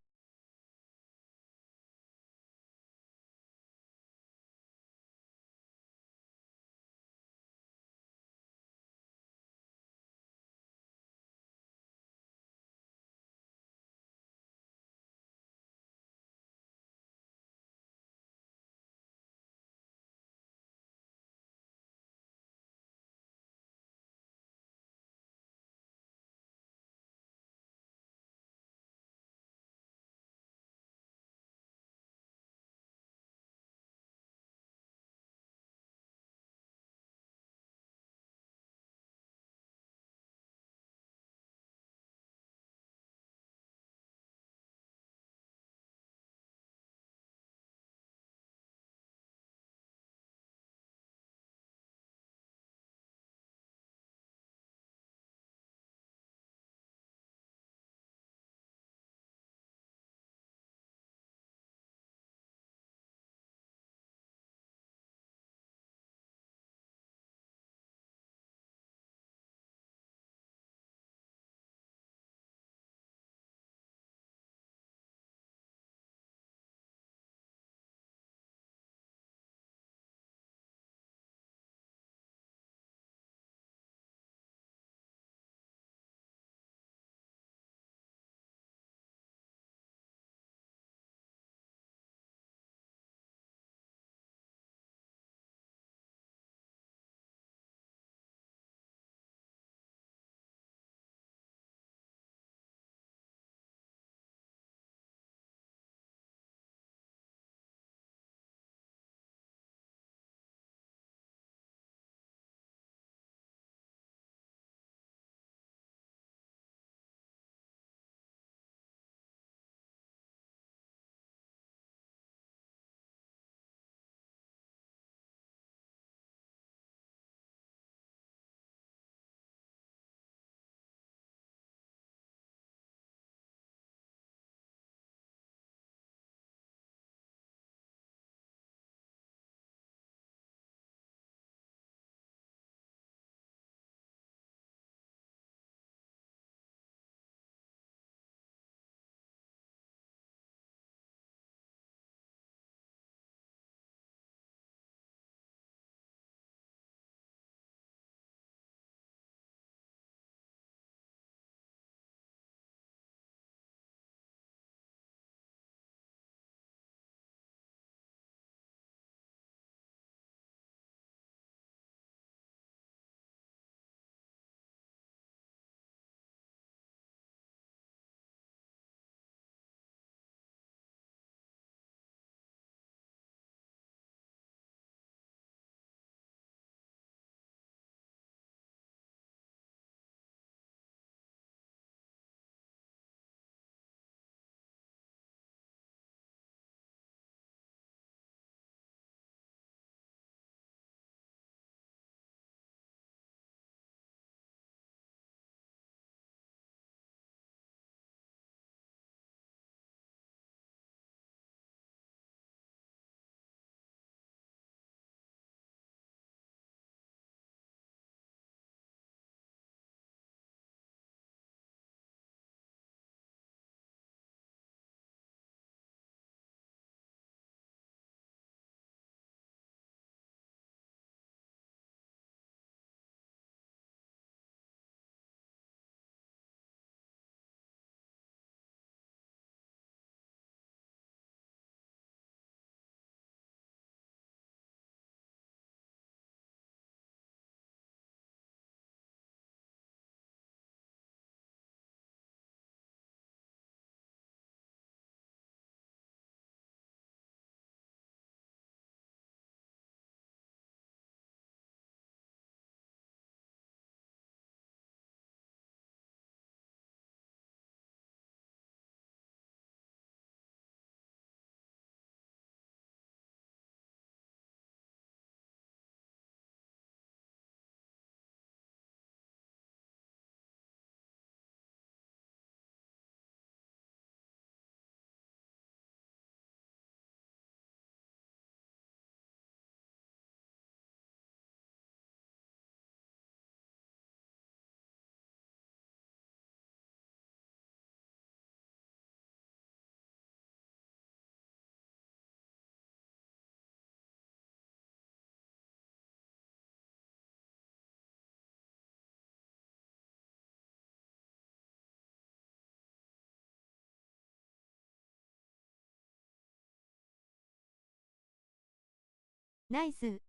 A: ナイス。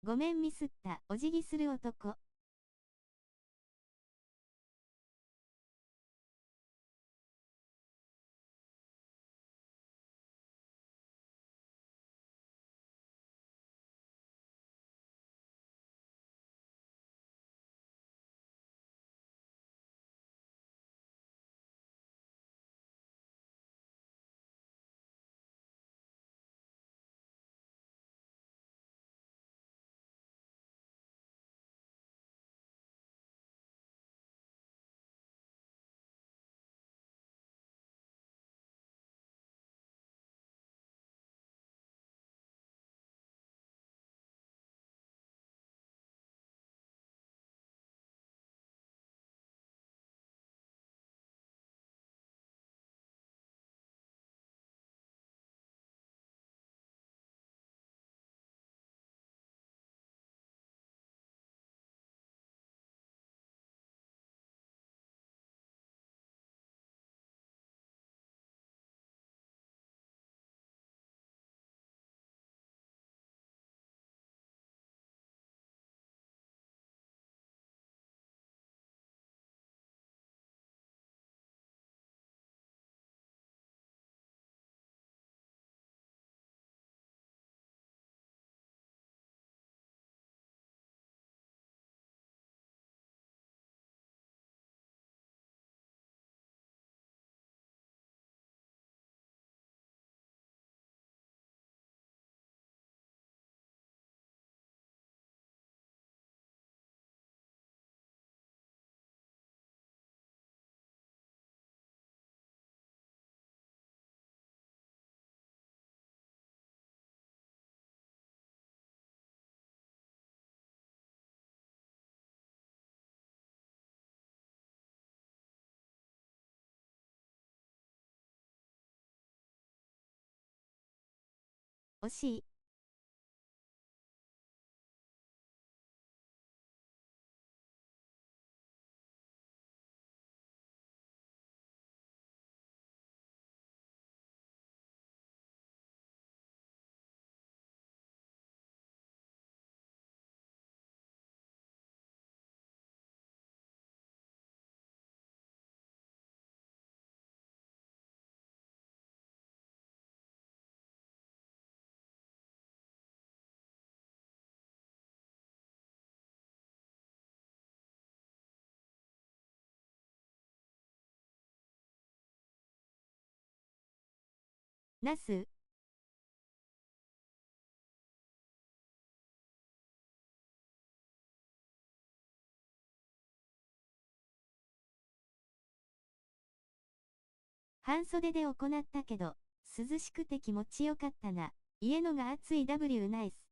A: ごめんミスった。お辞儀する男。惜しい。ナス。半袖で行ったけど、涼しくて気持ちよかったな。家のが暑い W ナイス。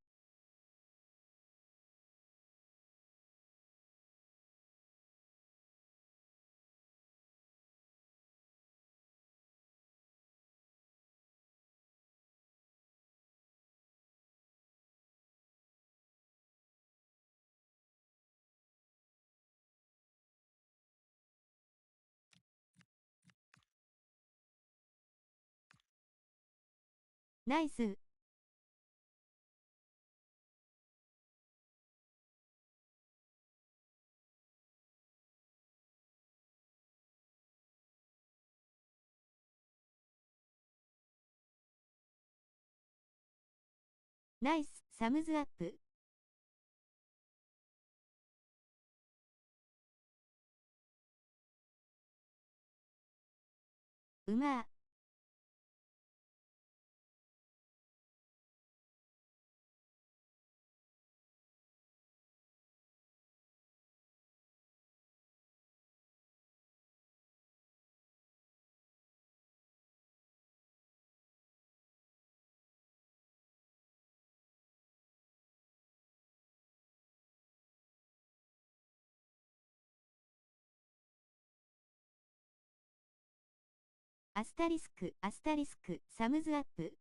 A: ナイス。ナイス、サムズアップ。うまー。アスタリスク、アスタリスク、サムズアップ。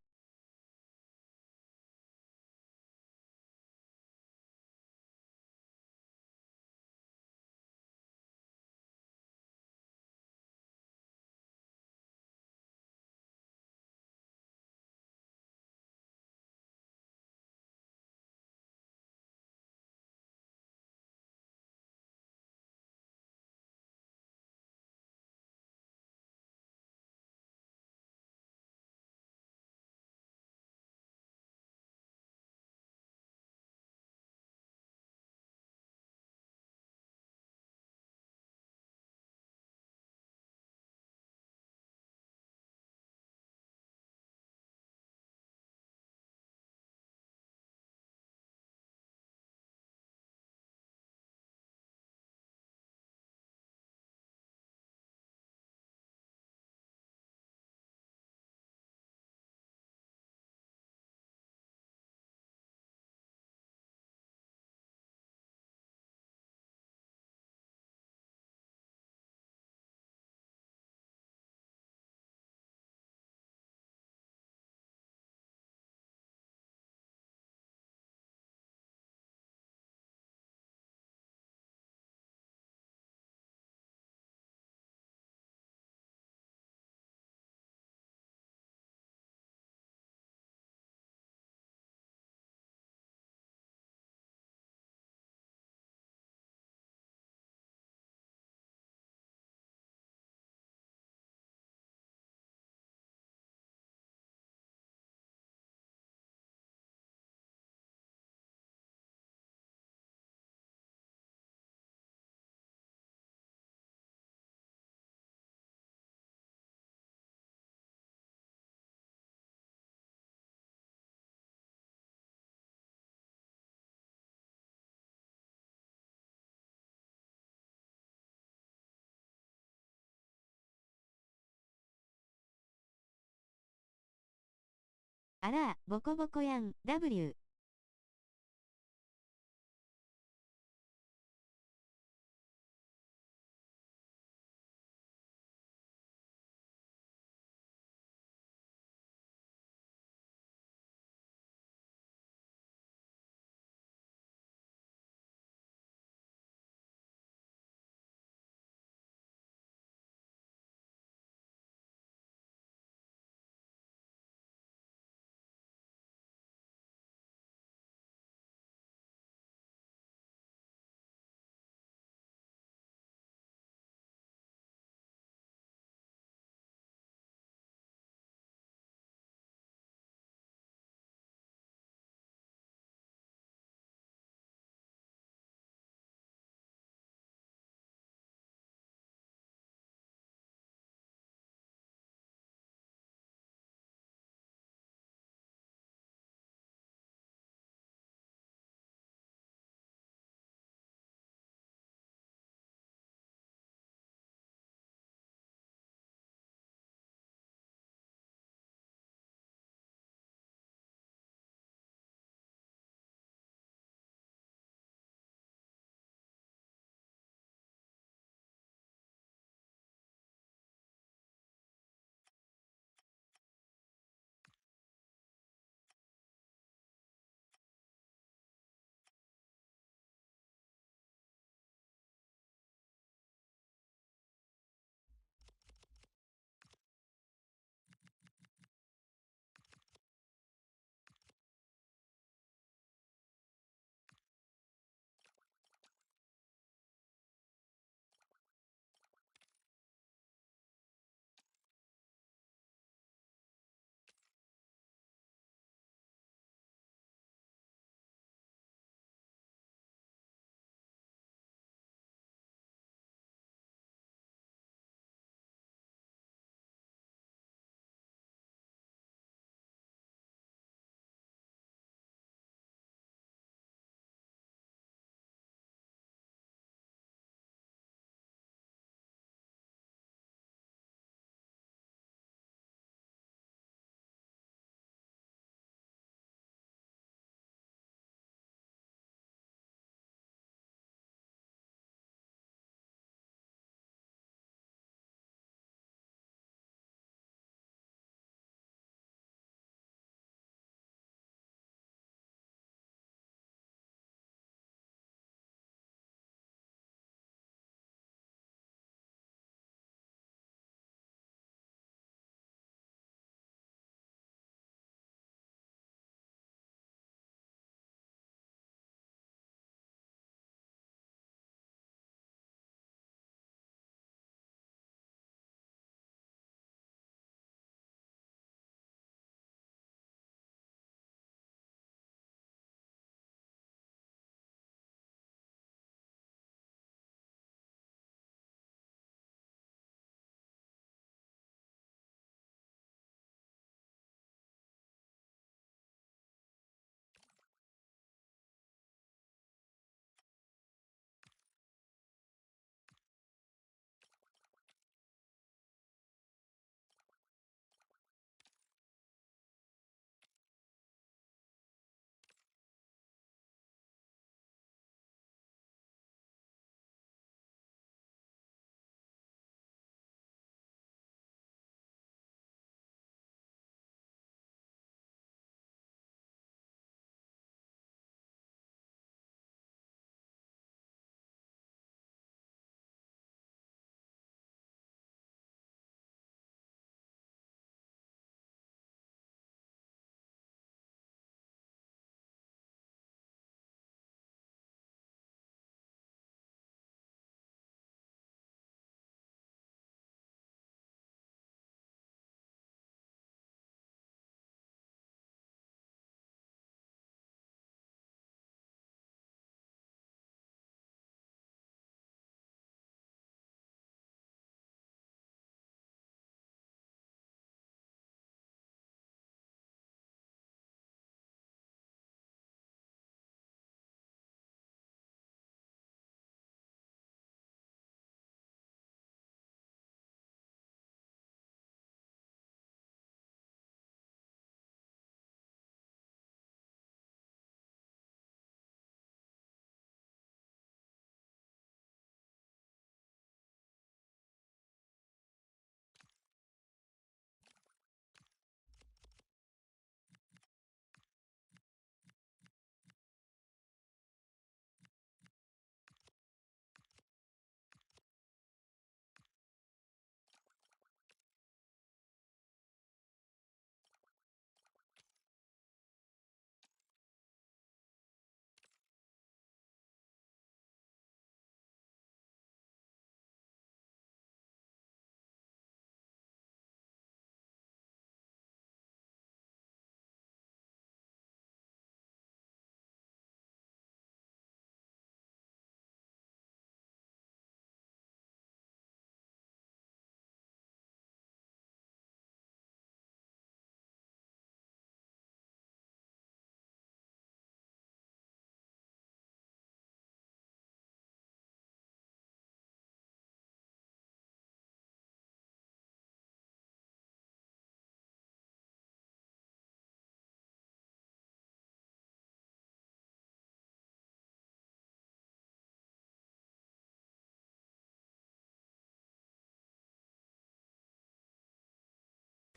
A: あら、ボコボコやん、W。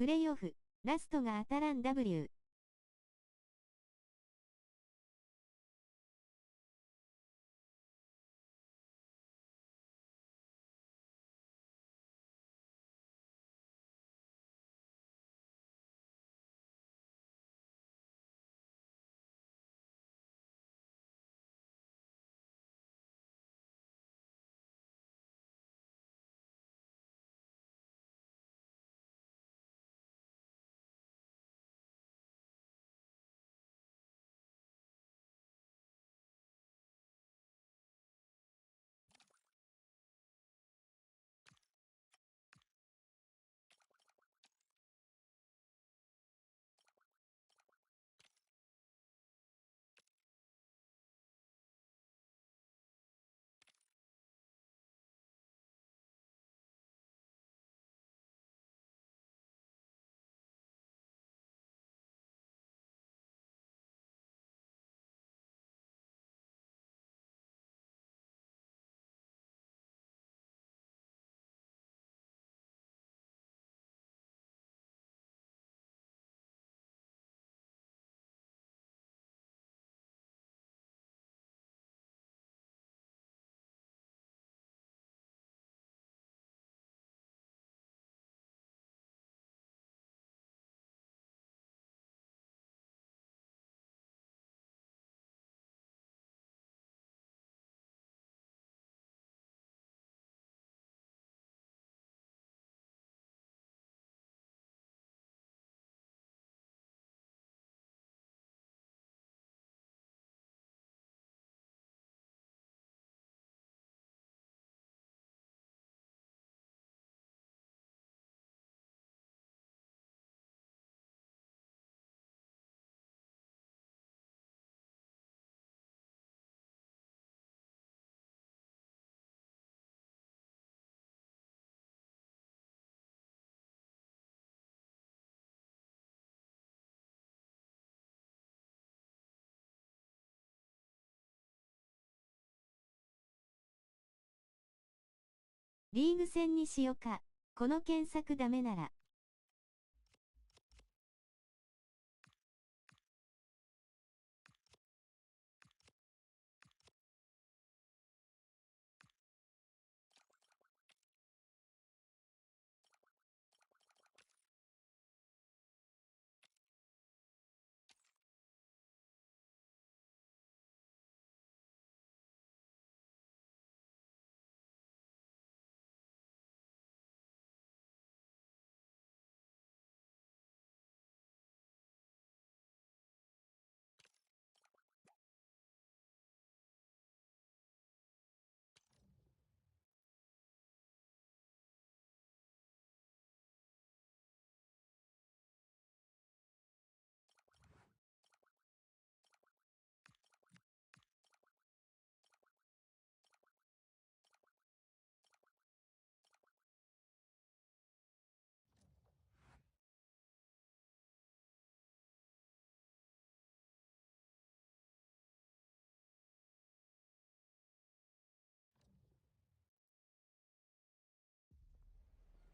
A: プレイオフ、ラストが当たらん W。リーグ戦にしよか。この検索ダメなら。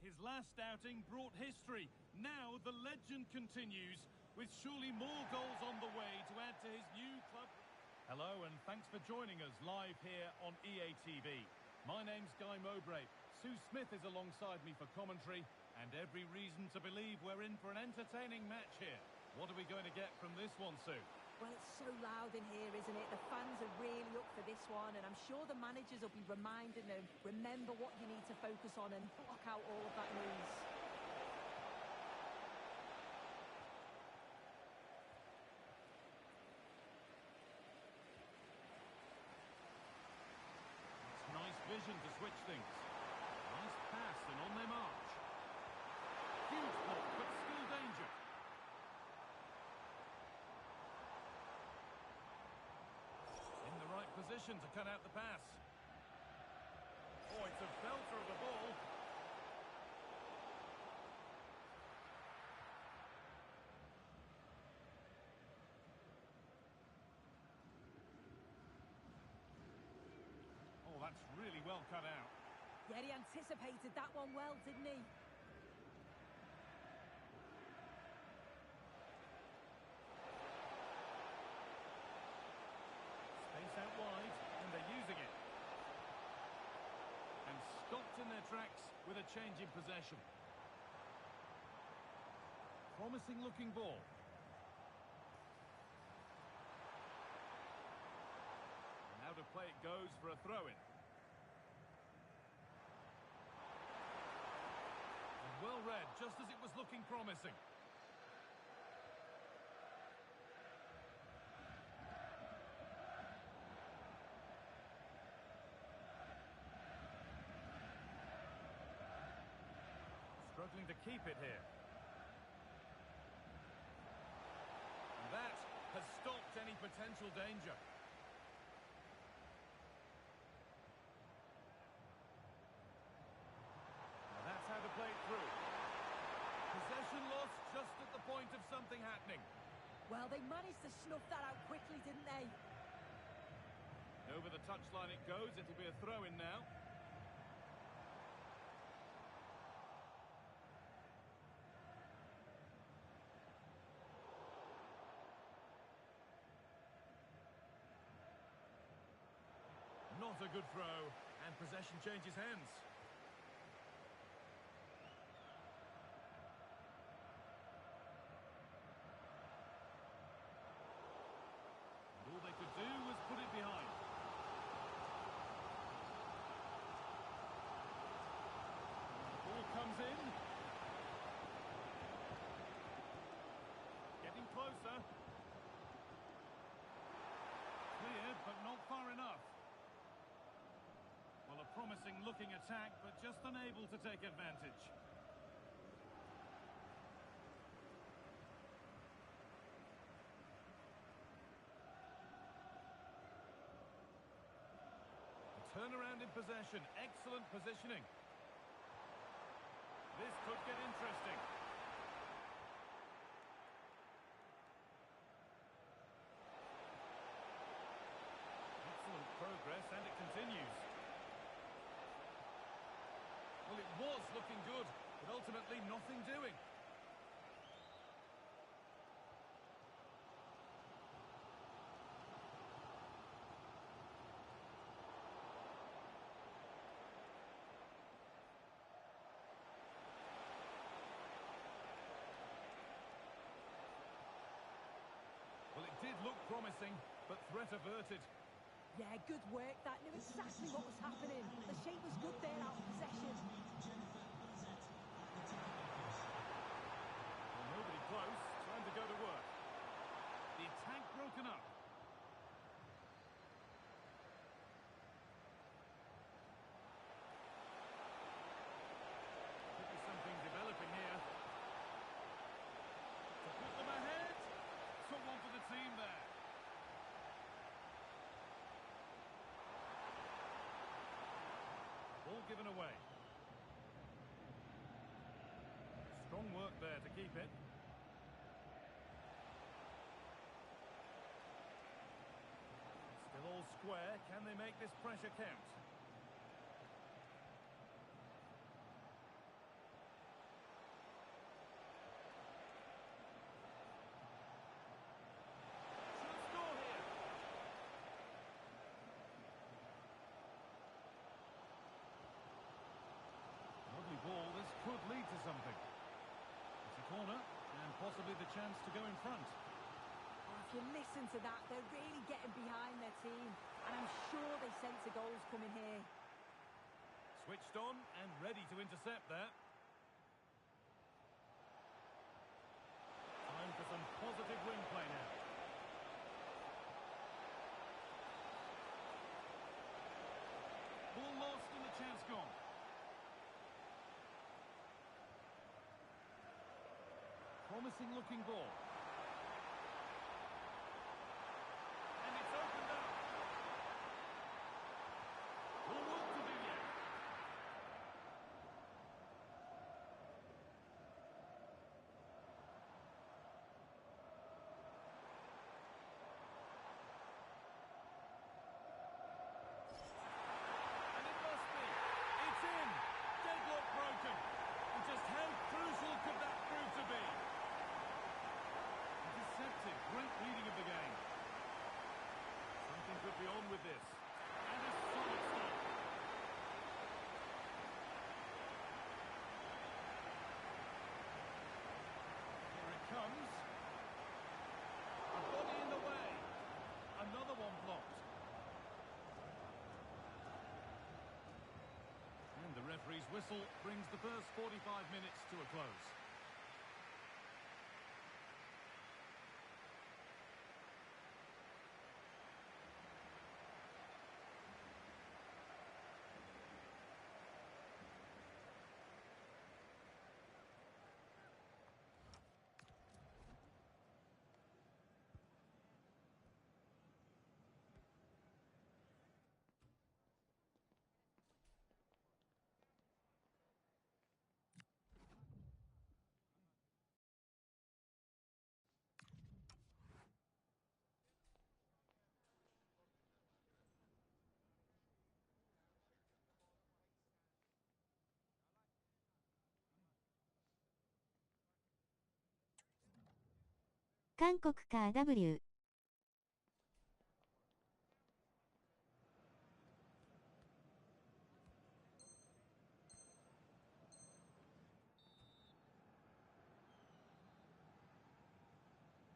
F: His last outing brought history. Now the legend continues, with surely more goals on the way to add to his new club. Hello and thanks for joining us live here on EA TV. My name's Guy Mowbray. Sue Smith is alongside me for commentary, and every reason to believe we're in for an entertaining match here. What are we going to get from this one, Sue?
C: Well, it's so loud in here, isn't it? The fans are really up for this one, and I'm sure the managers will be reminding them, remember what you need to focus on and block out all of that noise.
F: It's nice vision to switch things. Nice pass and on their march. Huge block, but still danger. In the right position to cut out the pass. Oh, it's a belter of a ball. Oh, that's really well cut out.
C: Yeah, he anticipated that one well, didn't he?
F: tracks with a change in possession. Promising looking ball. And now to play it goes for a throw-in. And well read, just as it was looking promising. Struggling to keep it here. And that has stopped any potential danger. Now that's how to play it through. Possession lost just at the point of something happening.
C: Well, they managed to snuff that out quickly, didn't they?
F: Over the touchline it goes. It'll be a throw-in now. Not a good throw, and possession changes hands. And all they could do was put it behind. The ball comes in. Getting closer. Cleared, but not far enough. Well, a promising looking attack, but just unable to take advantage. Turnaround in possession, excellent positioning. This could get interesting. Excellent progress, and it continues. Well, it was looking good, but ultimately nothing doing. Well, it did look promising, but threat averted.
C: Yeah, good work. That knew exactly what was happening. The shape was good there out of possession.
F: Well, nobody close. Time to go to work. The attack broken up. Could be something developing here. To put them ahead. Someone for the team there. Ball given away. Strong work there to keep it. Still all square. Can they make this pressure count? Should score here. Lovely ball. This could lead to something. It's a corner and possibly the chance to go in front.
C: Oh, if you listen to that, they're really getting behind their team. And I'm sure they sense a goal's coming here.
F: Switched on and ready to intercept there. Time for some positive wing play now. Ball lost and the chance gone. Promising looking ball. And it's opened up. More work to do yet. And it must be. It's in. Deadlock broken. And just how crucial could that prove to be? whistle brings the first 45 minutes to a close.
A: 韓国か W。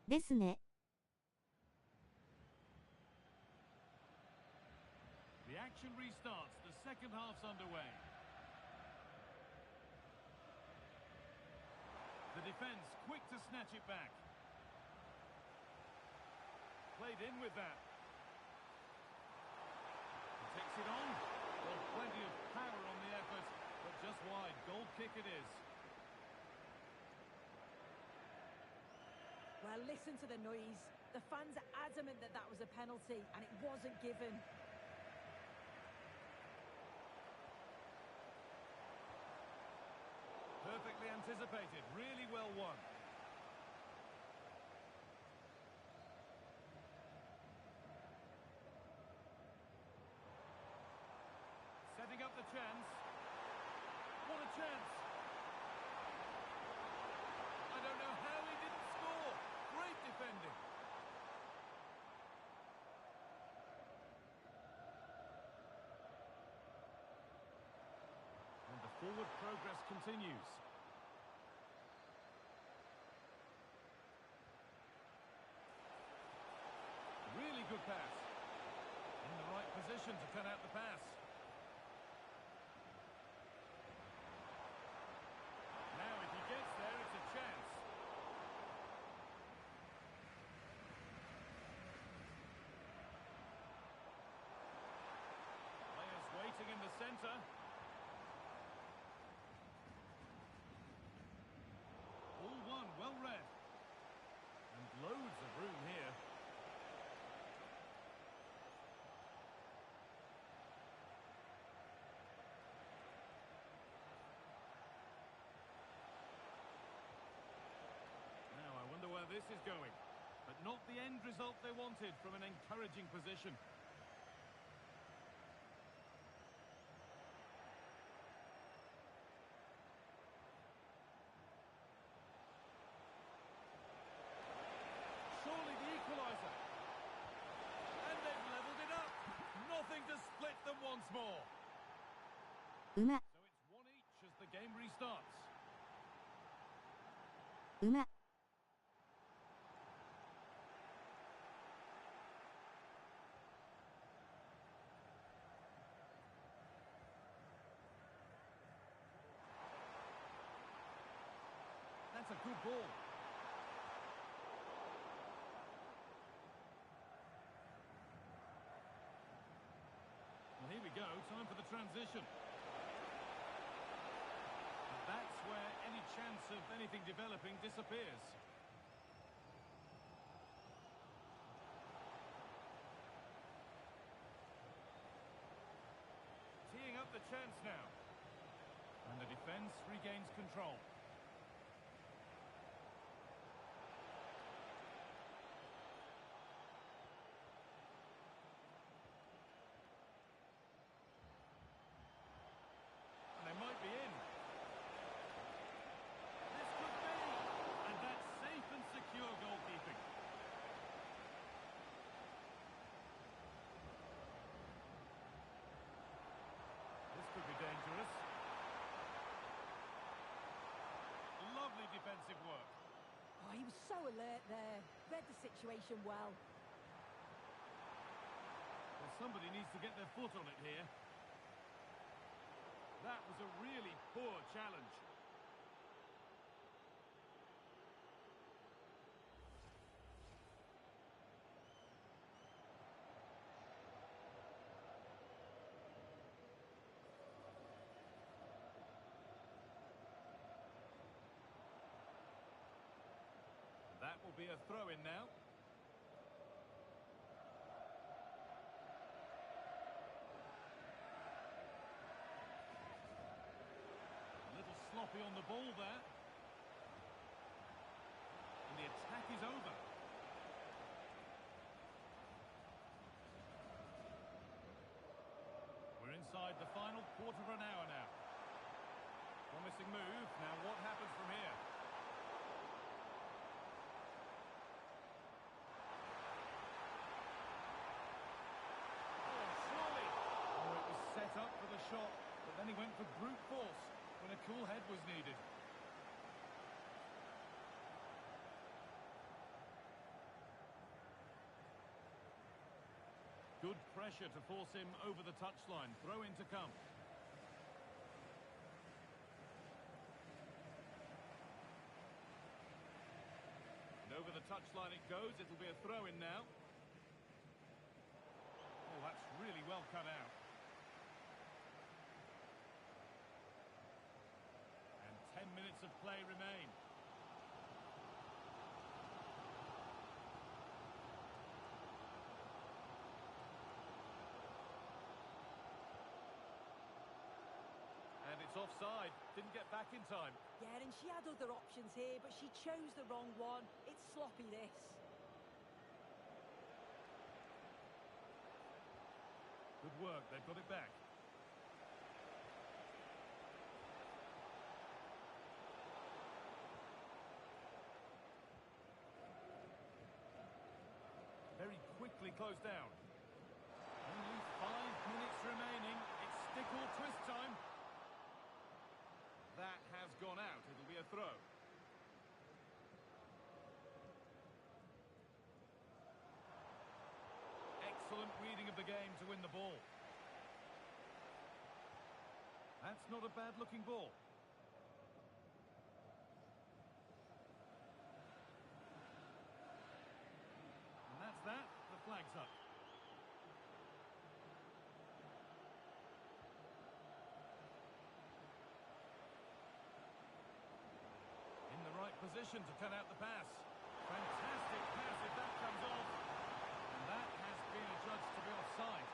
A: ですね。
F: The action restarts. The second half's underway. The defence quick to snatch it back. Played in with that. He takes it on. Well, plenty of power on the effort, but just wide. Goal kick it is.
C: Well, listen to the noise. The fans are adamant that that was a penalty, and it wasn't given.
F: Perfectly anticipated. Really well won. Setting up the chance. What a chance! I don't know how he didn't score. Great defending. And the forward progress continues. Really good pass. In the right position to cut out the pass. Now if he gets there, it's a chance. Players waiting in the centre. All one, well read. And loads of room here. Where this is going, but not the end result they wanted from an encouraging position. Surely the equaliser, and they've levelled it up. Nothing to split them once more. So it's one each as the game restarts. That's a good ball. Well, here we go. Time for the transition. And that's where any chance of anything developing disappears. Teeing up the chance now. And the defence regains control. Might be in. This could be. And that's safe and secure goalkeeping. This could be dangerous. Lovely defensive work.
C: Oh, he was so alert there. Read the situation well.
F: Well, somebody needs to get their foot on it here. That was a really poor challenge. That will be a throw-in now. A little sloppy on the ball there. And the attack is over. We're inside the final quarter of an hour now. Promising move. Now what happens from here? Set up for the shot, but then he went for brute force when a cool head was needed. Good pressure to force him over the touchline. Throw in to come. And over the touchline it goes. It'll be a throw in now. Oh, that's really well cut out. 10 minutes of play remain. And it's offside. Didn't get back in time.
C: Yeah, and she had other options here, but she chose the wrong one. It's sloppy, this.
F: Good work. They've got it back. Very quickly closed down. Only 5 minutes remaining. It's stick or twist time. That has gone out. It'll be a throw. Excellent reading of the game to win the ball. That's not a bad-looking ball. That, the flag's up. In the right position to cut out the pass. Fantastic pass if that comes off. And that has been adjudged to be offside.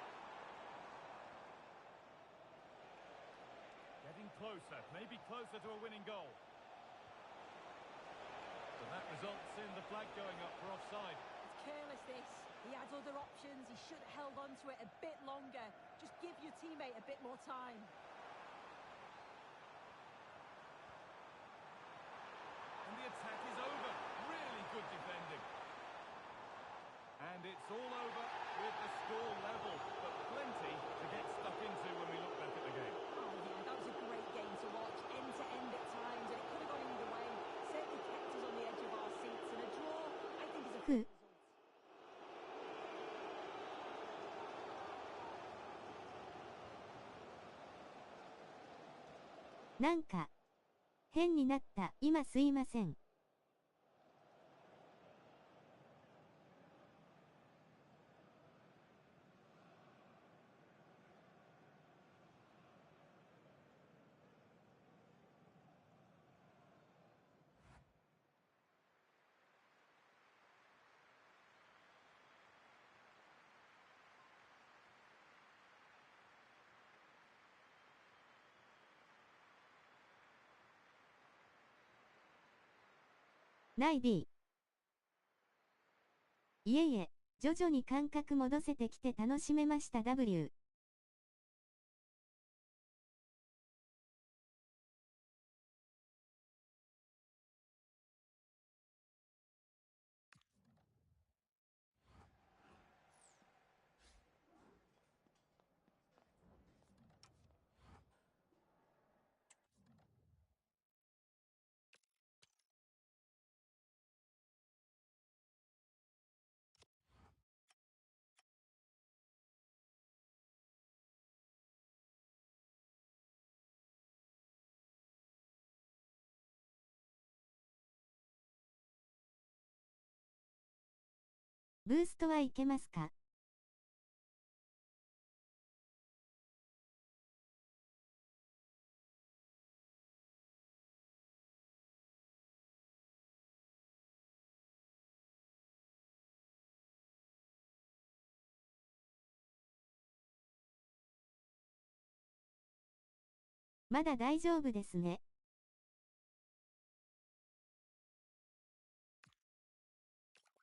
F: Getting closer, maybe closer to a winning goal. So that results in the flag going up for offside.
C: Careless, this. He had other options. He should have held on to it a bit longer. Just give your teammate a bit more time.
F: And the attack is over. Really good defending. And it's all over with the score level, but plenty to get stuck into when we look back at the game.
C: Oh yeah, that was a great game to watch, end to end at times, and it could have gone either way. Certainly kept us on the edge of our seats, and a draw, I think, is a good result.
A: なんか変になった。今すいません。ない D。いえいえ、徐々に感覚戻せてきて楽しめました W。ブーストはいけますか？まだ大丈夫ですね。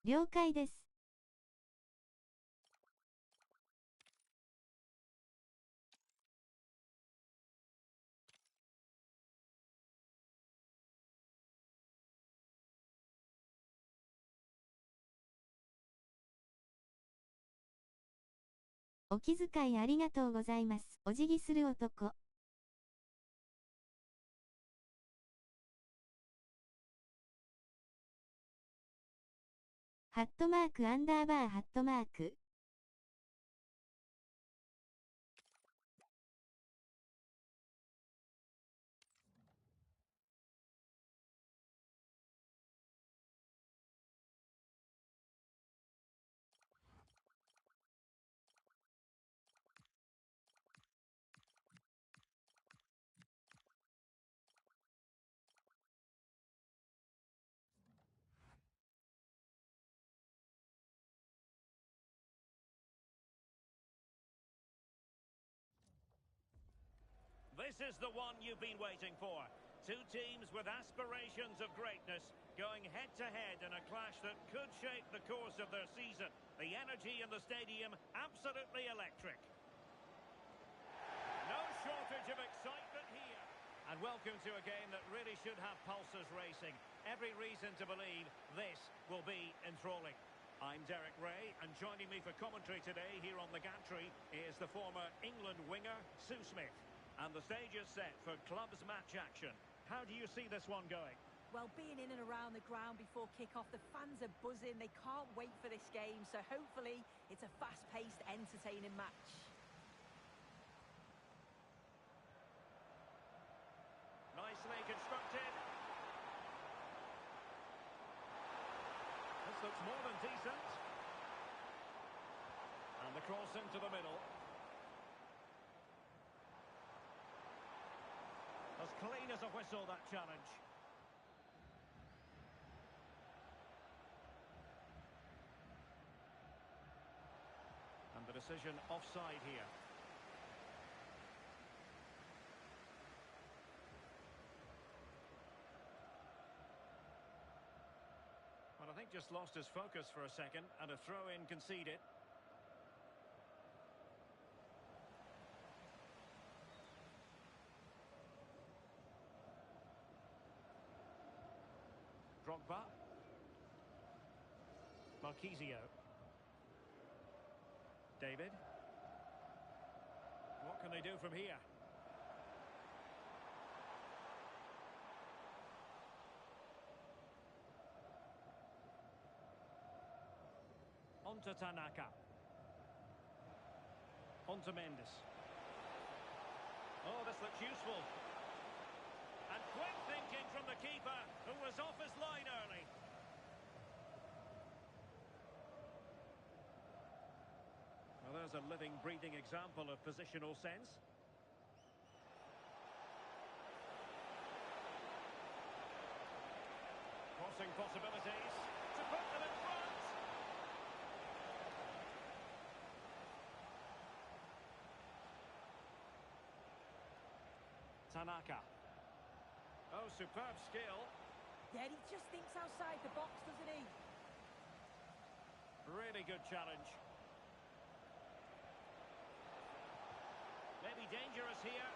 A: 了解です。お気遣いありがとうございます。お辞儀する男。ハットマークアンダーバーハットマーク。
B: This is the one you've been waiting for. Two teams with aspirations of greatness going head-to-head in a clash that could shape the course of their season. The energy in the stadium, absolutely electric. No shortage of excitement here. And welcome to a game that really should have pulses racing. Every reason to believe this will be enthralling. I'm Derek Ray, and joining me for commentary today here on the gantry is the former England winger, Sue Smith. And the stage is set for clubs match action. How do you see this one going?
C: Well, being in and around the ground before kick-off, the fans are buzzing. They can't wait for this game, so hopefully it's a fast-paced, entertaining match.
B: Nicely constructed. This looks more than decent. And the cross into the middle. As clean as a whistle, that challenge. And the decision offside here. Well, I think just lost his focus for a second, and a throw-in conceded. Drogba. Marquisio. David. What can they do from here? On to Tanaka. On to Mendes. Oh, this looks useful. And quick thinking from the keeper, who was off his line early. Well, there's a living, breathing example of positional sense. Crossing possibilities to put them in front. Tanaka. Oh, superb skill.
C: Yeah, he just thinks outside the box, doesn't he?
B: Really good challenge. Maybe dangerous here.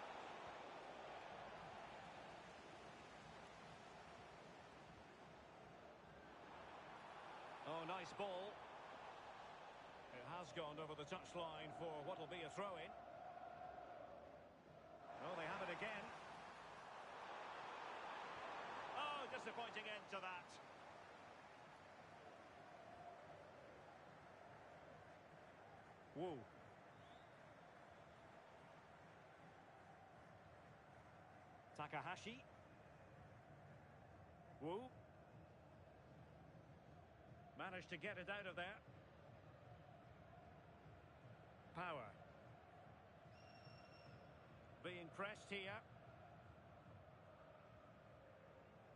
B: Oh, nice ball. It has gone over the touchline for what will be a throw-in. Oh, they have it again. Oh, disappointing end to that. Woo. Takahashi. Woo. Managed to get it out of there. Power. Being pressed here.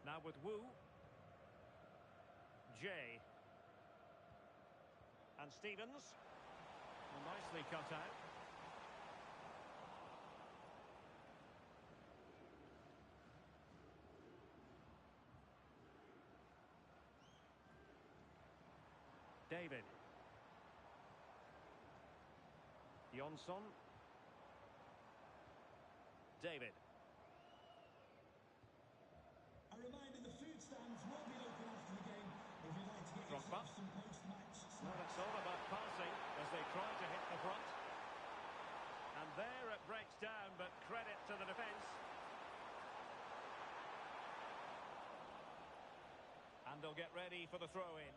B: Now with Wu. Jay. And Stevens. Well, nicely cut out. David. Jonsson. David.
E: A reminder, the food stands will be open after the game if you'd like to get
B: Drogba.
E: yourself some post-match
B: Well,
E: snacks.
B: it's all about passing as they try to hit the front. And there it breaks down, but credit to the defence. And they'll get ready for the throw-in.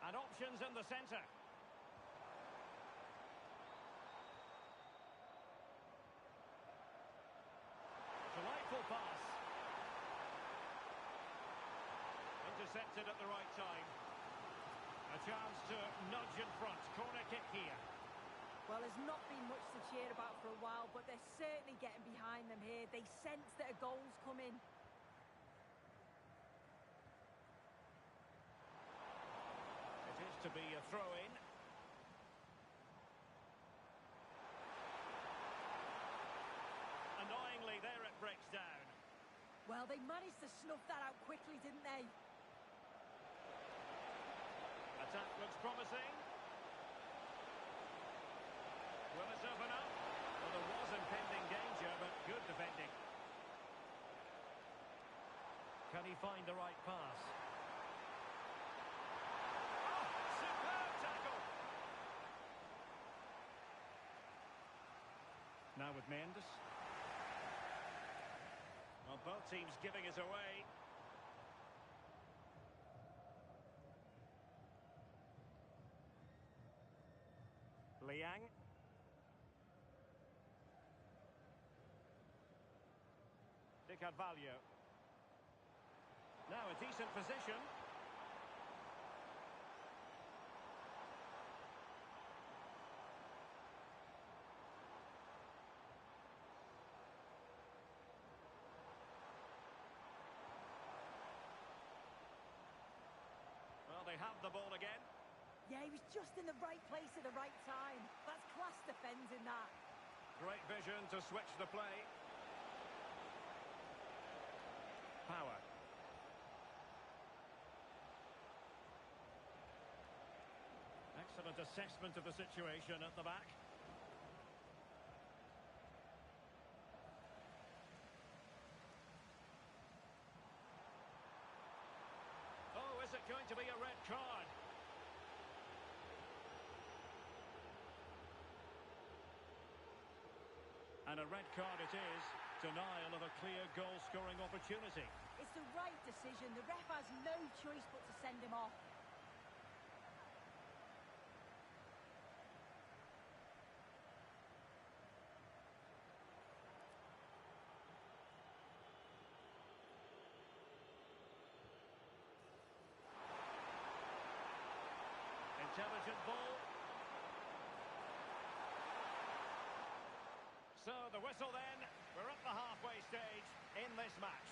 B: And options in the centre. Delightful pass. Intercepted at the right time. A chance to nudge in front. Corner kick here.
C: Well, there's not been much to cheer about for a while, but they're certainly getting behind them here. They sense that a goal's coming.
B: It is to be a throw-in. Annoyingly, there it breaks down.
C: Well, they managed to snuff that out quickly, didn't they?
B: Attack looks promising. Will it open up? Well, there was impending danger, but good defending. Can he find the right pass? Oh, superb tackle! Now with Mendes. Well, both teams giving us away. Liang. De Carvalho. Now a decent position. Well, they have the ball again.
C: Yeah, he was just in the right place at the right time. That's class defending, that.
B: Great vision to switch the play. Power. Excellent assessment of the situation at the back. Oh, is it going to be a red card? And a red card it is. Denial of a clear goal-scoring opportunity.
C: It's the right decision. The ref has no choice but to send him off.
B: Intelligent ball. So the whistle then. We're at the halfway stage in this match.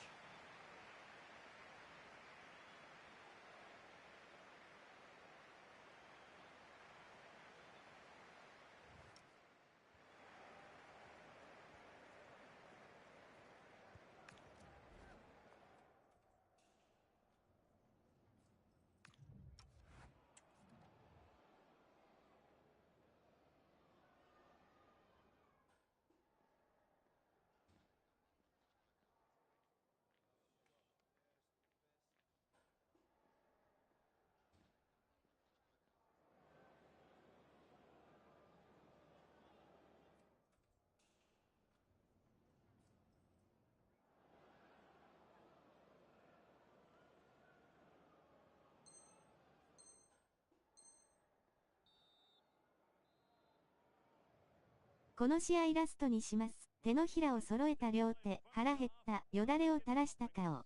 A: この試合ラストにします。手のひらを揃えた両手、腹減った、よだれを垂らした顔。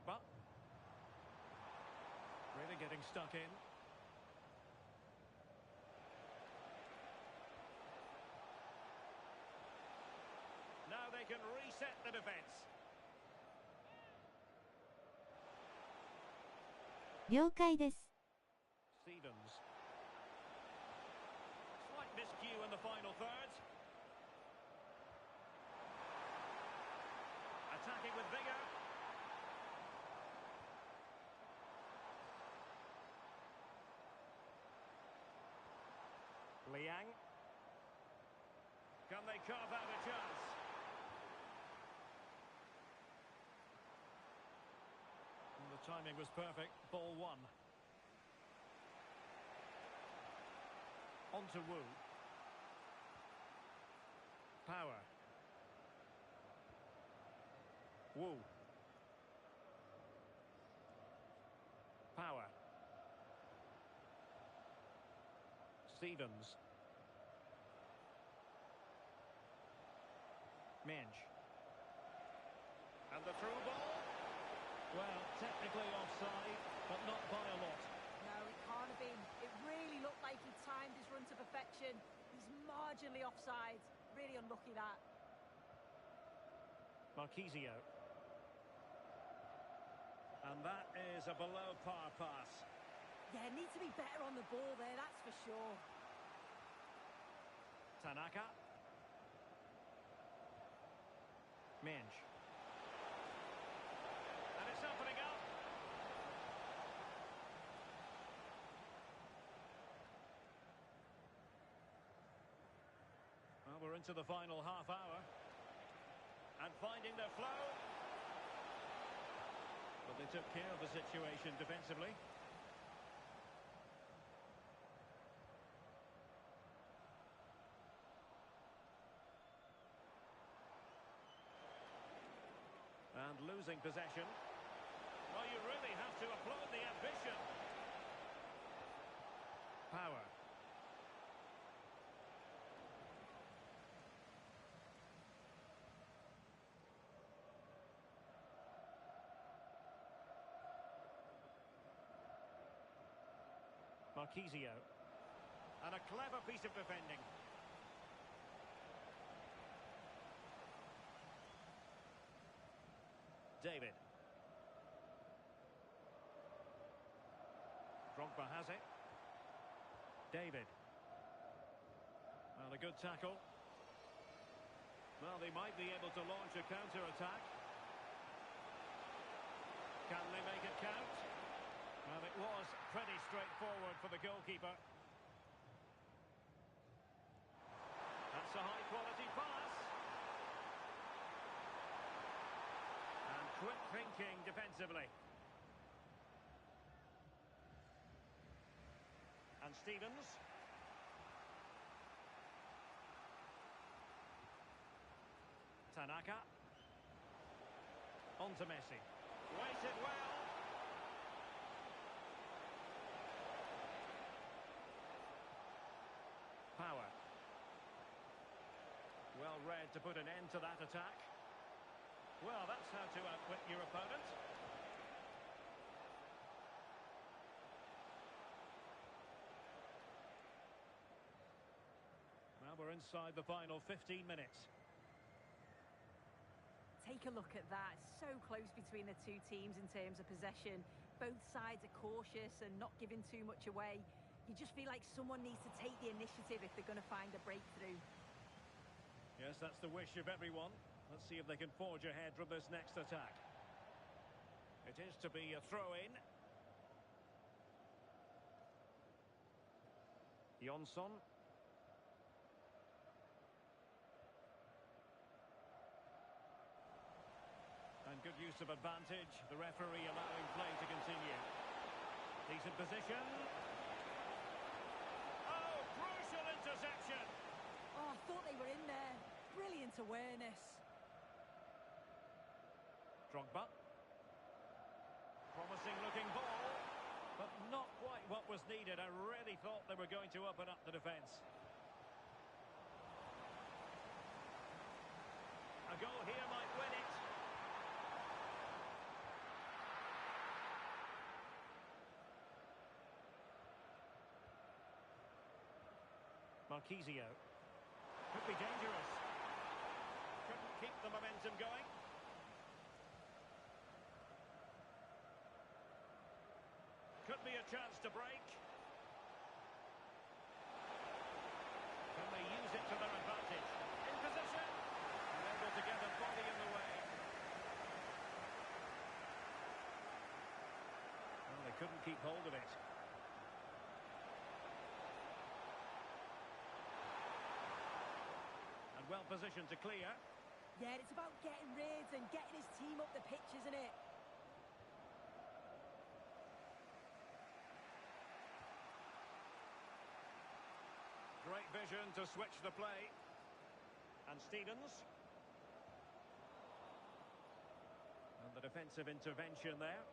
B: Drogba. Really getting stuck in. Now they can reset the defence.
A: 了解です。
B: Stevens. Slight miscue in the final third. Attacking with vigour. Liang. Can they carve out a chance? And the timing was perfect. Ball one. On to Wu. Power. Wu. Power. Stevens. Minge. And the through ball. Well, technically offside, but not by a lot.
C: No, it can't have been. It really looked like he timed his run to perfection. He's marginally offside. Really unlucky that.
B: Marquisio. And that is a below par pass.
C: Yeah, needs to be better on the ball there, that's for sure.
B: Tanaka. Minge. And it's opening up. Well, we're into the final half hour. And finding their flow. But they took care of the situation defensively. And losing possession. Well, you really have to applaud the ambition. Power. Marquisio. And a clever piece of defending. David. Drogba has it. David. Well, a good tackle. Well, they might be able to launch a counter-attack. Can they make it count? Well, it was pretty straightforward for the goalkeeper. That's a high-quality pass. And quick thinking defensively. And Stevens. Tanaka. On to Messi. Waited well. Power. Well read to put an end to that attack. Well, that's how to outwit your opponent. Well, we're inside the final 15 minutes.
C: Take a look at that. So close between the two teams in terms of possession. Both sides are cautious and not giving too much away. You just feel like someone needs to take the initiative if they're going to find a breakthrough.
B: Yes, that's the wish of everyone. Let's see if they can forge ahead from this next attack. It is to be a throw-in. Jonsson. And good use of advantage. The referee allowing play to continue. Decent position. Oh, crucial interception.
C: Oh, I thought they were in there. Brilliant awareness.
B: Drogba. Promising looking ball, but not quite what was needed. I really thought they were going to open up the defence. A goal here might win it. Marquisio. Could be dangerous. Couldn't keep the momentum going. Could be a chance to break. Can they use it to their advantage? In position. And able to get a body in the way. Well, they couldn't keep hold of it. And well positioned to clear.
C: Yeah, it's about getting rid and getting his team up the pitch, isn't it?
B: Great vision to switch the play. And Stevens. And the defensive intervention there.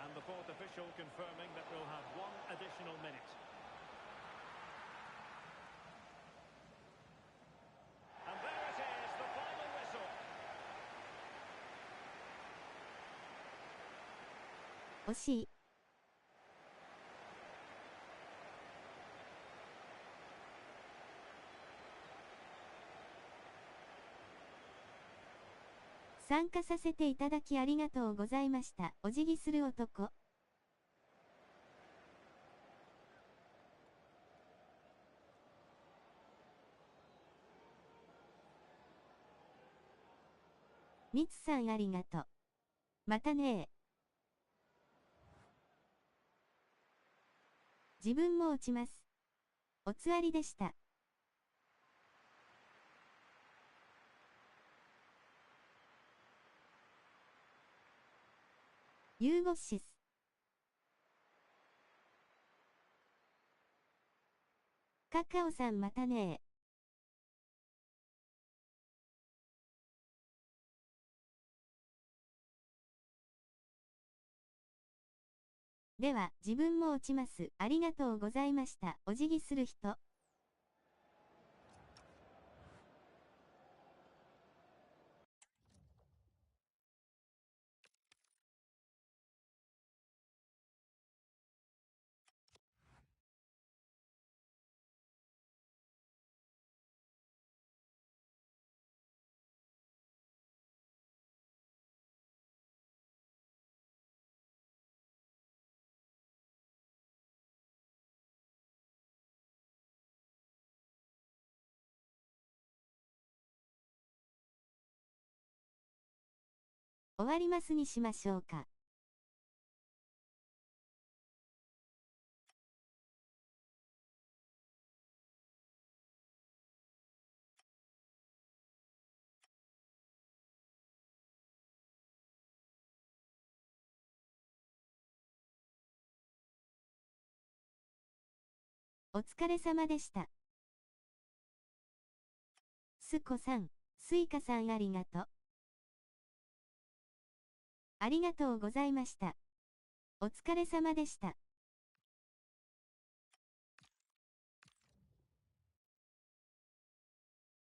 B: And the fourth official confirming that we'll have one additional minute. And there it is, the final whistle.
A: 惜しい。参加させていただきありがとうございました。お辞儀する男。ミツさんありがとう。またねー。自分も落ちます。おつわりでした。ユーゴシス。カカオさんまたねー。では、自分も落ちます。ありがとうございました。お辞儀する人。終わりますにしましょうか。お疲れ様でした。すこさん、すいかさんありがとう。ありがとうございました。お疲れ様でした。